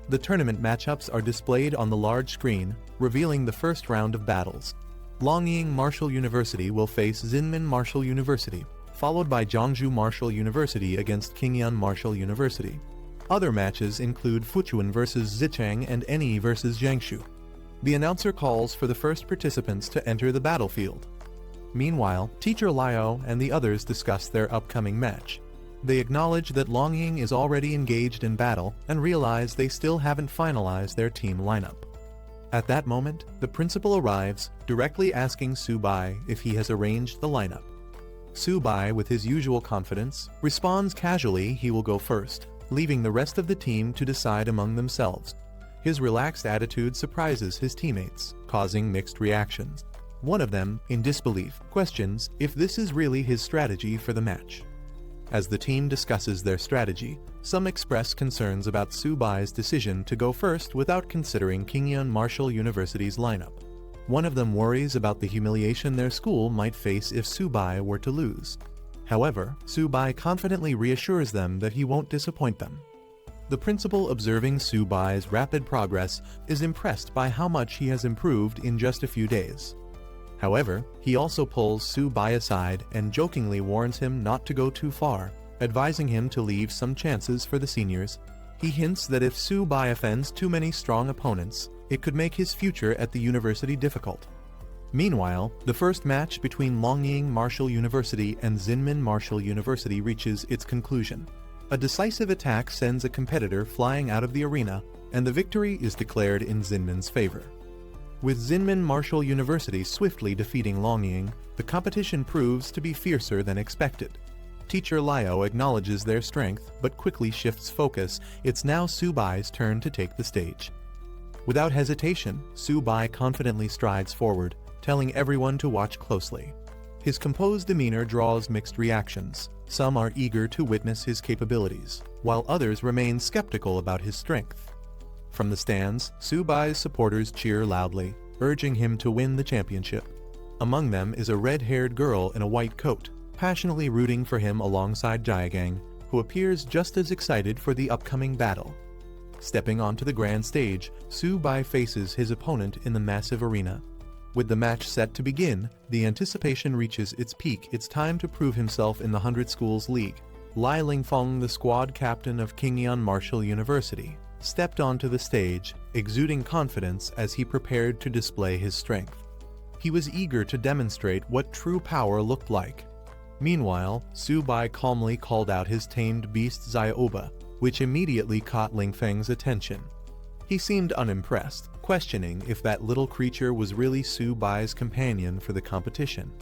The tournament matchups are displayed on the large screen, revealing the first round of battles. Longying Marshall University will face Zinmin Marshall University, followed by Jiangsu Marshall University against Qingyan Marshall University. Other matches include Fuchuan vs Zichang and Eni vs Jiangsu. The announcer calls for the first participants to enter the battlefield. Meanwhile, Teacher Liao and the others discuss their upcoming match. They acknowledge that Longying is already engaged in battle and realize they still haven't finalized their team lineup. At that moment, the principal arrives, directly asking Subai if he has arranged the lineup. Subai, with his usual confidence, responds casually he will go first, leaving the rest of the team to decide among themselves. His relaxed attitude surprises his teammates, causing mixed reactions. One of them, in disbelief, questions if this is really his strategy for the match. As the team discusses their strategy, some express concerns about Subai's decision to go first without considering Qingyan Marshall University's lineup. One of them worries about the humiliation their school might face if Subai were to lose. However, Subai confidently reassures them that he won't disappoint them. The principal, observing Subai's rapid progress, is impressed by how much he has improved in just a few days. However, he also pulls Subai aside and jokingly warns him not to go too far, advising him to leave some chances for the seniors. He hints that if Subai offends too many strong opponents, it could make his future at the university difficult. Meanwhile, the first match between Longying Marshall University and Zinmin Marshall University reaches its conclusion. A decisive attack sends a competitor flying out of the arena, and the victory is declared in Zinmin's favor. With Zinmin Marshall University swiftly defeating Longying, the competition proves to be fiercer than expected. Teacher Liao acknowledges their strength but quickly shifts focus. It's now Subai's turn to take the stage. Without hesitation, Subai confidently strides forward, telling everyone to watch closely. His composed demeanor draws mixed reactions. Some are eager to witness his capabilities, while others remain skeptical about his strength. From the stands, Subai's supporters cheer loudly, urging him to win the championship. Among them is a red-haired girl in a white coat, passionately rooting for him alongside Jaegang, who appears just as excited for the upcoming battle. Stepping onto the grand stage, Su-bai faces his opponent in the massive arena. With the match set to begin, the anticipation reaches its peak. It's time to prove himself in the 100 Schools League. Lai Lingfeng, the squad captain of Qingyuan Martial University, stepped onto the stage, exuding confidence as he prepared to display his strength. He was eager to demonstrate what true power looked like. Meanwhile, Su-bai calmly called out his tamed beast Xiaoba, which immediately caught Lingfeng's attention. He seemed unimpressed, questioning if that little creature was really Su-bai's companion for the competition.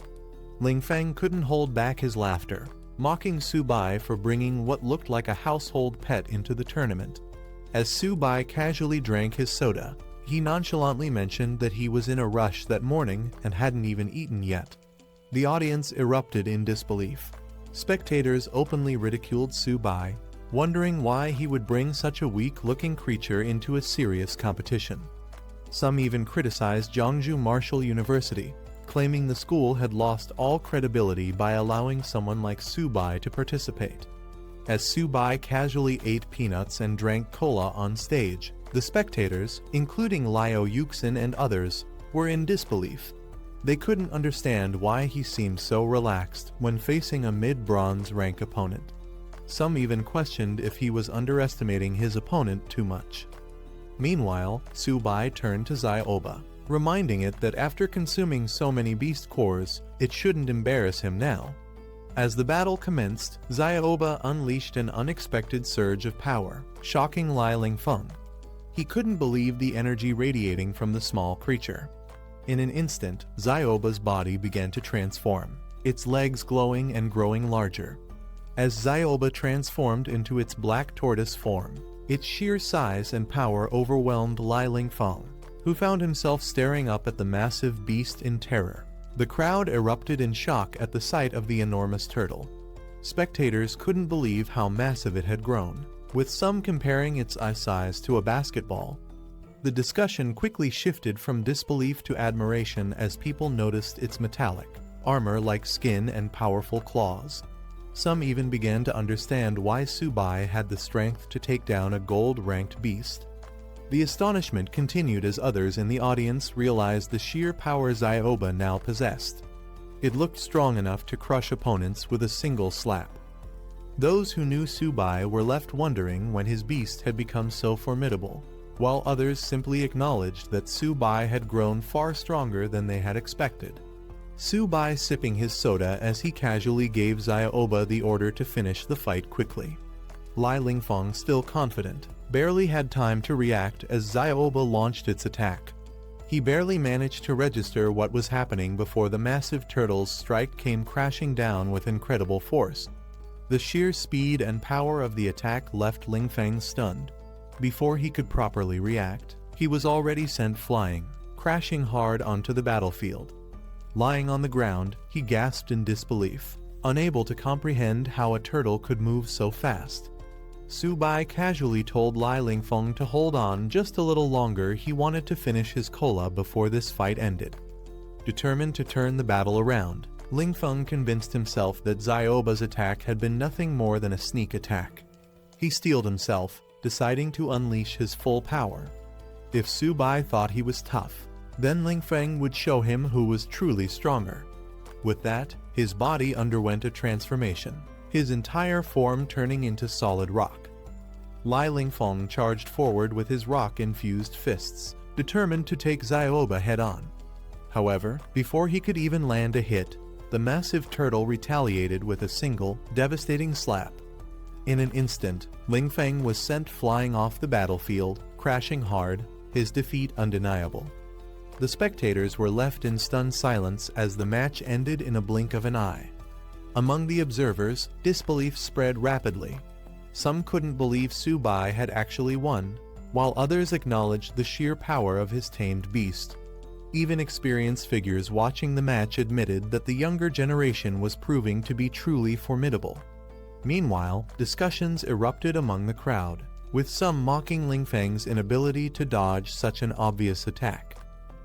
Lingfeng couldn't hold back his laughter, mocking Su-bai for bringing what looked like a household pet into the tournament. As Su-bai casually drank his soda, he nonchalantly mentioned that he was in a rush that morning and hadn't even eaten yet. The audience erupted in disbelief. Spectators openly ridiculed Su-bai, wondering why he would bring such a weak-looking creature into a serious competition. Some even criticized Jiangsu Martial University, claiming the school had lost all credibility by allowing someone like Su-bai to participate. As Su-bai casually ate peanuts and drank cola on stage, the spectators, including Liu Yuxin and others, were in disbelief. They couldn't understand why he seemed so relaxed when facing a mid-bronze rank opponent. Some even questioned if he was underestimating his opponent too much. Meanwhile, Su-bai turned to Xiaoba, reminding it that after consuming so many beast cores, it shouldn't embarrass him now. As the battle commenced, Xiaoba unleashed an unexpected surge of power, shocking Lai Lingfeng. He couldn't believe the energy radiating from the small creature. In an instant, Xiaoba's body began to transform, its legs glowing and growing larger. As Xiaoba transformed into its black tortoise form, its sheer size and power overwhelmed Lai Lingfeng, who found himself staring up at the massive beast in terror. The crowd erupted in shock at the sight of the enormous turtle. Spectators couldn't believe how massive it had grown, with some comparing its eye size to a basketball. The discussion quickly shifted from disbelief to admiration as people noticed its metallic, armor-like skin and powerful claws. Some even began to understand why Su-bai had the strength to take down a gold-ranked beast. The astonishment continued as others in the audience realized the sheer power Xiaoba now possessed. It looked strong enough to crush opponents with a single slap. Those who knew Su-bai were left wondering when his beast had become so formidable, while others simply acknowledged that Su-bai had grown far stronger than they had expected. Su-bai sipping his soda as he casually gave Xiaoba the order to finish the fight quickly. Lai Lingfeng, still confident, barely had time to react as Xiaoba launched its attack. He barely managed to register what was happening before the massive turtle's strike came crashing down with incredible force. The sheer speed and power of the attack left Lingfeng stunned. Before he could properly react, he was already sent flying, crashing hard onto the battlefield. Lying on the ground, he gasped in disbelief, unable to comprehend how a turtle could move so fast. Su-bai casually told Lai Lingfeng to hold on just a little longer. He wanted to finish his cola before this fight ended. Determined to turn the battle around, Lingfeng convinced himself that Xiaoba's attack had been nothing more than a sneak attack. He steeled himself, deciding to unleash his full power. If Su-bai thought he was tough, then Lingfeng would show him who was truly stronger. With that, his body underwent a transformation, his entire form turning into solid rock. Lai Lingfeng charged forward with his rock-infused fists, determined to take Xiaoba head-on. However, before he could even land a hit, the massive turtle retaliated with a single, devastating slap. In an instant, Lingfeng was sent flying off the battlefield, crashing hard, his defeat undeniable. The spectators were left in stunned silence as the match ended in a blink of an eye. Among the observers, disbelief spread rapidly. Some couldn't believe Su-bai had actually won, while others acknowledged the sheer power of his tamed beast. Even experienced figures watching the match admitted that the younger generation was proving to be truly formidable. Meanwhile, discussions erupted among the crowd, with some mocking Lingfeng's inability to dodge such an obvious attack.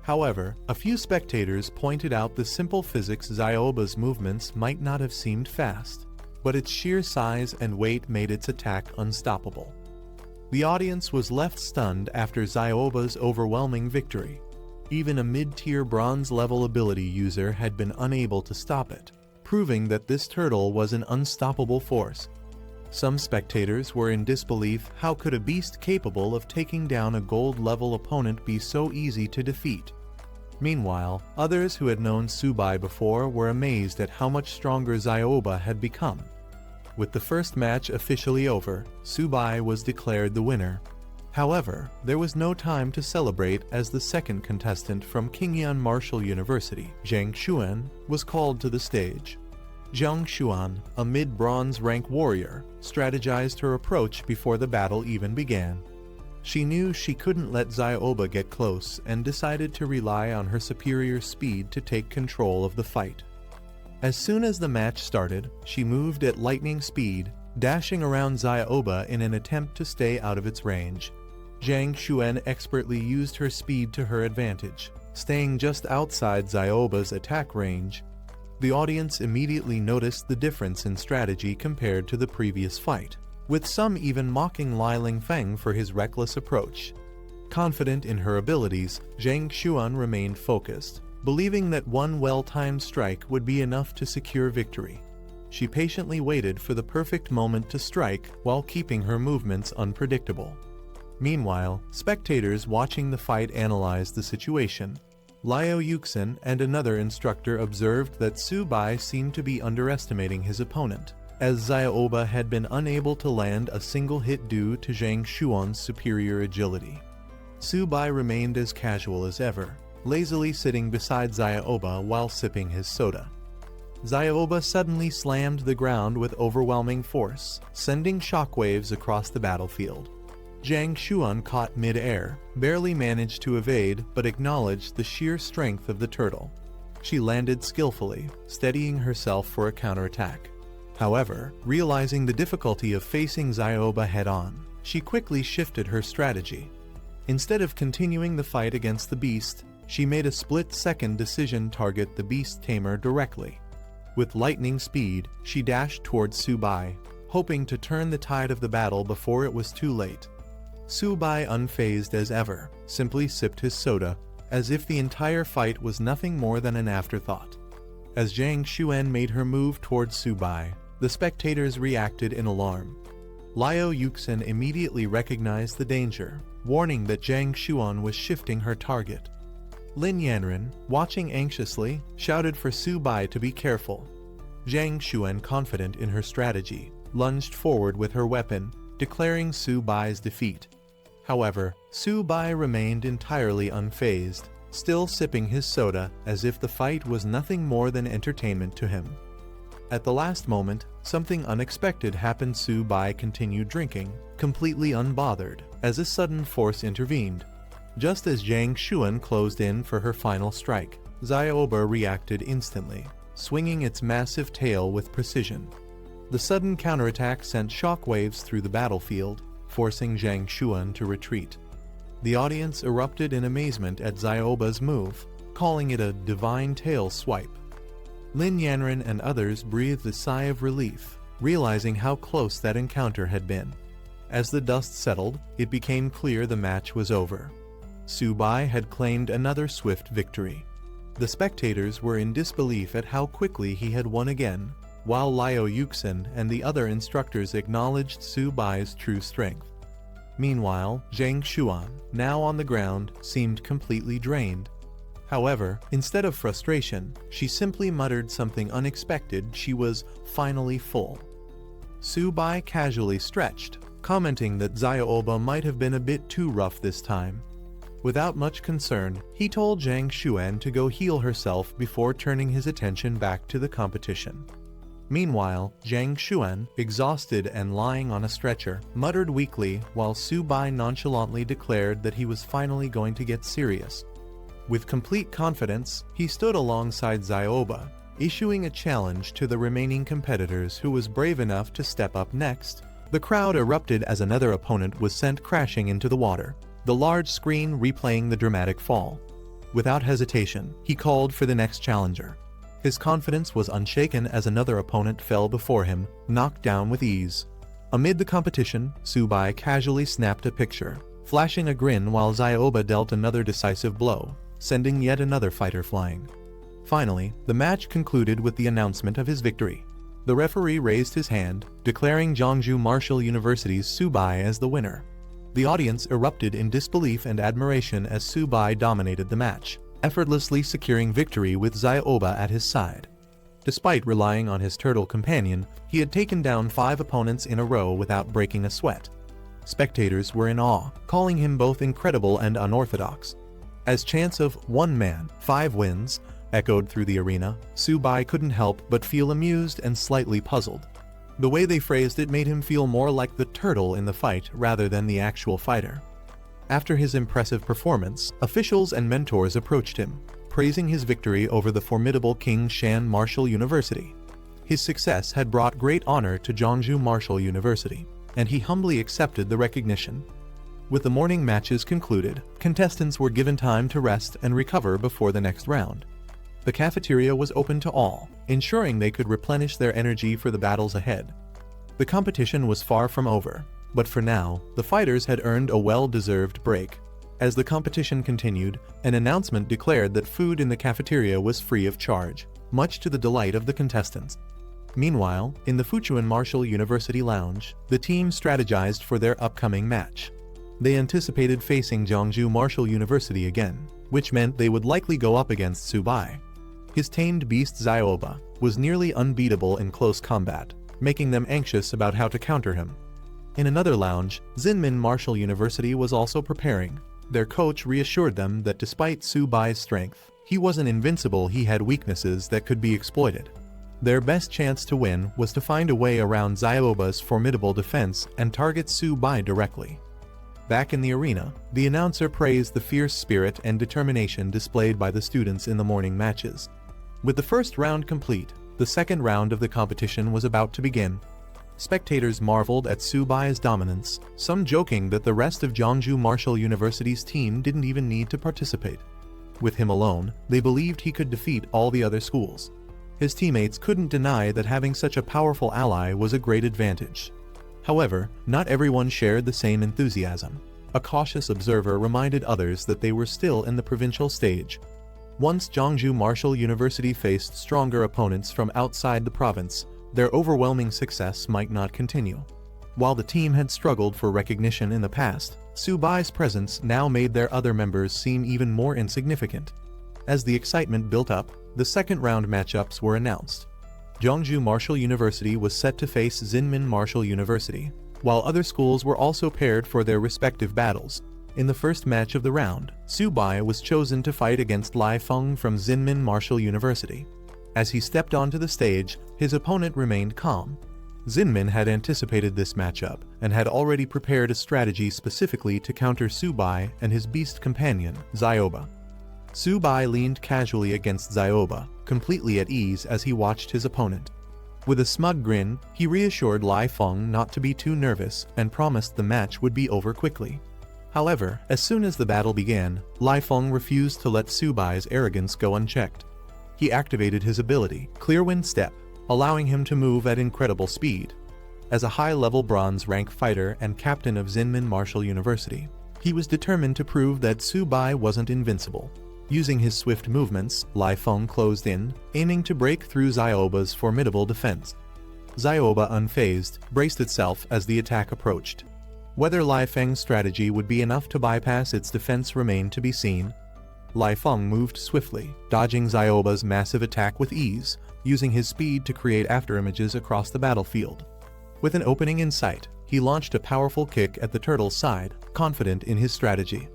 However, a few spectators pointed out the simple physics Zyoba's movements might not have seemed fast, but its sheer size and weight made its attack unstoppable. The audience was left stunned after Zyoba's overwhelming victory. Even a mid-tier bronze-level ability user had been unable to stop it, proving that this turtle was an unstoppable force. Some spectators were in disbelief. How could a beast capable of taking down a gold-level opponent be so easy to defeat? Meanwhile, others who had known Tsubai before were amazed at how much stronger Zyoba had become. With the first match officially over, Tsubai was declared the winner. However, there was no time to celebrate as the second contestant from Qingyan Martial University, Zhang Xuan, was called to the stage. Zhang Xuan, a mid-bronze rank warrior, strategized her approach before the battle even began. She knew she couldn't let Zyoba get close and decided to rely on her superior speed to take control of the fight. As soon as the match started, she moved at lightning speed, dashing around Zyoba in an attempt to stay out of its range. Zhang Xuan expertly used her speed to her advantage, staying just outside Zyoba's attack range. The audience immediately noticed the difference in strategy compared to the previous fight, with some even mocking Li Lingfeng for his reckless approach. Confident in her abilities, Zhang Xuan remained focused, believing that one well-timed strike would be enough to secure victory. She patiently waited for the perfect moment to strike while keeping her movements unpredictable. Meanwhile, spectators watching the fight analyzed the situation. Liu Yuxin and another instructor observed that Tsubai seemed to be underestimating his opponent, as Zyoba had been unable to land a single hit due to Zhang Xuan's superior agility. Tsubai remained as casual as ever, lazily sitting beside Zyoba while sipping his soda. Zyoba suddenly slammed the ground with overwhelming force, sending shockwaves across the battlefield. Zhang Xuan caught mid-air, barely managed to evade, but acknowledged the sheer strength of the turtle. She landed skillfully, steadying herself for a counterattack. However, realizing the difficulty of facing Zyoba head-on, she quickly shifted her strategy. Instead of continuing the fight against the beast, she made a split-second decision to target the beast tamer directly. With lightning speed, she dashed towards Tsubai, hoping to turn the tide of the battle before it was too late. Tsubai, unfazed as ever, simply sipped his soda, as if the entire fight was nothing more than an afterthought. As Zhang Xuan made her move towards Tsubai, the spectators reacted in alarm. Liu Yuxin immediately recognized the danger, warning that Zhang Xuan was shifting her target. Lin Yanren, watching anxiously, shouted for Tsubai to be careful. Zhang Xuan, confident in her strategy, lunged forward with her weapon, declaring Tsubai's defeat. However, Tsubai remained entirely unfazed, still sipping his soda as if the fight was nothing more than entertainment to him. At the last moment, something unexpected happened. Tsubai continued drinking, completely unbothered, as a sudden force intervened. Just as Zhang Xuan closed in for her final strike, Zyoba reacted instantly, swinging its massive tail with precision. The sudden counterattack sent shockwaves through the battlefield, forcing Zhang Xuan to retreat. The audience erupted in amazement at Zyoba's move, calling it a divine tail swipe. Lin Yanren and others breathed a sigh of relief, realizing how close that encounter had been. As the dust settled, it became clear the match was over. Tsubai had claimed another swift victory. The spectators were in disbelief at how quickly he had won again, while Liu Yuxin and the other instructors acknowledged Tsubai's true strength. Meanwhile, Zhang Xuan, now on the ground, seemed completely drained. However, instead of frustration, she simply muttered something unexpected. She was finally full. Tsubai casually stretched, commenting that Zyoba might have been a bit too rough this time. Without much concern, he told Zhang Xuan to go heal herself before turning his attention back to the competition. Meanwhile, Zhang Xuan, exhausted and lying on a stretcher, muttered weakly while Tsubai nonchalantly declared that he was finally going to get serious. With complete confidence, he stood alongside Zyoba, issuing a challenge to the remaining competitors who was brave enough to step up next. The crowd erupted as another opponent was sent crashing into the water, the large screen replaying the dramatic fall. Without hesitation, he called for the next challenger. His confidence was unshaken as another opponent fell before him, knocked down with ease. Amid the competition, Subai casually snapped a picture, flashing a grin while Zioba dealt another decisive blow, sending yet another fighter flying. Finally, the match concluded with the announcement of his victory. The referee raised his hand, declaring Jeongju Martial University's Subai as the winner. The audience erupted in disbelief and admiration as Subai dominated the match, effortlessly securing victory with Zioba at his side. Despite relying on his turtle companion, he had taken down 5 opponents in a row without breaking a sweat. Spectators were in awe, calling him both incredible and unorthodox. As chants of "one man, 5 wins" echoed through the arena, Subai couldn't help but feel amused and slightly puzzled. The way they phrased it made him feel more like the turtle in the fight rather than the actual fighter. After his impressive performance, officials and mentors approached him, praising his victory over the formidable King Shan Martial University. His success had brought great honor to Jeongju Martial University, and he humbly accepted the recognition. With the morning matches concluded, contestants were given time to rest and recover before the next round. The cafeteria was open to all, ensuring they could replenish their energy for the battles ahead. The competition was far from over, but for now, the fighters had earned a well-deserved break. As the competition continued, an announcement declared that food in the cafeteria was free of charge, much to the delight of the contestants. Meanwhile, in the Fuchuan Martial University lounge, the team strategized for their upcoming match. They anticipated facing Jeongju Martial University again, which meant they would likely go up against Subai. His tamed beast Zioba was nearly unbeatable in close combat, making them anxious about how to counter him. In another lounge, Zinmin Martial University was also preparing. Their coach reassured them that despite Subai's strength, he wasn't invincible. He had weaknesses that could be exploited. Their best chance to win was to find a way around Zioba's formidable defense and target Subai directly. Back in the arena, the announcer praised the fierce spirit and determination displayed by the students in the morning matches. With the first round complete, the second round of the competition was about to begin. Spectators marveled at Subai's dominance, some joking that the rest of Jeongju Martial University's team didn't even need to participate. With him alone, they believed he could defeat all the other schools. His teammates couldn't deny that having such a powerful ally was a great advantage. However, not everyone shared the same enthusiasm. A cautious observer reminded others that they were still in the provincial stage. Once Jeongju Martial University faced stronger opponents from outside the province, their overwhelming success might not continue. While the team had struggled for recognition in the past, Subai's presence now made their other members seem even more insignificant. As the excitement built up, the second round matchups were announced. Jeongju Martial University was set to face Zinmin Martial University, while other schools were also paired for their respective battles. In the first match of the round, Subai was chosen to fight against Lai Feng from Zinmin Martial University. As he stepped onto the stage, his opponent remained calm. Zinmin had anticipated this matchup and had already prepared a strategy specifically to counter Subai and his beast companion, Zioba. Subai leaned casually against Zioba, completely at ease as he watched his opponent. With a smug grin, he reassured Lai Feng not to be too nervous and promised the match would be over quickly. However, as soon as the battle began, Lai Feng refused to let Subai's arrogance go unchecked. He activated his ability, Clear Wind Step, allowing him to move at incredible speed. As a high-level bronze rank fighter and captain of Zinmin Martial University, he was determined to prove that Subai wasn't invincible. Using his swift movements, Lai Feng closed in, aiming to break through Zioba's formidable defense. Zioba, unfazed, braced itself as the attack approached. Whether Lai Feng's strategy would be enough to bypass its defense remained to be seen. Lai Feng moved swiftly, dodging Zioba's massive attack with ease, using his speed to create afterimages across the battlefield. With an opening in sight, he launched a powerful kick at the turtle's side, confident in his strategy.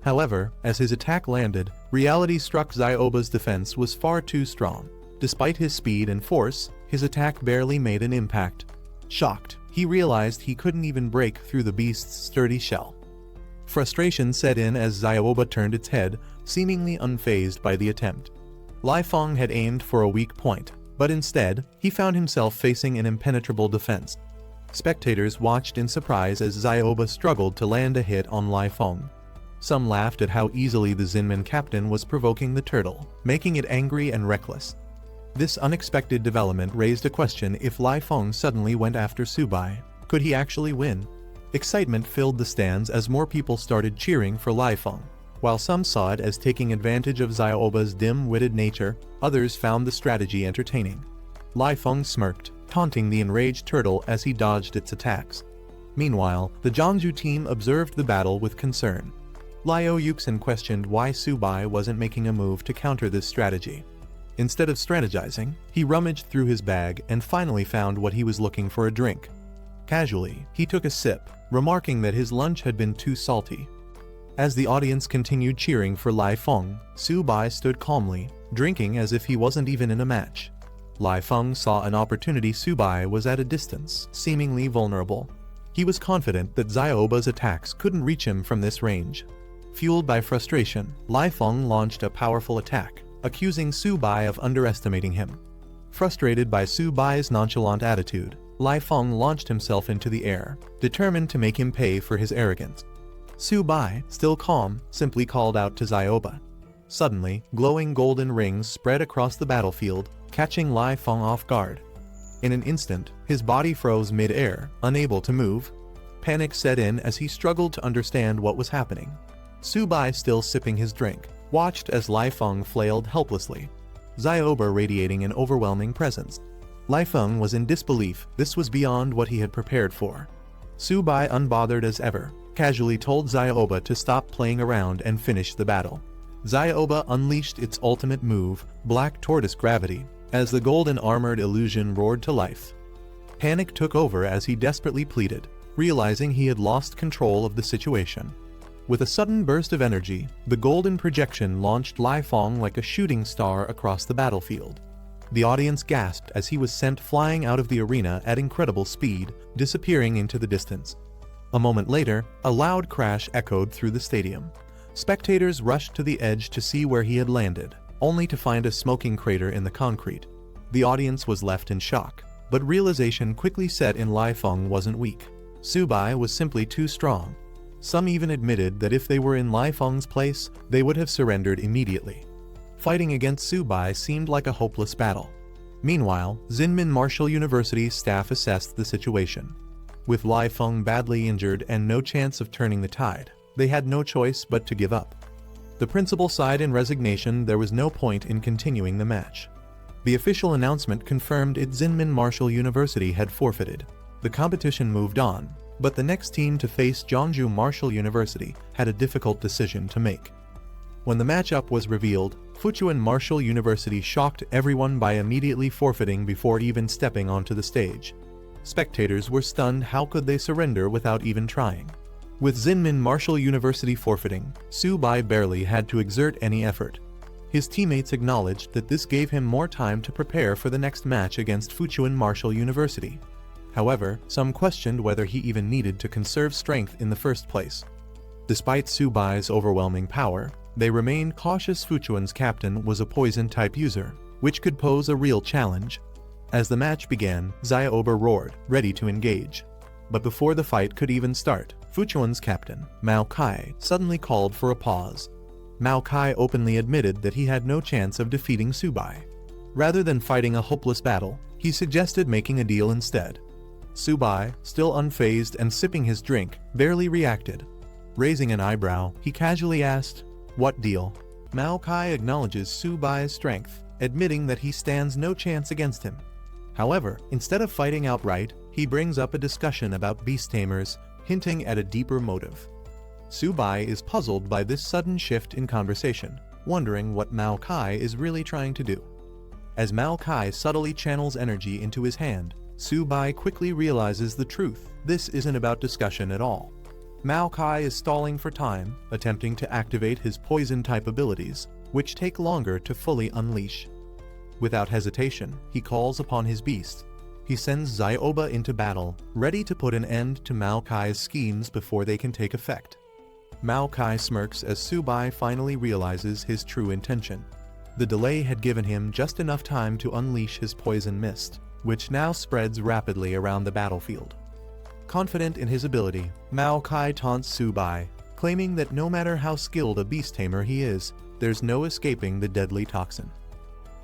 However, as his attack landed, reality struck. Zioba's defense was far too strong. Despite his speed and force, his attack barely made an impact. Shocked, he realized he couldn't even break through the beast's sturdy shell. Frustration set in as Zioba turned its head, seemingly unfazed by the attempt. Lai Feng had aimed for a weak point, but instead, he found himself facing an impenetrable defense. Spectators watched in surprise as Zioba struggled to land a hit on Lai Feng. Some laughed at how easily the Zinman captain was provoking the turtle, making it angry and reckless. This unexpected development raised a question: if Lai Feng suddenly went after Subai, could he actually win? Excitement filled the stands as more people started cheering for Lai Feng. While some saw it as taking advantage of Xiaoba's dim-witted nature, others found the strategy entertaining. Lai Feng smirked, taunting the enraged turtle as he dodged its attacks. Meanwhile, the Jiangsu team observed the battle with concern. Liu Yuxin questioned why Subai wasn't making a move to counter this strategy. Instead of strategizing, he rummaged through his bag and finally found what he was looking for: a drink. Casually, he took a sip, remarking that his lunch had been too salty. As the audience continued cheering for Lai Feng, Subai stood calmly, drinking as if he wasn't even in a match. Lai Feng saw an opportunity. Subai was at a distance, seemingly vulnerable. He was confident that Xiaoba's attacks couldn't reach him from this range. Fueled by frustration, Lai Feng launched a powerful attack, accusing Subai of underestimating him. Frustrated by Subai's nonchalant attitude, Lai Feng launched himself into the air, determined to make him pay for his arrogance. Subai, still calm, simply called out to Xiaoba. Suddenly, glowing golden rings spread across the battlefield, catching Lai Feng off guard. In an instant, his body froze mid-air, unable to move. Panic set in as he struggled to understand what was happening. Subai, still sipping his drink, watched as Lai Feng flailed helplessly, Xiaoba radiating an overwhelming presence. Lai Feng was in disbelief. This was beyond what he had prepared for. Subai, unbothered as ever, casually told Xiaoba to stop playing around and finish the battle. Xiaoba unleashed its ultimate move, Black Tortoise Gravity, as the golden armored illusion roared to life. Panic took over as he desperately pleaded, realizing he had lost control of the situation. With a sudden burst of energy, the golden projection launched Lai Feng like a shooting star across the battlefield. The audience gasped as he was sent flying out of the arena at incredible speed, disappearing into the distance. A moment later, a loud crash echoed through the stadium. Spectators rushed to the edge to see where he had landed, only to find a smoking crater in the concrete. The audience was left in shock, but realization quickly set in: Lai Feng wasn't weak. Subai was simply too strong. Some even admitted that if they were in Lai Feng's place, they would have surrendered immediately. Fighting against Subai seemed like a hopeless battle. Meanwhile, Zinmin Martial University staff assessed the situation. With Lai Feng badly injured and no chance of turning the tide, they had no choice but to give up. The principal sighed in resignation. There was no point in continuing the match. The official announcement confirmed it: Zinmin Martial University had forfeited. The competition moved on, but the next team to face Jiangsu Martial University had a difficult decision to make. When the matchup was revealed, Fuchuan Martial University shocked everyone by immediately forfeiting before even stepping onto the stage. Spectators were stunned. How could they surrender without even trying? With Zinmin Martial University forfeiting, Subai barely had to exert any effort. His teammates acknowledged that this gave him more time to prepare for the next match against Fuchuan Martial University. However, some questioned whether he even needed to conserve strength in the first place. Despite Subai's overwhelming power, they remained cautious. Fuchuan's captain was a poison-type user, which could pose a real challenge. As the match began, Xiaoba roared, ready to engage. But before the fight could even start, Fuchuan's captain, Mao Kai, suddenly called for a pause. Mao Kai openly admitted that he had no chance of defeating Subai. Rather than fighting a hopeless battle, he suggested making a deal instead. Subai, still unfazed and sipping his drink, barely reacted. Raising an eyebrow, he casually asked, "What deal?" Mao Kai acknowledges Subai's strength, admitting that he stands no chance against him. However, instead of fighting outright, he brings up a discussion about beast tamers, hinting at a deeper motive. Subai is puzzled by this sudden shift in conversation, wondering what Mao Kai is really trying to do. As Mao Kai subtly channels energy into his hand, Subai quickly realizes the truth. This isn't about discussion at all. Mao Kai is stalling for time, attempting to activate his poison-type abilities, which take longer to fully unleash. Without hesitation, he calls upon his beast. He sends Xiaoba into battle, ready to put an end to Mao Kai's schemes before they can take effect. Mao Kai smirks as Subai finally realizes his true intention. The delay had given him just enough time to unleash his poison mist, which now spreads rapidly around the battlefield. Confident in his ability, Mao Kai taunts Subai, claiming that no matter how skilled a beast tamer he is, there's no escaping the deadly toxin.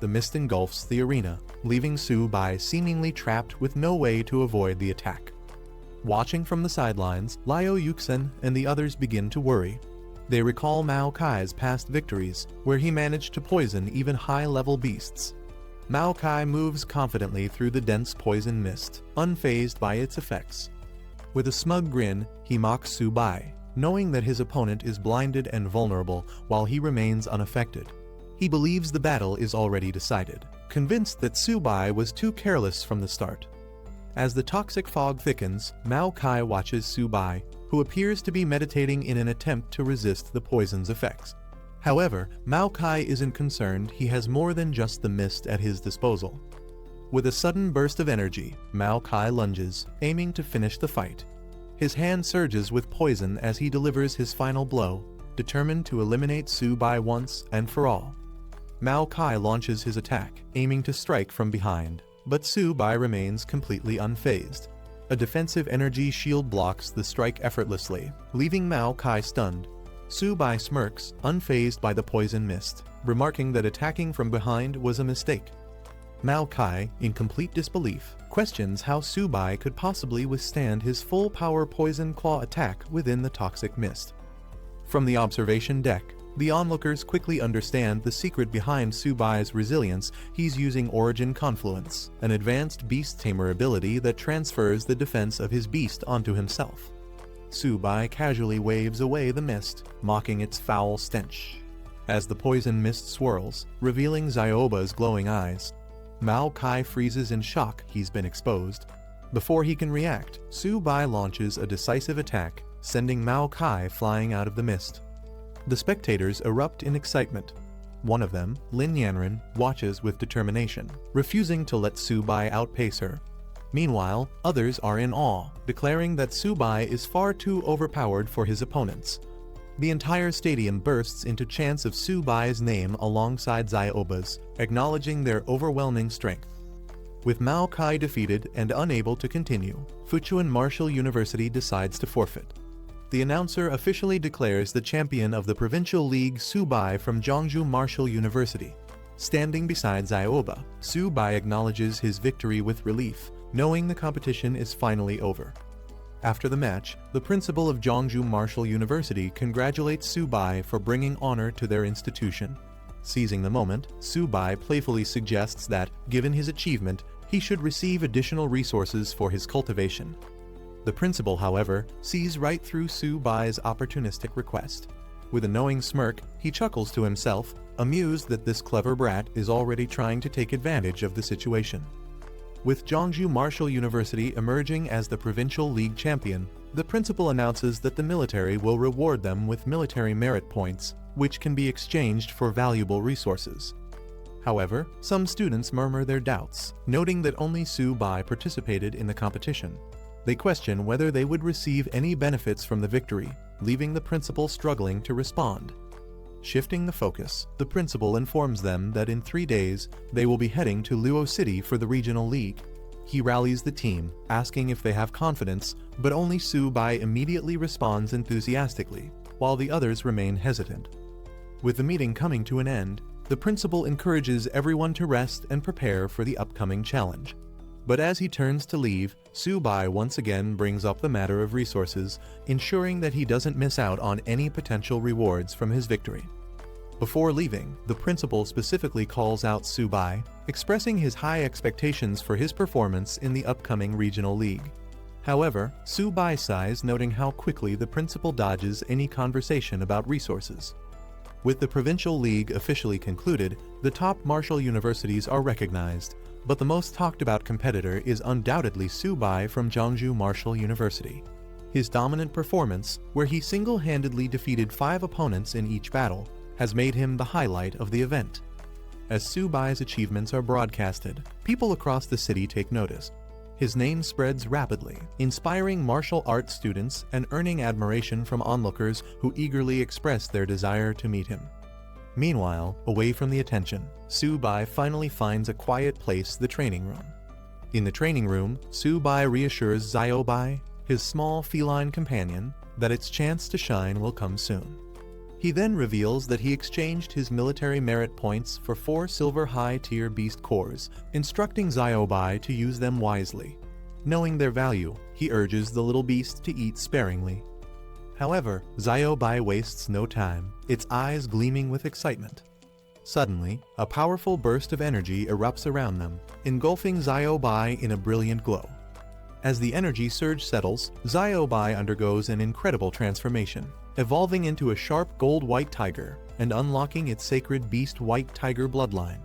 The mist engulfs the arena, leaving Su-bai seemingly trapped with no way to avoid the attack. Watching from the sidelines, Liu Yuxin and the others begin to worry. They recall Mao Kai's past victories, where he managed to poison even high-level beasts. Mao Kai moves confidently through the dense poison mist, unfazed by its effects. With a smug grin, he mocks Su-bai, knowing that his opponent is blinded and vulnerable while he remains unaffected. He believes the battle is already decided, convinced that Su-bai was too careless from the start. As the toxic fog thickens, Mao Kai watches Su-bai, who appears to be meditating in an attempt to resist the poison's effects. However, Mao Kai isn't concerned. He has more than just the mist at his disposal. With a sudden burst of energy, Mao Kai lunges, aiming to finish the fight. His hand surges with poison as he delivers his final blow, determined to eliminate Su-bai once and for all. Mao Kai launches his attack, aiming to strike from behind, but Su-bai remains completely unfazed. A defensive energy shield blocks the strike effortlessly, leaving Mao Kai stunned. Su-bai smirks, unfazed by the poison mist, remarking that attacking from behind was a mistake. Mao Kai, in complete disbelief, questions how Su-bai could possibly withstand his full-power poison claw attack within the toxic mist. From the observation deck, the onlookers quickly understand the secret behind Su-bai's resilience. He's using Origin Confluence, an advanced beast tamer ability that transfers the defense of his beast onto himself. Su-bai casually waves away the mist, mocking its foul stench. As the poison mist swirls, revealing Zioba's glowing eyes, Mao Kai freezes in shock. He's been exposed. Before he can react, Su-bai launches a decisive attack, sending Mao Kai flying out of the mist. The spectators erupt in excitement. One of them, Lin Yanren, watches with determination, refusing to let Su-bai outpace her. Meanwhile, others are in awe, declaring that Su-bai is far too overpowered for his opponents. The entire stadium bursts into chants of Su-bai's name alongside Zioba's, acknowledging their overwhelming strength. With Mao Kai defeated and unable to continue, Fuchuan Martial University decides to forfeit. The announcer officially declares the champion of the Provincial League Su-bai from Zhongzhou Martial University. Standing beside Zioba, Su-bai acknowledges his victory with relief, knowing the competition is finally over. After the match, the principal of Zhongzhou Martial University congratulates Su-bai for bringing honor to their institution. Seizing the moment, Su-bai playfully suggests that, given his achievement, he should receive additional resources for his cultivation. The principal, however, sees right through Su-bai's opportunistic request. With a knowing smirk, he chuckles to himself, amused that this clever brat is already trying to take advantage of the situation. With Zhongzhou Martial University emerging as the Provincial League champion, the principal announces that the military will reward them with military merit points, which can be exchanged for valuable resources. However, some students murmur their doubts, noting that only Su-bai participated in the competition. They question whether they would receive any benefits from the victory, leaving the principal struggling to respond. Shifting the focus, the principal informs them that in 3 days, they will be heading to Luo City for the regional league. He rallies the team, asking if they have confidence, but only Su-bai immediately responds enthusiastically, while the others remain hesitant. With the meeting coming to an end, the principal encourages everyone to rest and prepare for the upcoming challenge. But as he turns to leave, Su-bai once again brings up the matter of resources, ensuring that he doesn't miss out on any potential rewards from his victory. Before leaving, the principal specifically calls out Su-bai, expressing his high expectations for his performance in the upcoming regional league. However, Su-bai sighs, noting how quickly the principal dodges any conversation about resources. With the provincial league officially concluded, the top martial universities are recognized, but the most talked about competitor is undoubtedly Su-bai from Zhongzhou Martial University. His dominant performance, where he single-handedly defeated 5 opponents in each battle, has made him the highlight of the event. As Su-bai's achievements are broadcasted, people across the city take notice. His name spreads rapidly, inspiring martial arts students and earning admiration from onlookers who eagerly express their desire to meet him. Meanwhile, away from the attention, Su-bai finally finds a quiet place, the training room. In the training room, Su-bai reassures Ziobai, his small feline companion, that its chance to shine will come soon. He then reveals that he exchanged his military merit points for 4 silver high-tier beast cores, instructing Xiaobai to use them wisely. Knowing their value, he urges the little beast to eat sparingly. However, Xiaobai wastes no time, its eyes gleaming with excitement. Suddenly, a powerful burst of energy erupts around them, engulfing Xiaobai in a brilliant glow. As the energy surge settles, Xiaobai undergoes an incredible transformation, evolving into a sharp gold-white tiger and unlocking its sacred beast-white tiger bloodline.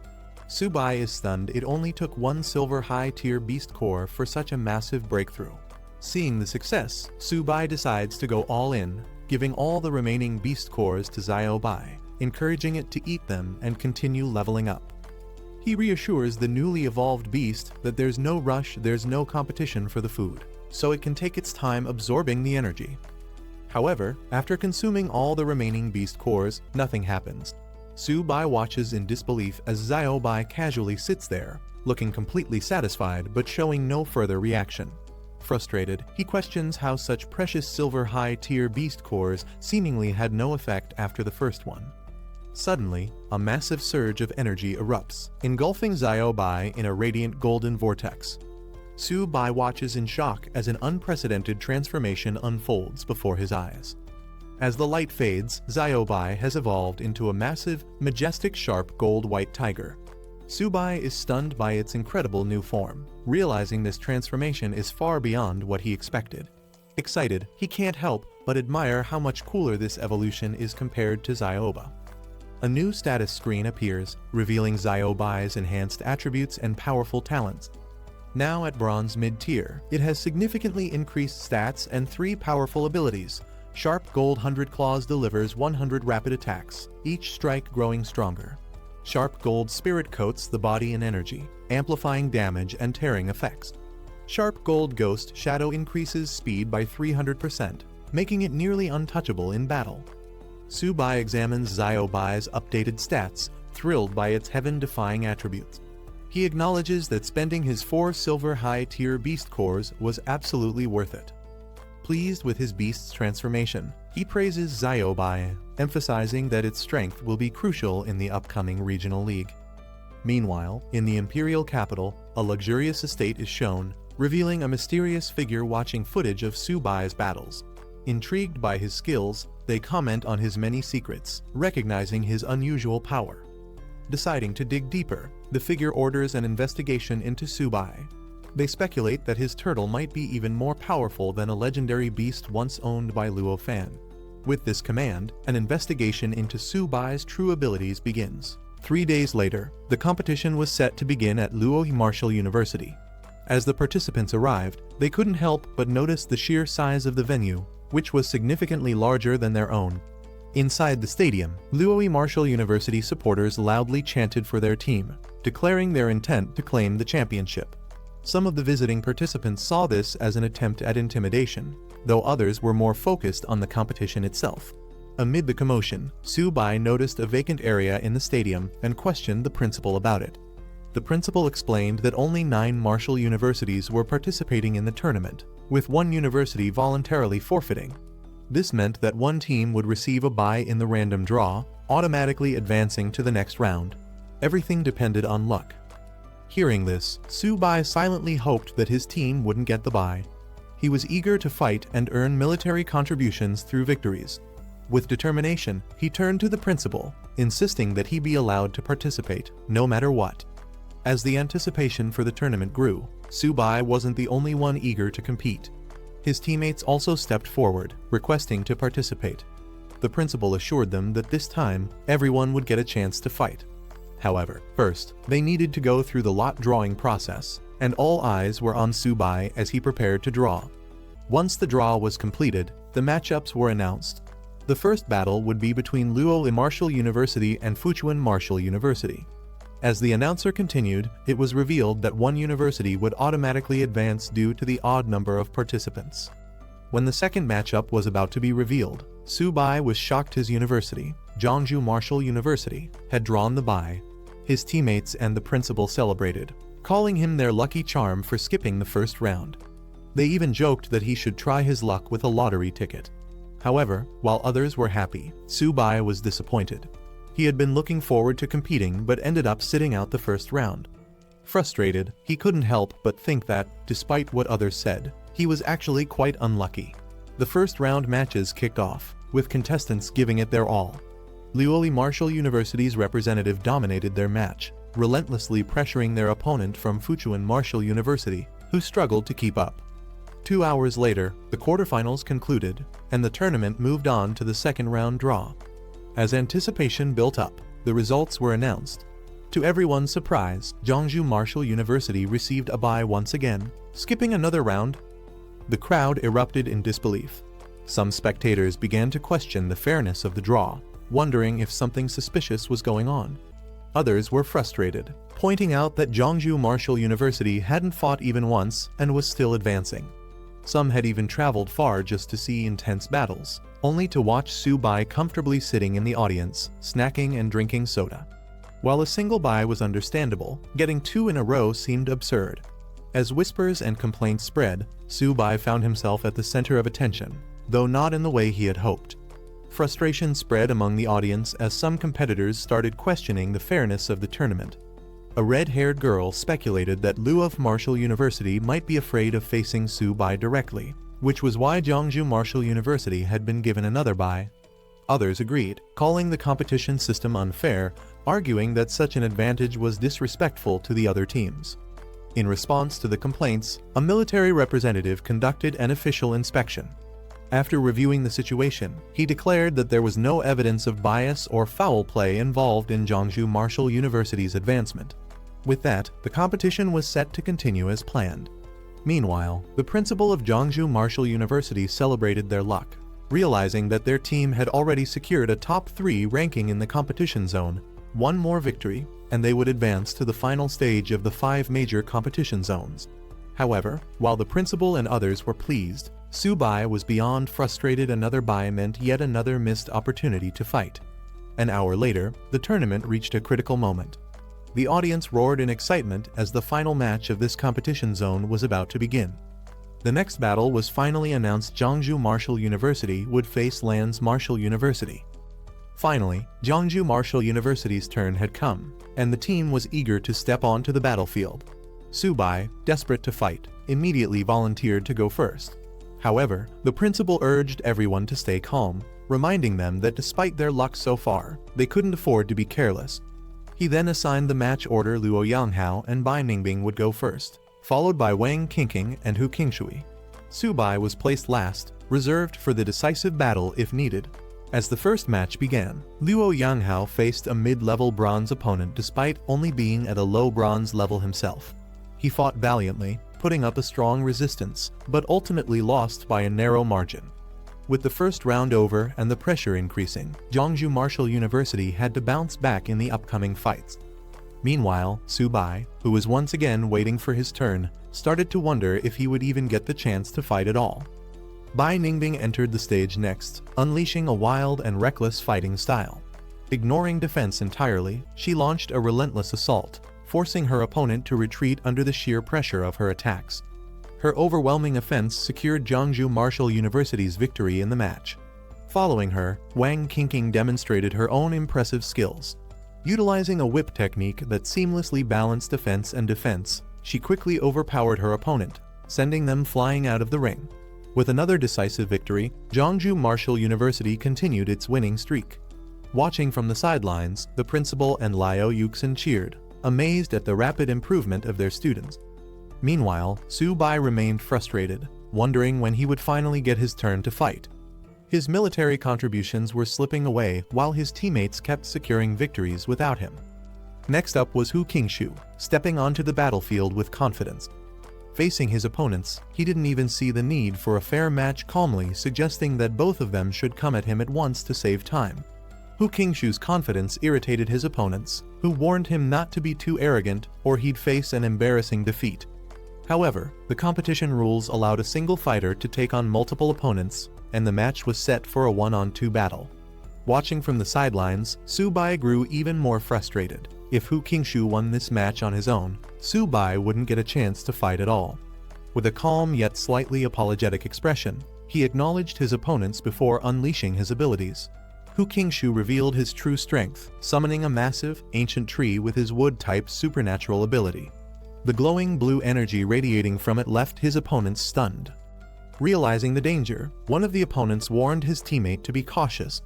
Subai is stunned. It only took 1 silver high-tier beast core for such a massive breakthrough. Seeing the success, Subai decides to go all in, giving all the remaining beast cores to Xiaobai, encouraging it to eat them and continue leveling up. He reassures the newly evolved beast that there's no rush, there's no competition for the food, so it can take its time absorbing the energy. However, after consuming all the remaining beast cores, nothing happens. Subai watches in disbelief as Xiaobai casually sits there, looking completely satisfied but showing no further reaction. Frustrated, he questions how such precious silver high-tier beast cores seemingly had no effect after the first one. Suddenly, a massive surge of energy erupts, engulfing Xiaobai in a radiant golden vortex. Subai watches in shock as an unprecedented transformation unfolds before his eyes. As the light fades, Xiaobai has evolved into a massive, majestic sharp gold-white tiger. Subai is stunned by its incredible new form, realizing this transformation is far beyond what he expected. Excited, he can't help but admire how much cooler this evolution is compared to Xiaoba. A new status screen appears, revealing Xiaobai's enhanced attributes and powerful talents. Now at bronze mid-tier, it has significantly increased stats and 3 powerful abilities. Sharp Gold 100 Claws delivers 100 rapid attacks, each strike growing stronger. Sharp Gold Spirit coats the body in energy, amplifying damage and tearing effects. Sharp Gold Ghost Shadow increases speed by 300%, making it nearly untouchable in battle. Subai examines Xiaobai's updated stats, thrilled by its heaven-defying attributes. He acknowledges that spending his 4 silver high-tier beast cores was absolutely worth it. Pleased with his beast's transformation, he praises Xiaobai, emphasizing that its strength will be crucial in the upcoming regional league. Meanwhile, in the imperial capital, a luxurious estate is shown, revealing a mysterious figure watching footage of Subai's battles. Intrigued by his skills, they comment on his many secrets, recognizing his unusual power. Deciding to dig deeper, the figure orders an investigation into Subai. They speculate that his turtle might be even more powerful than a legendary beast once owned by Luo Fan. With this command, an investigation into Subai's true abilities begins. 3 days later, the competition was set to begin at Luo Martial University. As the participants arrived, they couldn't help but notice the sheer size of the venue, which was significantly larger than their own. Inside the stadium, Luo Martial University supporters loudly chanted for their team, declaring their intent to claim the championship. Some of the visiting participants saw this as an attempt at intimidation, though others were more focused on the competition itself. Amid the commotion, Subai noticed a vacant area in the stadium and questioned the principal about it. The principal explained that only 9 martial universities were participating in the tournament, with 1 university voluntarily forfeiting. This meant that 1 team would receive a bye in the random draw, automatically advancing to the next round. Everything depended on luck. Hearing this, Subai silently hoped that his team wouldn't get the bye. He was eager to fight and earn military contributions through victories. With determination, he turned to the principal, insisting that he be allowed to participate, no matter what. As the anticipation for the tournament grew, Subai wasn't the only one eager to compete. His teammates also stepped forward, requesting to participate. The principal assured them that this time, everyone would get a chance to fight. However, first, they needed to go through the lot drawing process, and all eyes were on Subai as he prepared to draw. Once the draw was completed, the matchups were announced. The first battle would be between Luo Martial University and Fuchuan Martial University. As the announcer continued, it was revealed that 1 university would automatically advance due to the odd number of participants. When the second matchup was about to be revealed, Subai was shocked his university, Jeonju Martial University, had drawn the bye. His teammates and the principal celebrated, calling him their lucky charm for skipping the first round. They even joked that he should try his luck with a lottery ticket. However, while others were happy, Su-bai was disappointed. He had been looking forward to competing but ended up sitting out the first round. Frustrated, he couldn't help but think that, despite what others said, he was actually quite unlucky. The first round matches kicked off, with contestants giving it their all. Liuoli Martial University's representative dominated their match, relentlessly pressuring their opponent from Fuchuan Martial University, who struggled to keep up. 2 hours later, the quarterfinals concluded, and the tournament moved on to the second round draw. As anticipation built up, the results were announced. To everyone's surprise, Jeongju Martial University received a bye once again, skipping another round. The crowd erupted in disbelief. Some spectators began to question the fairness of the draw, wondering if something suspicious was going on. Others were frustrated, pointing out that Jeongju Martial University hadn't fought even once and was still advancing. Some had even traveled far just to see intense battles, only to watch Su-bai comfortably sitting in the audience, snacking and drinking soda. While a single bye was understandable, getting 2 in a row seemed absurd. As whispers and complaints spread, Su-bai found himself at the center of attention, though not in the way he had hoped. Frustration spread among the audience as some competitors started questioning the fairness of the tournament. A red-haired girl speculated that Luof Martial University might be afraid of facing Su-bai directly, which was why Jeongju Martial University had been given another bye. Others agreed, calling the competition system unfair, arguing that such an advantage was disrespectful to the other teams. In response to the complaints, a military representative conducted an official inspection. After reviewing the situation, he declared that there was no evidence of bias or foul play involved in Jeongju Martial University's advancement. With that, the competition was set to continue as planned. Meanwhile, the principal of Jeongju Martial University celebrated their luck, realizing that their team had already secured a top 3 ranking in the competition zone. One more victory, and they would advance to the final stage of the 5 major competition zones. However, while the principal and others were pleased, Su-bai was beyond frustrated. Another bye meant yet another missed opportunity to fight. An hour later, the tournament reached a critical moment. The audience roared in excitement as the final match of this competition zone was about to begin. The next battle was finally announced. Jeongju Martial University would face Lan's Martial University. Finally, Jeongju Martial University's turn had come, and the team was eager to step onto the battlefield. Su-bai, desperate to fight, immediately volunteered to go first. However, the principal urged everyone to stay calm, reminding them that despite their luck so far, they couldn't afford to be careless. He then assigned the match order. Luo Yanghao and Bai Ningbing would go first, followed by Wang Qingqing and Hu Qingshui. Su-bai was placed last, reserved for the decisive battle if needed. As the first match began, Luo Yanghao faced a mid-level bronze opponent despite only being at a low bronze level himself. He fought valiantly, putting up a strong resistance, but ultimately lost by a narrow margin. With the first round over and the pressure increasing, Jeongju Martial University had to bounce back in the upcoming fights. Meanwhile, Su-bai, who was once again waiting for his turn, started to wonder if he would even get the chance to fight at all. Bai Ningbing entered the stage next, unleashing a wild and reckless fighting style. Ignoring defense entirely, she launched a relentless assault, forcing her opponent to retreat under the sheer pressure of her attacks. Her overwhelming offense secured Jeongju Martial University's victory in the match. Following her, Wang Qingqing demonstrated her own impressive skills. Utilizing a whip technique that seamlessly balanced offense and defense, she quickly overpowered her opponent, sending them flying out of the ring. With another decisive victory, Jeongju Martial University continued its winning streak. Watching from the sidelines, the principal and Liu Yuxin cheered, amazed at the rapid improvement of their students. Meanwhile, Su-bai remained frustrated, wondering when he would finally get his turn to fight. His military contributions were slipping away while his teammates kept securing victories without him. Next up was Hu Qingshui, stepping onto the battlefield with confidence. Facing his opponents, he didn't even see the need for a fair match, calmly suggesting that both of them should come at him at once to save time. Hu Qingshui's confidence irritated his opponents, who warned him not to be too arrogant or he'd face an embarrassing defeat. However, the competition rules allowed a single fighter to take on multiple opponents, and the match was set for a 1-on-2 battle. Watching from the sidelines, Su-bai grew even more frustrated. If Hu Qingshui won this match on his own, Su-bai wouldn't get a chance to fight at all. With a calm yet slightly apologetic expression, He acknowledged his opponents before unleashing his abilities. Hu Qingshu revealed his true strength, summoning a massive, ancient tree with his wood-type supernatural ability. The glowing blue energy radiating from it left his opponents stunned. Realizing the danger, one of the opponents warned his teammate to be cautious.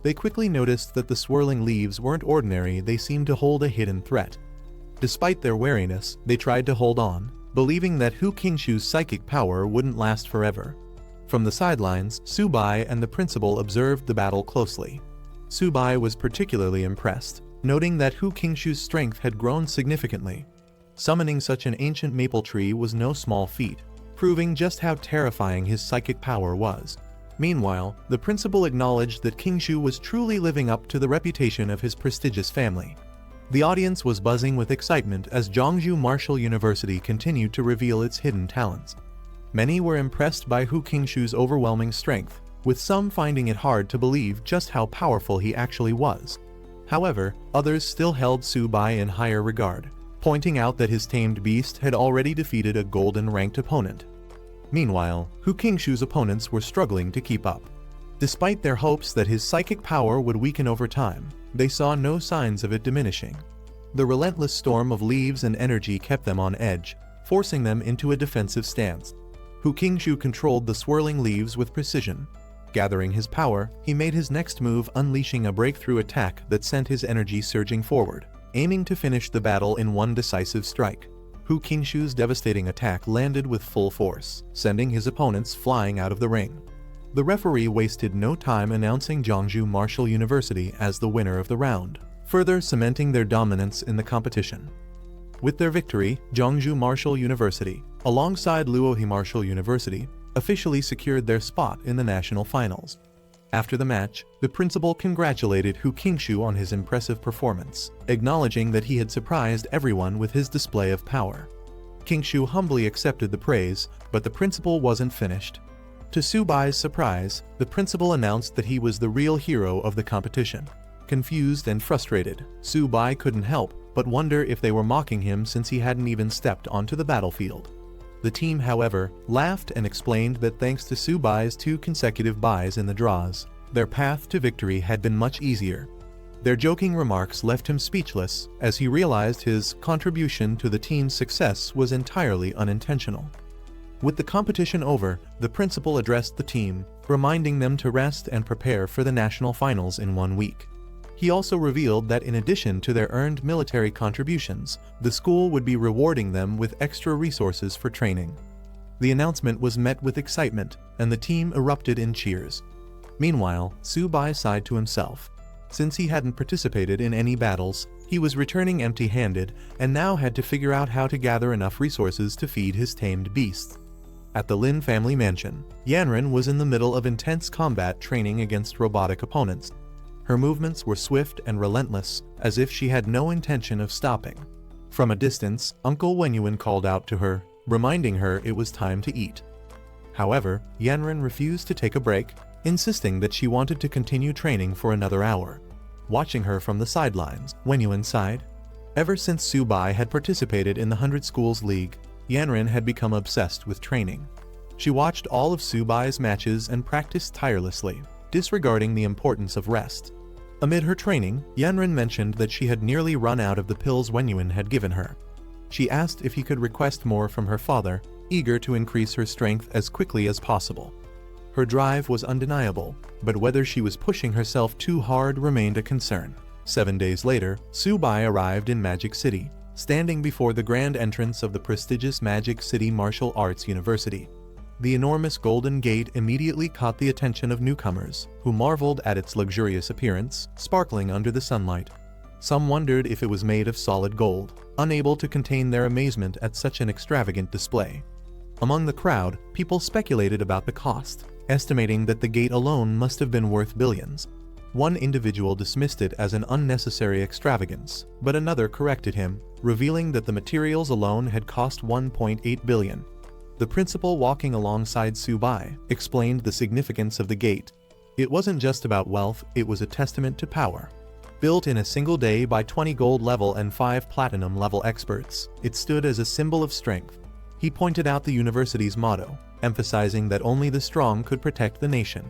They quickly noticed that the swirling leaves weren't ordinary, they seemed to hold a hidden threat. Despite their wariness, they tried to hold on, believing that Hu Qingshu's psychic power wouldn't last forever. From the sidelines, Subai and the principal observed the battle closely. Subai was particularly impressed, noting that Hu Qingshu's strength had grown significantly. Summoning such an ancient maple tree was no small feat, proving just how terrifying his psychic power was. Meanwhile, the principal acknowledged that Qingshu was truly living up to the reputation of his prestigious family. The audience was buzzing with excitement as Zhongzhou Martial University continued to reveal its hidden talents. Many were impressed by Hu Qingshu's overwhelming strength, with some finding it hard to believe just how powerful he actually was. However, others still held Subai in higher regard, pointing out that his tamed beast had already defeated a golden-ranked opponent. Meanwhile, Hu Qingshu's opponents were struggling to keep up. Despite their hopes that his psychic power would weaken over time, they saw no signs of it diminishing. The relentless storm of leaves and energy kept them on edge, forcing them into a defensive stance. Hu Qingshu controlled the swirling leaves with precision. Gathering his power, he made his next move, unleashing a breakthrough attack that sent his energy surging forward, aiming to finish the battle in one decisive strike. Hu Qingshu's devastating attack landed with full force, sending his opponents flying out of the ring. The referee wasted no time announcing Zhongzhou Martial University as the winner of the round, further cementing their dominance in the competition. With their victory, Zhongzhou Martial University, alongside Luohe Martial University, officially secured their spot in the national finals. After the match, the principal congratulated Hu Qingshu on his impressive performance, acknowledging that he had surprised everyone with his display of power. Qingshu humbly accepted the praise, but the principal wasn't finished. To Subai's surprise, the principal announced that he was the real hero of the competition. Confused and frustrated, Subai couldn't help but wonder if they were mocking him since he hadn't even stepped onto the battlefield. The team, however, laughed and explained that thanks to Subai's 2 consecutive buys in the draws, their path to victory had been much easier. Their joking remarks left him speechless as he realized his contribution to the team's success was entirely unintentional. With the competition over, the principal addressed the team, reminding them to rest and prepare for the national finals in 1 week. He also revealed that in addition to their earned military contributions, the school would be rewarding them with extra resources for training. The announcement was met with excitement, and the team erupted in cheers. Meanwhile, Subai sighed to himself. Since he hadn't participated in any battles, he was returning empty-handed and now had to figure out how to gather enough resources to feed his tamed beasts. At the Lin family mansion, Yanren was in the middle of intense combat training against robotic opponents. Her movements were swift and relentless, as if she had no intention of stopping. From a distance, Uncle Wenyuan called out to her, reminding her it was time to eat. However, Yanren refused to take a break, insisting that she wanted to continue training for another hour. Watching her from the sidelines, Wenyuan sighed. Ever since Subai had participated in the 100 Schools League, Yanren had become obsessed with training. She watched all of Subai's matches and practiced tirelessly, disregarding the importance of rest. Amid her training, Yanren mentioned that she had nearly run out of the pills Wenyuan had given her. She asked if he could request more from her father, eager to increase her strength as quickly as possible. Her drive was undeniable, but whether she was pushing herself too hard remained a concern. 7 days later, Subai arrived in Magic City, standing before the grand entrance of the prestigious Magic City Martial Arts University. The enormous golden gate immediately caught the attention of newcomers, who marveled at its luxurious appearance, sparkling under the sunlight. Some wondered if it was made of solid gold, unable to contain their amazement at such an extravagant display. Among the crowd, people speculated about the cost, estimating that the gate alone must have been worth billions. One individual dismissed it as an unnecessary extravagance, but another corrected him, revealing that the materials alone had cost 1.8 billion. The principal, walking alongside Subai, explained the significance of the gate. It wasn't just about wealth, it was a testament to power. Built in a single day by 20 gold level and 5 platinum level experts, it stood as a symbol of strength. He pointed out the university's motto, emphasizing that only the strong could protect the nation.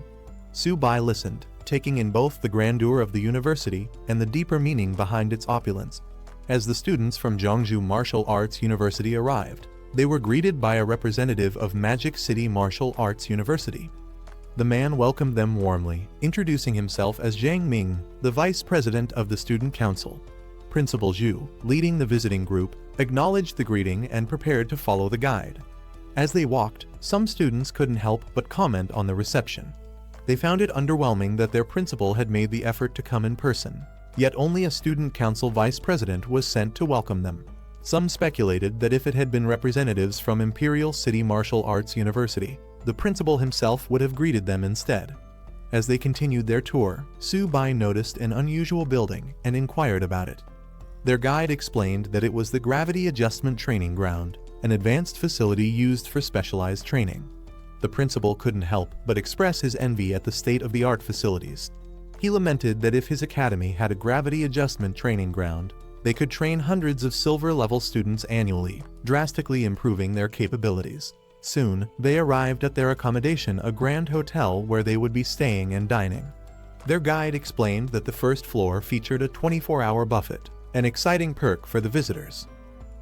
Su-bai listened, taking in both the grandeur of the university and the deeper meaning behind its opulence. As the students from Jeongju Martial Arts University arrived, they were greeted by a representative of Magic City Martial Arts University. The man welcomed them warmly, introducing himself as Zhang Ming, the vice president of the student council. Principal Zhu, leading the visiting group, acknowledged the greeting and prepared to follow the guide. As they walked, some students couldn't help but comment on the reception. They found it underwhelming that their principal had made the effort to come in person, yet only a student council vice president was sent to welcome them. Some speculated that if it had been representatives from Imperial City Martial Arts University, the principal himself would have greeted them instead. As they continued their tour, Su-bai noticed an unusual building and inquired about it. Their guide explained that it was the Gravity Adjustment Training Ground, an advanced facility used for specialized training. The principal couldn't help but express his envy at the state-of-the-art facilities. He lamented that if his academy had a gravity adjustment training ground, they could train hundreds of silver-level students annually, drastically improving their capabilities. Soon, they arrived at their accommodation, a grand hotel where they would be staying and dining. Their guide explained that the first floor featured a 24-hour buffet, an exciting perk for the visitors.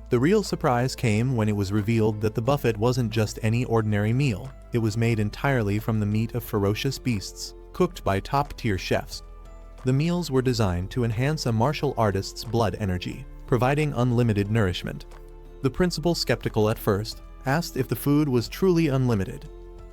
The real surprise came when it was revealed that the buffet wasn't just any ordinary meal. It was made entirely from the meat of ferocious beasts, cooked by top-tier chefs. The meals were designed to enhance a martial artist's blood energy, providing unlimited nourishment. The principal, skeptical at first, asked if the food was truly unlimited.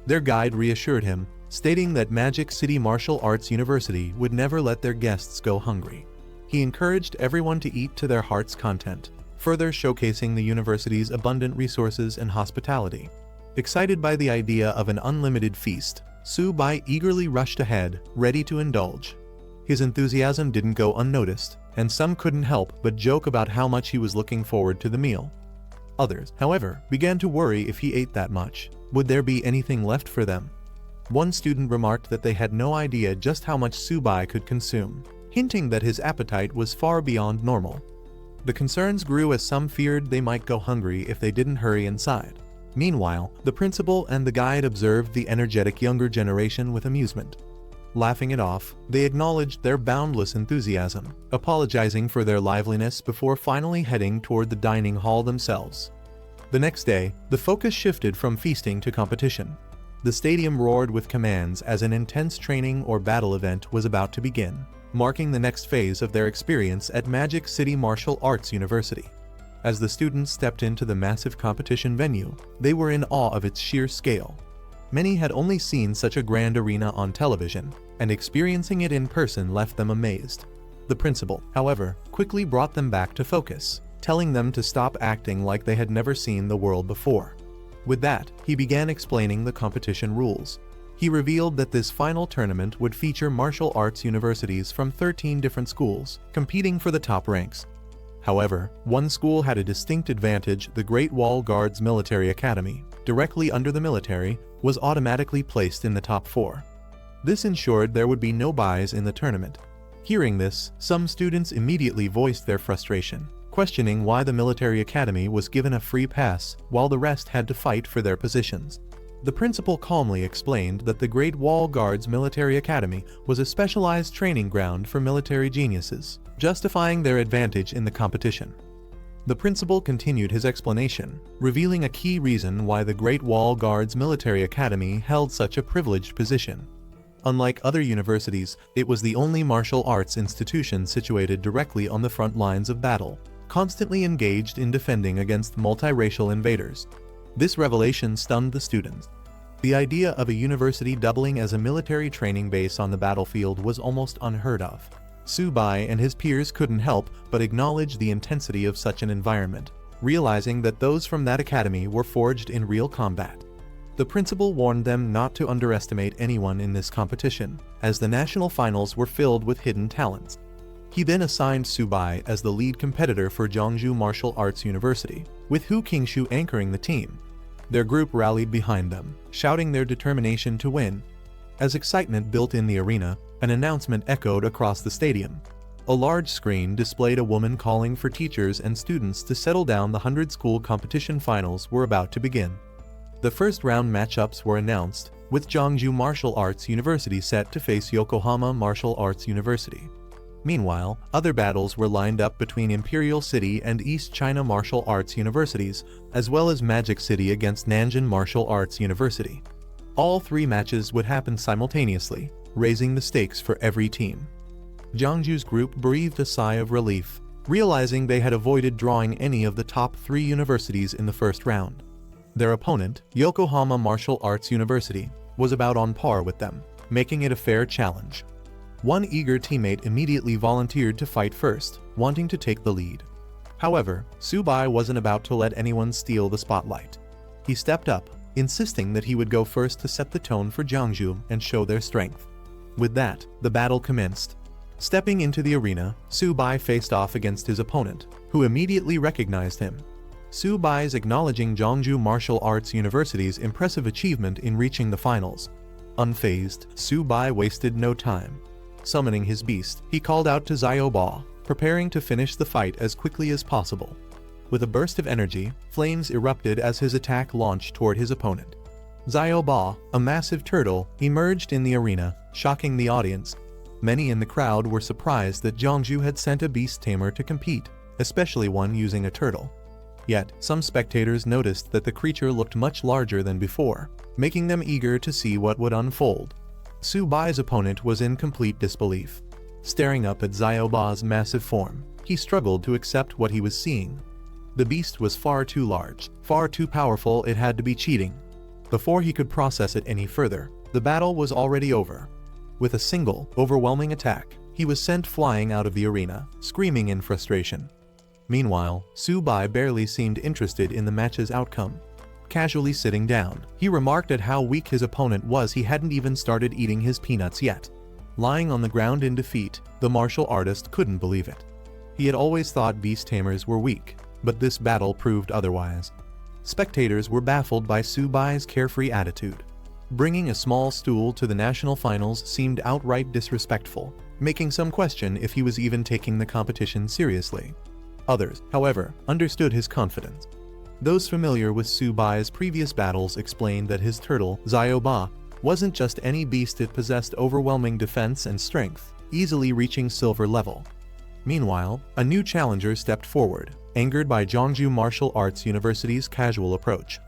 Their guide reassured him, stating that Magic City Martial Arts University would never let their guests go hungry. He encouraged everyone to eat to their heart's content, further showcasing the university's abundant resources and hospitality. Excited by the idea of an unlimited feast, Su-bai eagerly rushed ahead, ready to indulge. His enthusiasm didn't go unnoticed, and some couldn't help but joke about how much he was looking forward to the meal. Others, however, began to worry if he ate that much. Would there be anything left for them? One student remarked that they had no idea just how much Su-bai could consume, hinting that his appetite was far beyond normal. The concerns grew as some feared they might go hungry if they didn't hurry inside. Meanwhile, the principal and the guide observed the energetic younger generation with amusement. Laughing it off, they acknowledged their boundless enthusiasm, apologizing for their liveliness before finally heading toward the dining hall themselves. The next day, the focus shifted from feasting to competition. The stadium roared with commands as an intense training or battle event was about to begin, marking the next phase of their experience at Magic City Martial Arts University. As the students stepped into the massive competition venue, they were in awe of its sheer scale. Many had only seen such a grand arena on television, and experiencing it in person left them amazed. The principal, however, quickly brought them back to focus, telling them to stop acting like they had never seen the world before. With that, he began explaining the competition rules. He revealed that this final tournament would feature martial arts universities from 13 different schools, competing for the top ranks. However, one school had a distinct advantage: the Great Wall Guards Military Academy, directly under the military, was automatically placed in the top 4. This ensured there would be no buys in the tournament. Hearing this, some students immediately voiced their frustration, questioning why the military academy was given a free pass while the rest had to fight for their positions. The principal calmly explained that the Great Wall Guards Military Academy was a specialized training ground for military geniuses, justifying their advantage in the competition. The principal continued his explanation, revealing a key reason why the Great Wall Guards Military Academy held such a privileged position. Unlike other universities, it was the only martial arts institution situated directly on the front lines of battle, constantly engaged in defending against multiracial invaders. This revelation stunned the students. The idea of a university doubling as a military training base on the battlefield was almost unheard of. Su-bai and his peers couldn't help but acknowledge the intensity of such an environment, realizing that those from that academy were forged in real combat. The principal warned them not to underestimate anyone in this competition, as the national finals were filled with hidden talents. He then assigned Su-bai as the lead competitor for Jeongju Martial Arts University, with Hu Qingshu anchoring the team. Their group rallied behind them, shouting their determination to win. As excitement built in the arena, an announcement echoed across the stadium. A large screen displayed a woman calling for teachers and students to settle down. The 100-school competition finals were about to begin. The first round matchups were announced, with Jeongju Martial Arts University set to face Yokohama Martial Arts University. Meanwhile, other battles were lined up between Imperial City and East China Martial Arts Universities, as well as Magic City against Nanjing Martial Arts University. All three matches would happen simultaneously, raising the stakes for every team. Jeongju's group breathed a sigh of relief, realizing they had avoided drawing any of the top three universities in the first round. Their opponent, Yokohama Martial Arts University, was about on par with them, making it a fair challenge. One eager teammate immediately volunteered to fight first, wanting to take the lead. However, Subai wasn't about to let anyone steal the spotlight. He stepped up, insisting that he would go first to set the tone for Jeongju and show their strength. With that, the battle commenced. Stepping into the arena, Subai faced off against his opponent, who immediately recognized him. Subai's acknowledging Jeongju Martial Arts University's impressive achievement in reaching the finals. Unfazed, Subai wasted no time. Summoning his beast, he called out to Xiaoba, preparing to finish the fight as quickly as possible. With a burst of energy, flames erupted as his attack launched toward his opponent. Xiaoba, a massive turtle, emerged in the arena, shocking the audience. Many in the crowd were surprised that Jeongju had sent a beast tamer to compete, especially one using a turtle. Yet, some spectators noticed that the creature looked much larger than before, making them eager to see what would unfold. Subai's opponent was in complete disbelief. Staring up at Xiaoba's massive form, he struggled to accept what he was seeing. The beast was far too large, far too powerful, it had to be cheating. Before he could process it any further, the battle was already over. With a single, overwhelming attack, he was sent flying out of the arena, screaming in frustration. Meanwhile, Subai barely seemed interested in the match's outcome. Casually sitting down, he remarked at how weak his opponent was. He hadn't even started eating his peanuts yet. Lying on the ground in defeat, the martial artist couldn't believe it. He had always thought beast tamers were weak, but this battle proved otherwise. Spectators were baffled by Subai's carefree attitude. Bringing a small stool to the national finals seemed outright disrespectful, making some question if he was even taking the competition seriously. Others, however, understood his confidence. Those familiar with Subai's previous battles explained that his turtle, Xiaoba, wasn't just any beast, it possessed overwhelming defense and strength, easily reaching silver level. Meanwhile, a new challenger stepped forward, angered by Jeongju Martial Arts University's casual approach.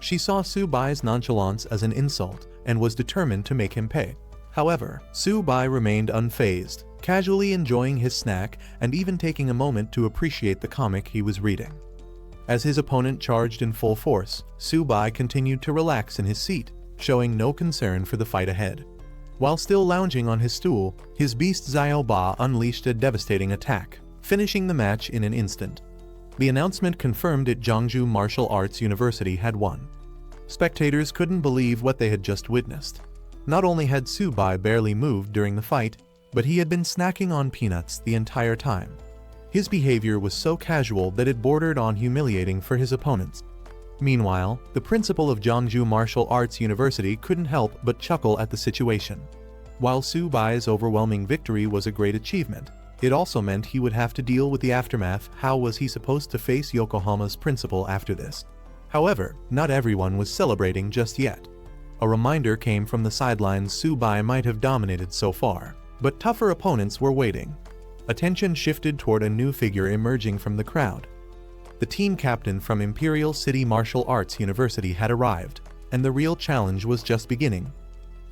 She saw Subai's nonchalance as an insult and was determined to make him pay. However, Subai remained unfazed, casually enjoying his snack and even taking a moment to appreciate the comic he was reading. As his opponent charged in full force, Subai continued to relax in his seat, showing no concern for the fight ahead. While still lounging on his stool, his beast Xiaoba unleashed a devastating attack, finishing the match in an instant. The announcement confirmed that Jeongju Martial Arts University had won. Spectators couldn't believe what they had just witnessed. Not only had Subai barely moved during the fight, but he had been snacking on peanuts the entire time. His behavior was so casual that it bordered on humiliating for his opponents. Meanwhile, the principal of Jeongju Martial Arts University couldn't help but chuckle at the situation. While Subai's overwhelming victory was a great achievement, it also meant he would have to deal with the aftermath. How was he supposed to face Yokohama's principal after this? However, not everyone was celebrating just yet. A reminder came from the sidelines: Subai might have dominated so far, but tougher opponents were waiting. Attention shifted toward a new figure emerging from the crowd. The team captain from Imperial City Martial Arts University had arrived, and the real challenge was just beginning.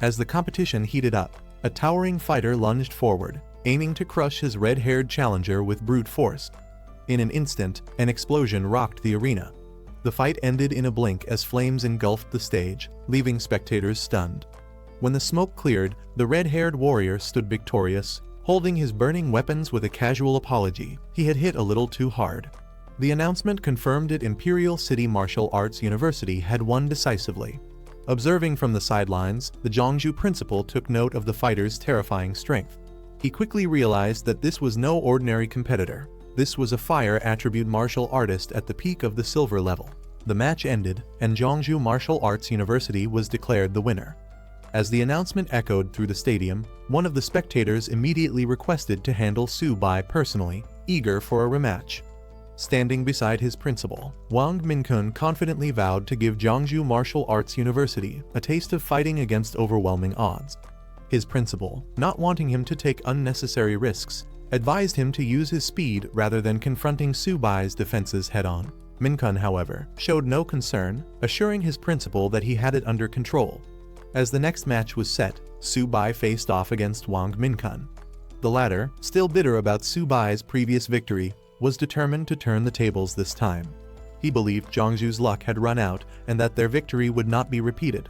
As the competition heated up, a towering fighter lunged forward, aiming to crush his red-haired challenger with brute force. In an instant, an explosion rocked the arena. The fight ended in a blink as flames engulfed the stage, leaving spectators stunned. When the smoke cleared, the red-haired warrior stood victorious, holding his burning weapons with a casual apology. He had hit a little too hard. The announcement confirmed that Imperial City Martial Arts University had won decisively. Observing from the sidelines, the Jeongju principal took note of the fighter's terrifying strength. He quickly realized that this was no ordinary competitor. This was a fire attribute martial artist at the peak of the silver level. The match ended, and Jeongju Martial Arts University was declared the winner. As the announcement echoed through the stadium, one of the spectators immediately requested to handle Subai personally, eager for a rematch. standing beside his principal, Wang Minkun confidently vowed to give Jiangsu Martial Arts University a taste of fighting against overwhelming odds. His principal, not wanting him to take unnecessary risks, advised him to use his speed rather than confronting Su Bai's defenses head-on. Minkun, however, showed no concern, assuring his principal that he had it under control. As the next match was set, Su Bai faced off against Wang Minkun. The latter, still bitter about Su Bai's previous victory, was determined to turn the tables this time. He believed Jiangsu's luck had run out and that their victory would not be repeated.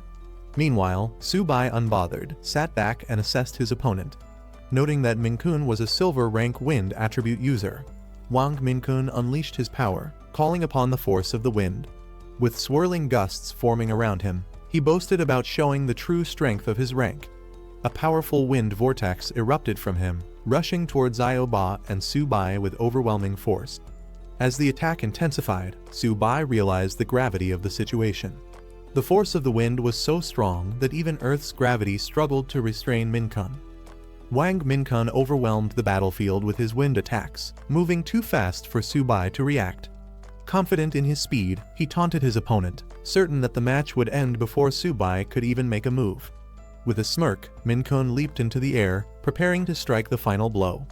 Meanwhile, Su Bai, unbothered, sat back and assessed his opponent. Noting that Minkun was a silver rank wind attribute user, Wang Minkun unleashed his power, calling upon the force of the wind. With swirling gusts forming around him, he boasted about showing the true strength of his rank. A powerful wind vortex erupted from him, rushing towards Xiao Ba and Su Bai with overwhelming force. As the attack intensified, Su Bai realized the gravity of the situation. The force of the wind was so strong that even Earth's gravity struggled to restrain Minkun. Wang Minkun overwhelmed the battlefield with his wind attacks, moving too fast for Su Bai to react. Confident in his speed, he taunted his opponent, certain that the match would end before Su Bai could even make a move. With a smirk, Minkun leaped into the air, preparing to strike the final blow.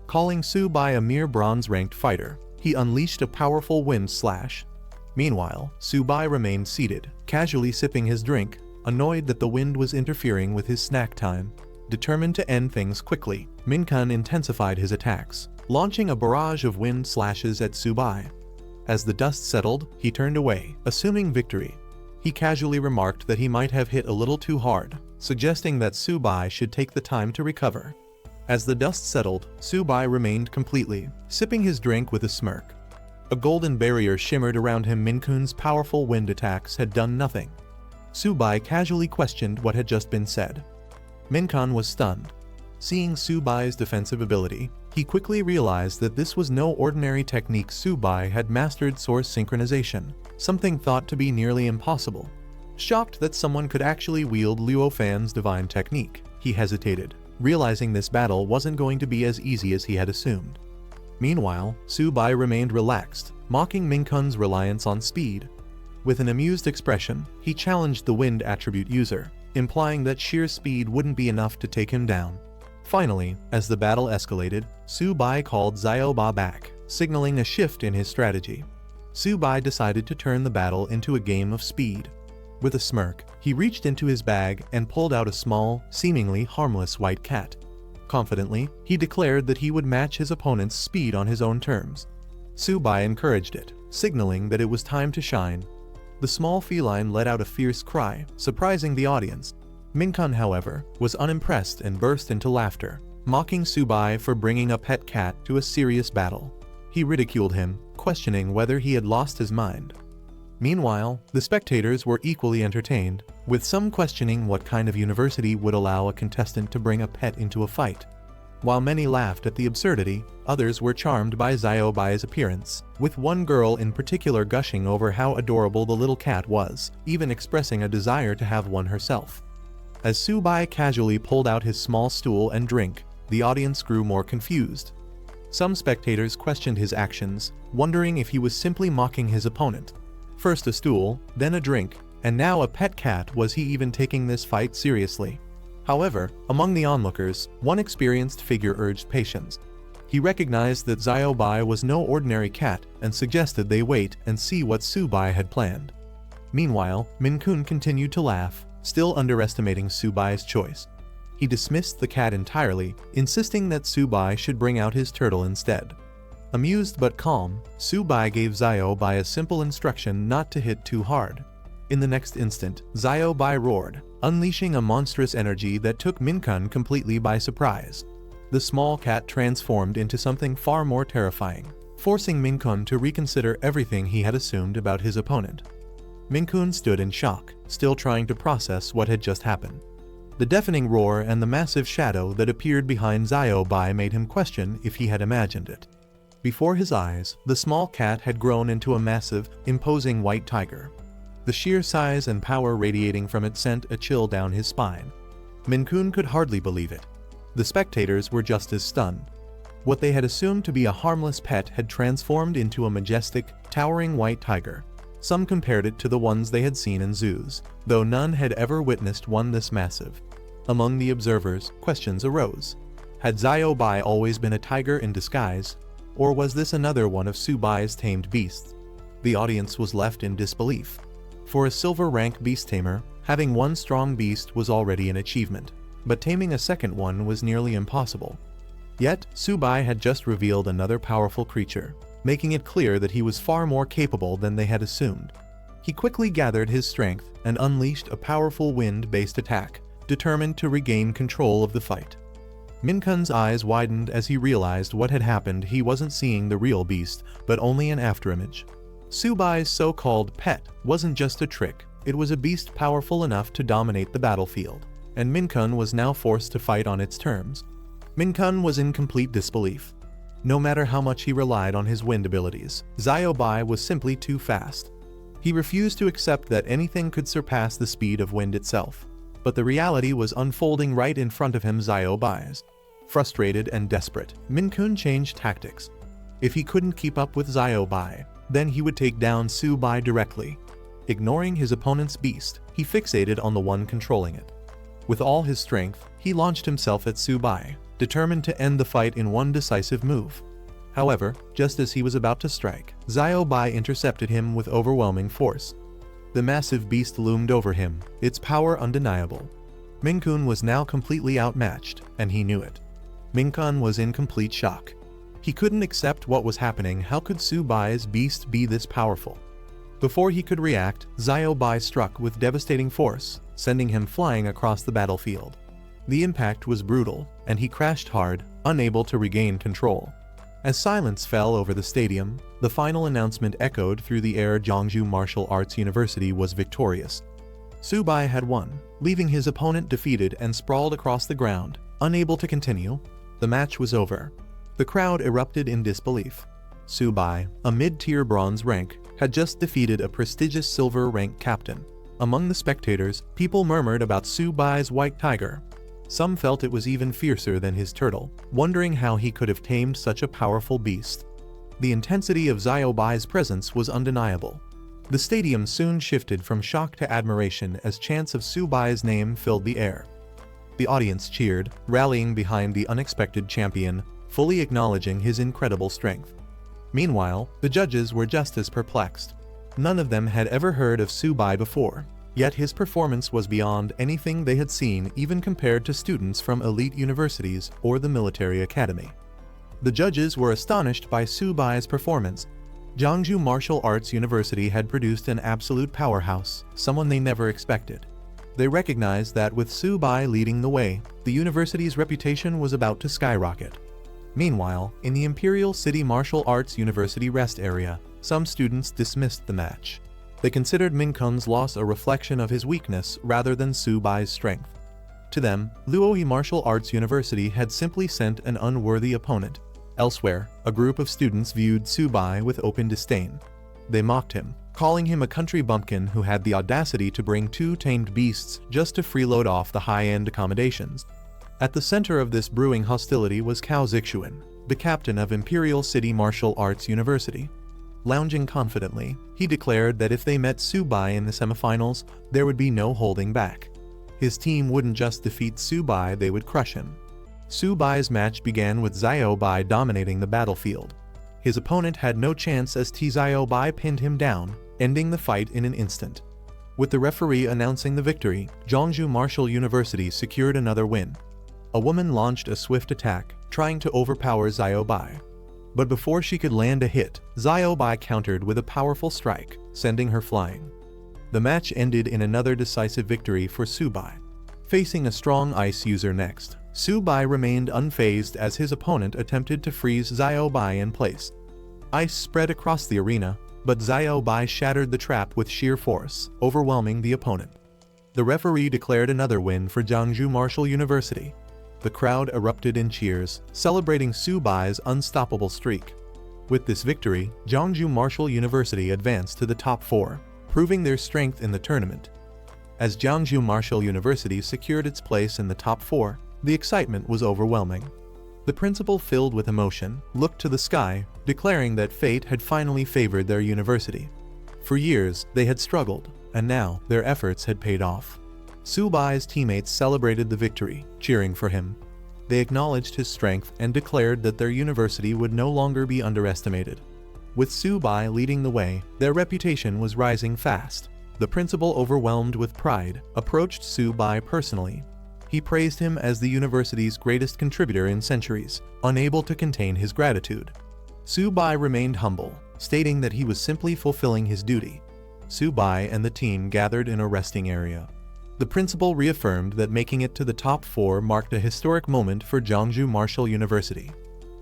Calling Su Bai a mere bronze-ranked fighter, he unleashed a powerful wind slash. Meanwhile, Su Bai remained seated, casually sipping his drink, annoyed that the wind was interfering with his snack time. Determined to end things quickly, Minkun intensified his attacks, launching a barrage of wind slashes at Su Bai. As the dust settled, he turned away, assuming victory. He casually remarked that he might have hit a little too hard, suggesting that Su Bai should take the time to recover. As the dust settled, Su Bai remained completely, sipping his drink with a smirk. A golden barrier shimmered around him. Minkun's powerful wind attacks had done nothing. Su Bai casually questioned what had just been said. Minkun was stunned. Seeing Su Bai's defensive ability, he quickly realized that this was no ordinary technique. Su Bai had mastered source synchronization, something thought to be nearly impossible. Shocked that someone could actually wield Luo Fan's divine technique, he hesitated, realizing this battle wasn't going to be as easy as he had assumed. Meanwhile, Su Bai remained relaxed, mocking Minkun's reliance on speed. With an amused expression, he challenged the wind attribute user, implying that sheer speed wouldn't be enough to take him down. Finally, as the battle escalated, Su Bai called Xiao Ba back, signaling a shift in his strategy. Su Bai decided to turn the battle into a game of speed. With a smirk, he reached into his bag and pulled out a small, seemingly harmless white cat. Confidently, he declared that he would match his opponent's speed on his own terms. Su Bai encouraged it, signaling that it was time to shine. The small feline let out a fierce cry, surprising the audience. Minkun, however, was unimpressed and burst into laughter, mocking Su Bai for bringing a pet cat to a serious battle. He ridiculed him, questioning whether he had lost his mind. Meanwhile, the spectators were equally entertained, with some questioning what kind of university would allow a contestant to bring a pet into a fight. While many laughed at the absurdity, others were charmed by Xiao Bai's appearance, with one girl in particular gushing over how adorable the little cat was, even expressing a desire to have one herself. As Su Bai casually pulled out his small stool and drink, the audience grew more confused. Some spectators questioned his actions, wondering if he was simply mocking his opponent. First a stool, then a drink, and now a pet cat. Was he even taking this fight seriously? However, among the onlookers, one experienced figure urged patience. He recognized that Xiao Bai was no ordinary cat and suggested they wait and see what Su Bai had planned. Meanwhile, Minkun continued to laugh, still underestimating Su Bai's choice. He dismissed the cat entirely, insisting that Su Bai should bring out his turtle instead. Amused but calm, Su Bai gave Xiao Bai a simple instruction not to hit too hard. In the next instant, Xiao Bai roared, unleashing a monstrous energy that took Minkun completely by surprise. The small cat transformed into something far more terrifying, forcing Minkun to reconsider everything he had assumed about his opponent. Minkun stood in shock, still trying to process what had just happened. The deafening roar and the massive shadow that appeared behind Xiao Bai made him question if he had imagined it. Before his eyes, the small cat had grown into a massive, imposing white tiger. The sheer size and power radiating from it sent a chill down his spine. Minkun could hardly believe it. The spectators were just as stunned. What they had assumed to be a harmless pet had transformed into a majestic, towering white tiger. Some compared it to the ones they had seen in zoos, though none had ever witnessed one this massive. Among the observers, questions arose. Had Xiaobai always been a tiger in disguise, or was this another one of Subai's tamed beasts? The audience was left in disbelief. For a silver rank beast tamer, having one strong beast was already an achievement, but taming a second one was nearly impossible. Yet, Subai had just revealed another powerful creature, making it clear that he was far more capable than they had assumed. He quickly gathered his strength and unleashed a powerful wind-based attack, determined to regain control of the fight. Minkun's eyes widened as he realized what had happened. He wasn't seeing the real beast, but only an afterimage. Subai's so-called pet wasn't just a trick, it was a beast powerful enough to dominate the battlefield, and Minkun was now forced to fight on its terms. Minkun was in complete disbelief. No matter how much he relied on his wind abilities, Xiaobai was simply too fast. He refused to accept that anything could surpass the speed of wind itself. But the reality was unfolding right in front of him. Xiaobai's. Frustrated and desperate, Minkun changed tactics. If he couldn't keep up with Xiaobai, then he would take down Subai directly. Ignoring his opponent's beast, he fixated on the one controlling it. With all his strength, he launched himself at Subai, determined to end the fight in one decisive move. However, just as he was about to strike, Xiaobai intercepted him with overwhelming force. The massive beast loomed over him, its power undeniable. Minkun was now completely outmatched, and he knew it. Minkun was in complete shock. He couldn't accept what was happening. How could Subai's beast be this powerful? Before he could react, Xiaobai struck with devastating force, sending him flying across the battlefield. The impact was brutal, and he crashed hard, unable to regain control. As silence fell over the stadium, the final announcement echoed through the air. Jeongju Martial Arts University was victorious. Subai had won, leaving his opponent defeated and sprawled across the ground, unable to continue. The match was over. The crowd erupted in disbelief. Subai, a mid-tier bronze rank, had just defeated a prestigious silver rank captain. Among the spectators, people murmured about Subai's white tiger. Some felt it was even fiercer than his turtle, wondering how he could have tamed such a powerful beast. The intensity of Xiaobai's presence was undeniable. The stadium soon shifted from shock to admiration as chants of Subai's name filled the air. The audience cheered, rallying behind the unexpected champion, fully acknowledging his incredible strength. Meanwhile, the judges were just as perplexed. None of them had ever heard of Subai before. Yet his performance was beyond anything they had seen, even compared to students from elite universities or the military academy. The judges were astonished by Subai's performance. Jeongju Martial Arts University had produced an absolute powerhouse, someone they never expected. They recognized that with Subai leading the way, the university's reputation was about to skyrocket. Meanwhile, in the Imperial City Martial Arts University rest area, some students dismissed the match. They considered Minkun's loss a reflection of his weakness rather than Subai's strength. To them, Luoyi Martial Arts University had simply sent an unworthy opponent. Elsewhere, a group of students viewed Subai with open disdain. They mocked him, calling him a country bumpkin who had the audacity to bring two tamed beasts just to freeload off the high-end accommodations. At the center of this brewing hostility was Cao Zixuan, the captain of Imperial City Martial Arts University. Lounging confidently, he declared that if they met Subai in the semifinals, there would be no holding back. His team wouldn't just defeat Subai, they would crush him. Subai's match began with Xiaobai dominating the battlefield. His opponent had no chance as Xiaobai pinned him down, ending the fight in an instant. With the referee announcing the victory, Jeongju Martial University secured another win. A woman launched a swift attack, trying to overpower Xiaobai. But before she could land a hit, Xiaobai countered with a powerful strike, sending her flying. The match ended in another decisive victory for Subai. Facing a strong ice user next, Subai remained unfazed as his opponent attempted to freeze Xiaobai in place. Ice spread across the arena, but Xiaobai shattered the trap with sheer force, overwhelming the opponent. The referee declared another win for Jeongju Martial University. The crowd erupted in cheers, celebrating Subai's unstoppable streak. With this victory, Jeongju Martial University advanced to the top 4, proving their strength in the tournament. As Jeongju Martial University secured its place in the top 4, the excitement was overwhelming. The principal, filled with emotion, looked to the sky, declaring that fate had finally favored their university. For years, they had struggled, and now their efforts had paid off. Su-bai's teammates celebrated the victory, cheering for him. They acknowledged his strength and declared that their university would no longer be underestimated. With Su-bai leading the way, their reputation was rising fast. The principal, overwhelmed with pride, approached Su-bai personally. He praised him as the university's greatest contributor in centuries, unable to contain his gratitude. Su-bai remained humble, stating that he was simply fulfilling his duty. Su-bai and the team gathered in a resting area. The principal reaffirmed that making it to the top 4 marked a historic moment for Jeongju Martial University.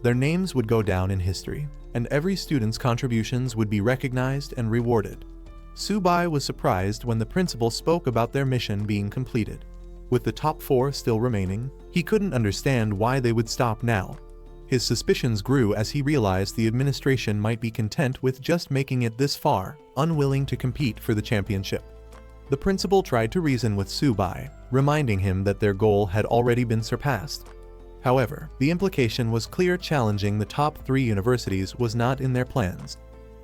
Their names would go down in history, and every student's contributions would be recognized and rewarded. Su-bai was surprised when the principal spoke about their mission being completed. With the top 4 still remaining, he couldn't understand why they would stop now. His suspicions grew as he realized the administration might be content with just making it this far, unwilling to compete for the championship. The principal tried to reason with Su-bai, reminding him that their goal had already been surpassed. However, the implication was clear: challenging the top 3 universities was not in their plans.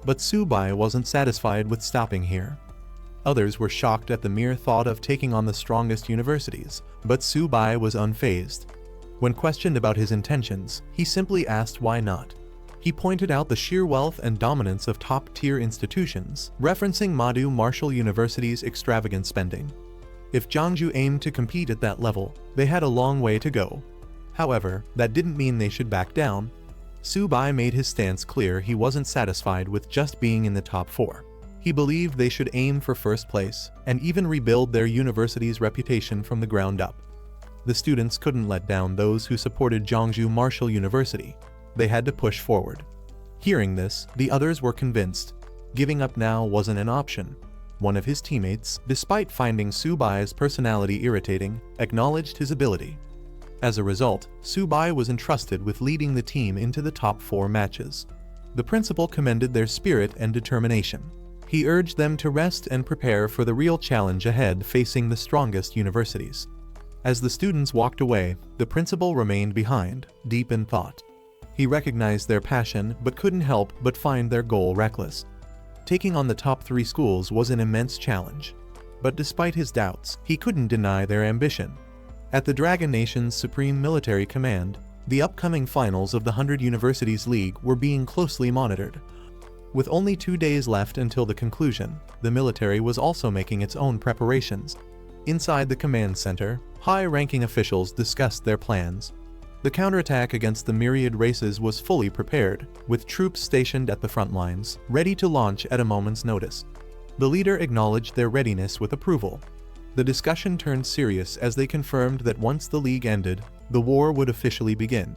But Su-bai wasn't satisfied with stopping here. Others were shocked at the mere thought of taking on the strongest universities, but Su-bai was unfazed. When questioned about his intentions, he simply asked why not. He pointed out the sheer wealth and dominance of top-tier institutions, referencing Madu Martial University's extravagant spending. If Jeongju aimed to compete at that level, they had a long way to go. However, that didn't mean they should back down. Su-bai made his stance clear: he wasn't satisfied with just being in the top 4. He believed they should aim for first place, and even rebuild their university's reputation from the ground up. The students couldn't let down those who supported Jeongju Martial University. They had to push forward. Hearing this, the others were convinced. Giving up now wasn't an option. One of his teammates, despite finding Su-bai's personality irritating, acknowledged his ability. As a result, Su-bai was entrusted with leading the team into the top 4 matches. The principal commended their spirit and determination. He urged them to rest and prepare for the real challenge ahead, facing the strongest universities. As the students walked away, the principal remained behind, deep in thought. He recognized their passion but couldn't help but find their goal reckless. Taking on the top 3 schools was an immense challenge. But despite his doubts, he couldn't deny their ambition. At the Dragon Nation's Supreme Military Command, the upcoming finals of the 100 Universities League were being closely monitored. With only 2 days left until the conclusion, the military was also making its own preparations. Inside the command center, high-ranking officials discussed their plans. The counterattack against the myriad races was fully prepared, with troops stationed at the front lines, ready to launch at a moment's notice. The leader acknowledged their readiness with approval. The discussion turned serious as they confirmed that once the league ended, the war would officially begin.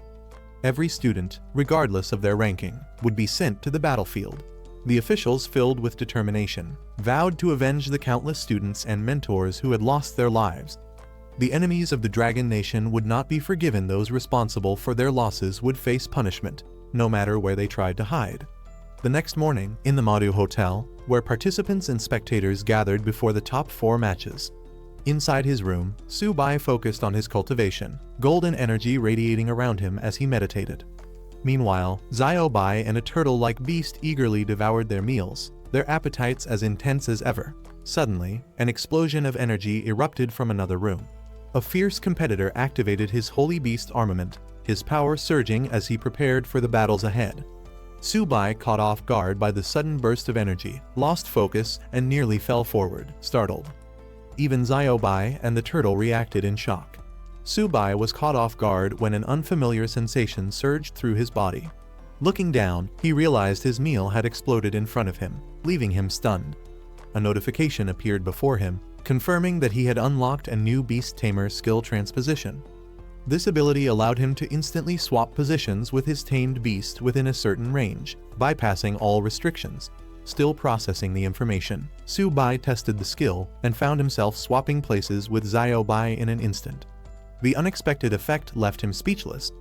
Every student, regardless of their ranking, would be sent to the battlefield. The officials, filled with determination, vowed to avenge the countless students and mentors who had lost their lives. The enemies of the Dragon Nation would not be forgiven. Those responsible for their losses would face punishment, no matter where they tried to hide. The next morning, in the Madu Hotel, where participants and spectators gathered before the top 4 matches. Inside his room, Su-bai focused on his cultivation, golden energy radiating around him as he meditated. Meanwhile, Xiaobai and a turtle-like beast eagerly devoured their meals, their appetites as intense as ever. Suddenly, an explosion of energy erupted from another room. A fierce competitor activated his holy beast armament, his power surging as he prepared for the battles ahead. Su-bai, caught off guard by the sudden burst of energy, lost focus and nearly fell forward, startled. Even Xiaobai and the turtle reacted in shock. Su-bai was caught off guard when an unfamiliar sensation surged through his body. Looking down, he realized his meal had exploded in front of him, leaving him stunned. A notification appeared before him, confirming that he had unlocked a new Beast Tamer skill transposition. This ability allowed him to instantly swap positions with his tamed beast within a certain range, bypassing all restrictions. Still processing the information, Su-bai tested the skill and found himself swapping places with Xiaobai in an instant. The unexpected effect left him speechless.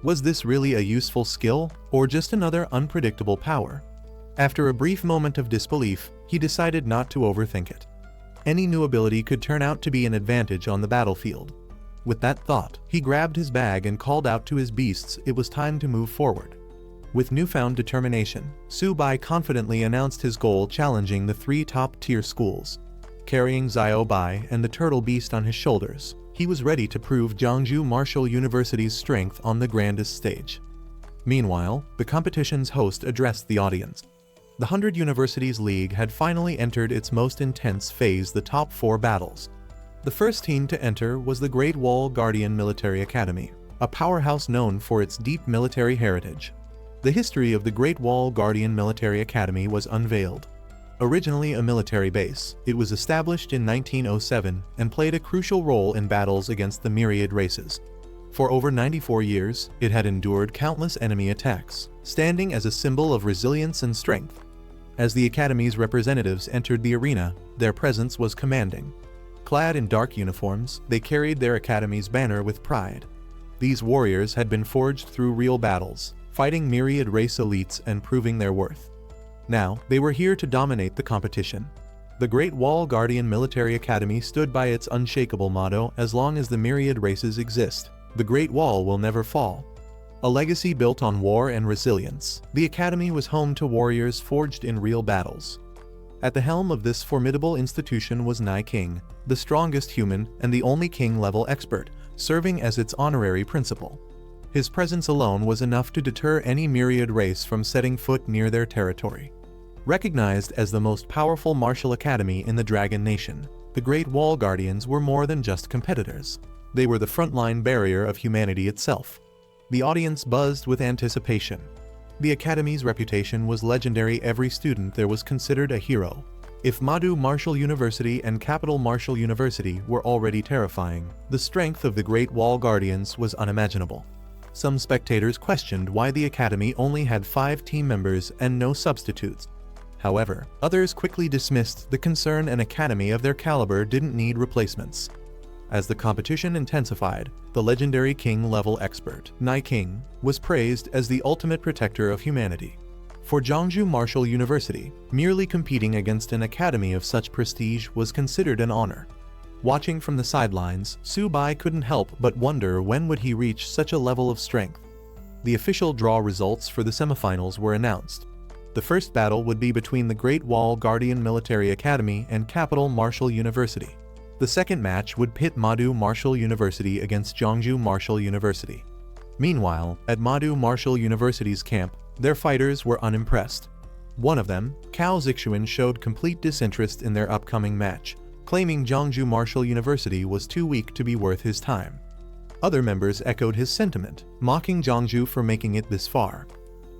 Was this really a useful skill, or just another unpredictable power? After a brief moment of disbelief, he decided not to overthink it. Any new ability could turn out to be an advantage on the battlefield. With that thought, he grabbed his bag and called out to his beasts it was time to move forward. With newfound determination, Su-bai confidently announced his goal, challenging the 3 top-tier schools. Carrying Xiao-bai and the turtle beast on his shoulders, he was ready to prove Jiangsu Martial University's strength on the grandest stage. Meanwhile, the competition's host addressed the audience. The 100 Universities League had finally entered its most intense phase, the top 4 battles. The first team to enter was the Great Wall Guardian Military Academy, a powerhouse known for its deep military heritage. The history of the Great Wall Guardian Military Academy was unveiled. Originally a military base, it was established in 1907 and played a crucial role in battles against the myriad races. For over 94 years, it had endured countless enemy attacks, standing as a symbol of resilience and strength. As the Academy's representatives entered the arena, their presence was commanding. Clad in dark uniforms, they carried their Academy's banner with pride. These warriors had been forged through real battles, fighting myriad race elites and proving their worth. Now, they were here to dominate the competition. The Great Wall Guardian Military Academy stood by its unshakable motto: as long as the myriad races exist, the Great Wall will never fall. A legacy built on war and resilience, the Academy was home to warriors forged in real battles. At the helm of this formidable institution was Nai King, the strongest human and the only king-level expert, serving as its honorary principal. His presence alone was enough to deter any myriad race from setting foot near their territory. Recognized as the most powerful martial academy in the Dragon Nation, the Great Wall Guardians were more than just competitors. They were the frontline barrier of humanity itself. The audience buzzed with anticipation. The Academy's reputation was legendary. Every student there was considered a hero. If Madu Martial University and Capital Martial University were already terrifying, the strength of the Great Wall Guardians was unimaginable. Some spectators questioned why the Academy only had 5 team members and no substitutes. However, others quickly dismissed the concern. An academy of their caliber didn't need replacements. As the competition intensified, the legendary king-level expert, Nai King, was praised as the ultimate protector of humanity. For Jiangsu Martial University, merely competing against an academy of such prestige was considered an honor. Watching from the sidelines, Su-bai couldn't help but wonder when would he reach such a level of strength. The official draw results for the semifinals were announced. The first battle would be between the Great Wall Guardian Military Academy and Capital Martial University. The second match would pit Madu Martial University against Jiangsu Martial University. Meanwhile, at Madu Martial University's camp, their fighters were unimpressed. One of them, Cao Zixuan, showed complete disinterest in their upcoming match, claiming Jiangsu Martial University was too weak to be worth his time. Other members echoed his sentiment, mocking Jiangsu for making it this far.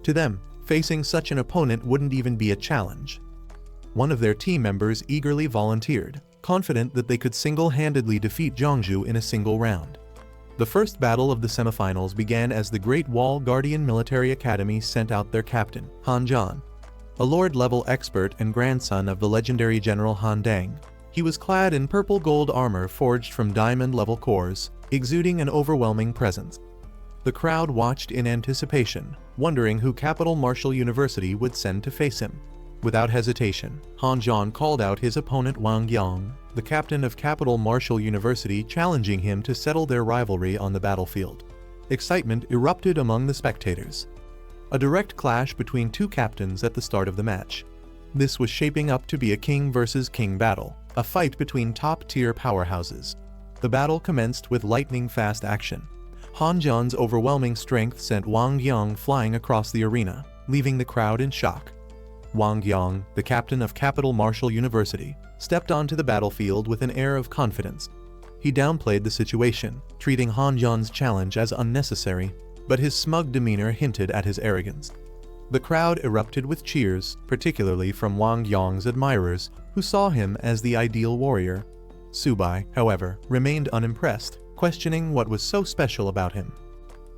To them, facing such an opponent wouldn't even be a challenge. One of their team members eagerly volunteered, confident that they could single-handedly defeat Jiangsu in a single round. The first battle of the semifinals began as the Great Wall Guardian Military Academy sent out their captain, Han Zhan, a lord-level expert and grandson of the legendary General Han Dang. He was clad in purple gold armor forged from diamond-level cores, exuding an overwhelming presence. The crowd watched in anticipation, wondering who Capital Martial University would send to face him. Without hesitation, Han Zhan called out his opponent Wang Yang, the captain of Capital Martial University, challenging him to settle their rivalry on the battlefield. Excitement erupted among the spectators. A direct clash between 2 captains at the start of the match. This was shaping up to be a king versus king battle, a fight between top-tier powerhouses. The battle commenced with lightning-fast action. Han Zhan's overwhelming strength sent Wang Yang flying across the arena, leaving the crowd in shock. Wang Yang, the captain of Capital Martial University, stepped onto the battlefield with an air of confidence. He downplayed the situation, treating Han Zhan's challenge as unnecessary, but his smug demeanor hinted at his arrogance. The crowd erupted with cheers, particularly from Wang Yang's admirers, who saw him as the ideal warrior. Su-bai, however, remained unimpressed, questioning what was so special about him.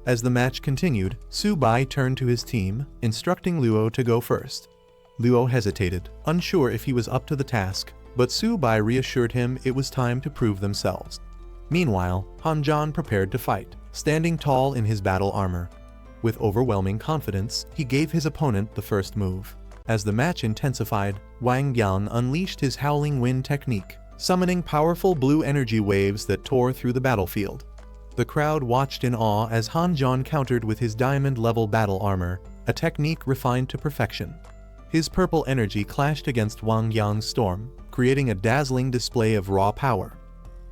As the match continued, Su-bai turned to his team, instructing Luo to go first. Luo hesitated, unsure if he was up to the task, but Su-bai reassured him it was time to prove themselves. Meanwhile, Han Zhan prepared to fight, standing tall in his battle armor. With overwhelming confidence, he gave his opponent the first move. As the match intensified, Wang Yang unleashed his Howling Wind technique, summoning powerful blue energy waves that tore through the battlefield. The crowd watched in awe as Han John countered with his diamond-level battle armor, a technique refined to perfection. His purple energy clashed against Wang Yang's storm, creating a dazzling display of raw power.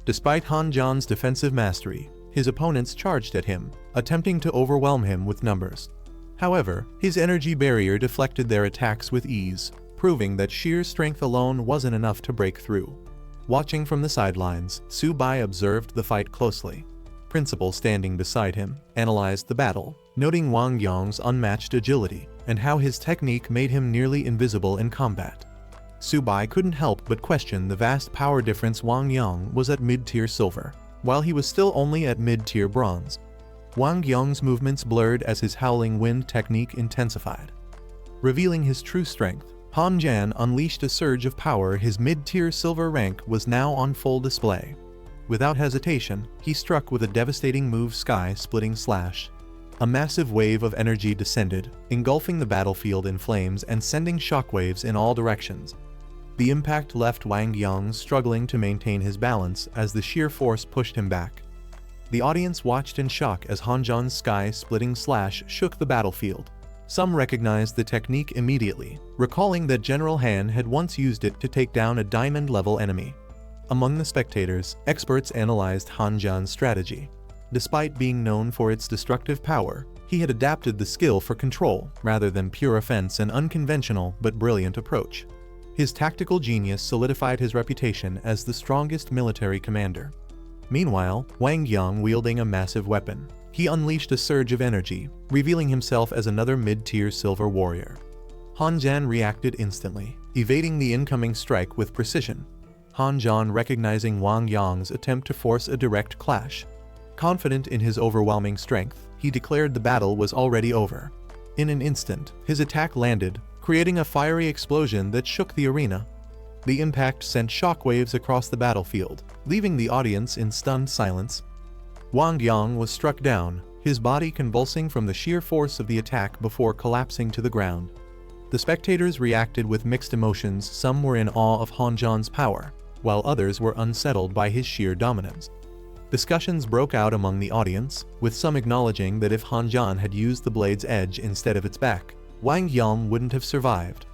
Despite Han John's defensive mastery, his opponents charged at him, attempting to overwhelm him with numbers. However, his energy barrier deflected their attacks with ease, proving that sheer strength alone wasn't enough to break through. Watching from the sidelines, Su Bai observed the fight closely. Principal, standing beside him, analyzed the battle, noting Wang Yang's unmatched agility and how his technique made him nearly invisible in combat. Su Bai couldn't help but question the vast power difference. Wang Yang was at mid-tier silver, while he was still only at mid-tier bronze. Wang Yang's movements blurred as his howling wind technique intensified. Revealing his true strength, Han Jan unleashed a surge of power. His mid-tier silver rank was now on full display. Without hesitation, he struck with a devastating move, sky-splitting slash. A massive wave of energy descended, engulfing the battlefield in flames and sending shockwaves in all directions. The impact left Wang Yang struggling to maintain his balance as the sheer force pushed him back. The audience watched in shock as Han Jan's sky-splitting slash shook the battlefield. Some recognized the technique immediately, recalling that General Han had once used it to take down a diamond-level enemy. Among the spectators, experts analyzed Han Jan's strategy. Despite being known for its destructive power, he had adapted the skill for control rather than pure offense, an unconventional but brilliant approach. His tactical genius solidified his reputation as the strongest military commander. Meanwhile, Wang Yang wielding a massive weapon, he unleashed a surge of energy, revealing himself as another mid-tier silver warrior. Han Jan reacted instantly, evading the incoming strike with precision. Han Jan, recognizing Wang Yang's attempt to force a direct clash. Confident in his overwhelming strength, he declared the battle was already over. In an instant, his attack landed, creating a fiery explosion that shook the arena. The impact sent shockwaves across the battlefield, leaving the audience in stunned silence. Wang Yang was struck down, his body convulsing from the sheer force of the attack before collapsing to the ground. The spectators reacted with mixed emotions. Some were in awe of Han Jan's power, while others were unsettled by his sheer dominance. Discussions broke out among the audience, with some acknowledging that if Han Jan had used the blade's edge instead of its back, Wang Yang wouldn't have survived.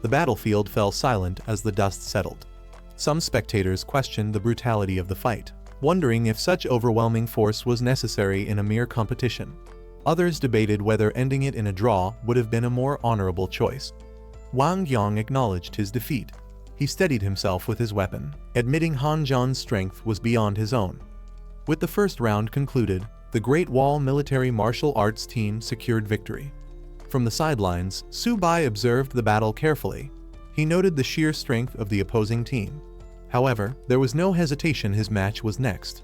The battlefield fell silent as the dust settled. Some spectators questioned the brutality of the fight, wondering if such overwhelming force was necessary in a mere competition. Others debated whether ending it in a draw would have been a more honorable choice. Wang Yang acknowledged his defeat. He steadied himself with his weapon, admitting Han Jan's strength was beyond his own. With the first round concluded, the Great Wall military martial arts team secured victory. From the sidelines, Su Bai observed the battle carefully. He noted the sheer strength of the opposing team. However, there was no hesitation. His match was next.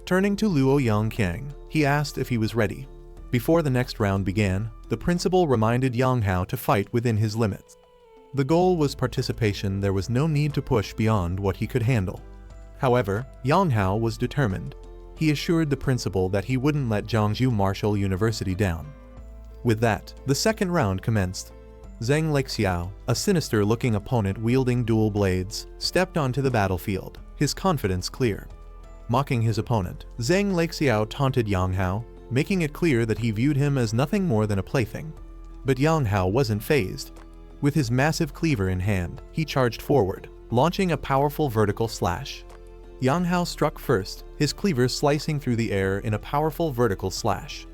Turning to Luo Yangqiang, he asked if he was ready. Before the next round began, the principal reminded Yang Hao to fight within his limits. The goal was participation. There was no need to push beyond what he could handle. However, Yang Hao was determined. He assured the principal that he wouldn't let Jiangsu Martial University down. With that, the second round commenced. Zhang Lexiao, a sinister-looking opponent wielding dual blades, stepped onto the battlefield, his confidence clear. Mocking his opponent, Zhang Lexiao taunted Yang Hao, making it clear that he viewed him as nothing more than a plaything. But Yang Hao wasn't fazed. With his massive cleaver in hand, he charged forward, launching a powerful vertical slash. Yang Hao struck first, his cleaver slicing through the air in a powerful vertical slash.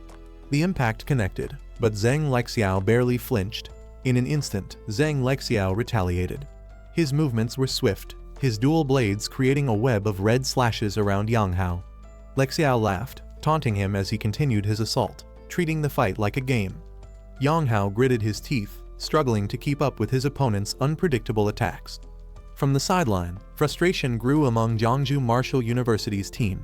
The impact connected, but Zhang Lexiao barely flinched. In an instant, Zhang Lexiao retaliated. His movements were swift, his dual blades creating a web of red slashes around Yang Hao. Lexiao laughed, taunting him as he continued his assault, treating the fight like a game. Yang Hao gritted his teeth, struggling to keep up with his opponent's unpredictable attacks. From the sideline, frustration grew among Jiangsu Martial University's team.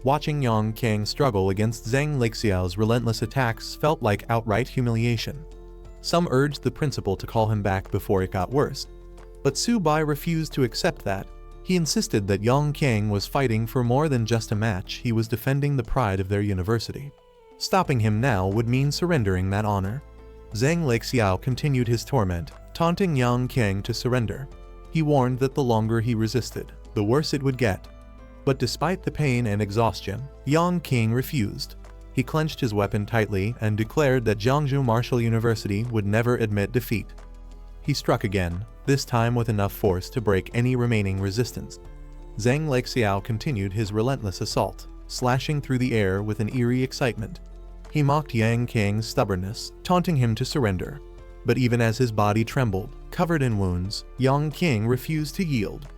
Watching Yang Qiang struggle against Zhang Lexiao's relentless attacks felt like outright humiliation. Some urged the principal to call him back before it got worse. But Su Bai refused to accept that. He insisted that Yang Qiang was fighting for more than just a match. He was defending the pride of their university. Stopping him now would mean surrendering that honor. Zhang Lexiao continued his torment, taunting Yang Qiang to surrender. He warned that the longer he resisted, the worse it would get. But despite the pain and exhaustion, Yang King refused. He clenched his weapon tightly and declared that Jiangsu Martial University would never admit defeat. He struck again, this time with enough force to break any remaining resistance. Zhang Lexiao continued his relentless assault, slashing through the air with an eerie excitement. He mocked Yang King's stubbornness, taunting him to surrender. But even as his body trembled, covered in wounds, Yang King refused to yield.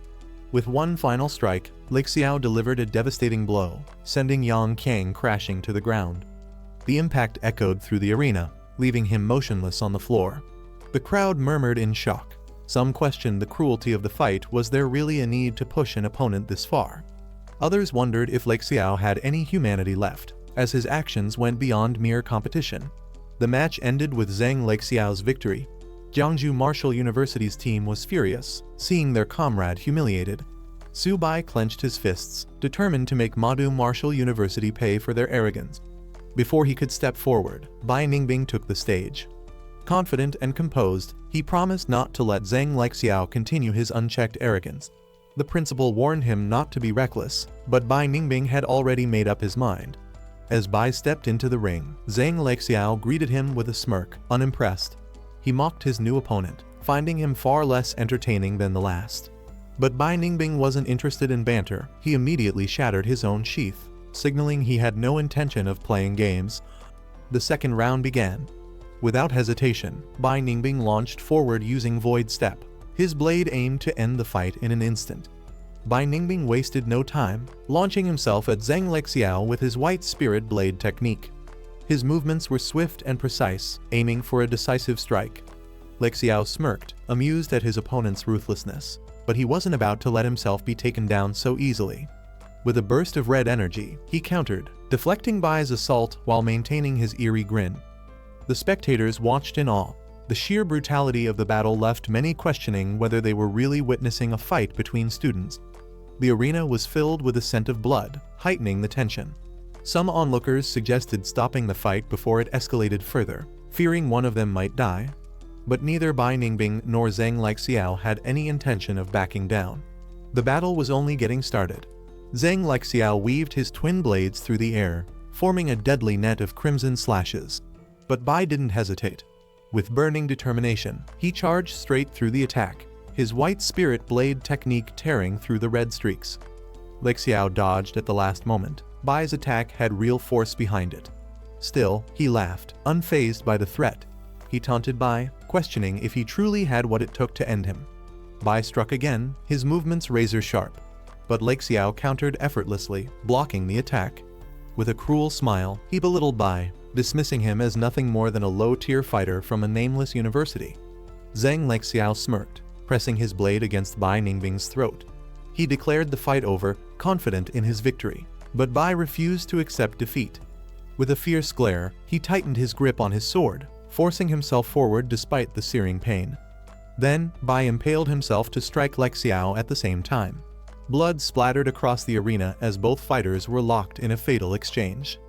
With one final strike, Lexiao delivered a devastating blow, sending Yang King crashing to the ground. The impact echoed through the arena, leaving him motionless on the floor. The crowd murmured in shock. Some questioned the cruelty of the fight. Was there really a need to push an opponent this far? Others wondered if Lexiao had any humanity left, as his actions went beyond mere competition. The match ended with Zhang Lexiao's victory. Jiangsu Martial University's team was furious, seeing their comrade humiliated. Su Bai clenched his fists, determined to make Madu Martial University pay for their arrogance. Before he could step forward, Bai Ningbing took the stage. Confident and composed, he promised not to let Zhang Lexiao continue his unchecked arrogance. The principal warned him not to be reckless, but Bai Ningbing had already made up his mind. As Bai stepped into the ring, Zhang Lexiao greeted him with a smirk, unimpressed. He mocked his new opponent, finding him far less entertaining than the last. But Bai Ningbing wasn't interested in banter. He immediately shattered his own sheath, signaling he had no intention of playing games. The second round began. Without hesitation, Bai Ningbing launched forward using Void Step. His blade aimed to end the fight in an instant. Bai Ningbing wasted no time, launching himself at Zhang Lexiao with his White Spirit Blade technique. His movements were swift and precise, aiming for a decisive strike. Lexiao smirked, amused at his opponent's ruthlessness, but he wasn't about to let himself be taken down so easily. With a burst of red energy, he countered, deflecting Bai's assault while maintaining his eerie grin. The spectators watched in awe. The sheer brutality of the battle left many questioning whether they were really witnessing a fight between students. The arena was filled with a scent of blood, heightening the tension. Some onlookers suggested stopping the fight before it escalated further, fearing one of them might die. But neither Bai Ningbing nor Zhang Lexiao had any intention of backing down. The battle was only getting started. Zhang Lexiao weaved his twin blades through the air, forming a deadly net of crimson slashes. But Bai didn't hesitate. With burning determination, he charged straight through the attack, his White Spirit Blade technique tearing through the red streaks. Lexiao dodged at the last moment. Bai's attack had real force behind it. Still, he laughed, unfazed by the threat. He taunted Bai, questioning if he truly had what it took to end him. Bai struck again, his movements razor-sharp. But Lexiao countered effortlessly, blocking the attack. With a cruel smile, he belittled Bai, dismissing him as nothing more than a low-tier fighter from a nameless university. Zhang Lexiao smirked, pressing his blade against Bai Ningbing's throat. He declared the fight over, confident in his victory. But Bai refused to accept defeat. With a fierce glare, he tightened his grip on his sword, forcing himself forward despite the searing pain. Then, Bai impaled himself to strike Lexiao at the same time. Blood splattered across the arena as both fighters were locked in a fatal exchange.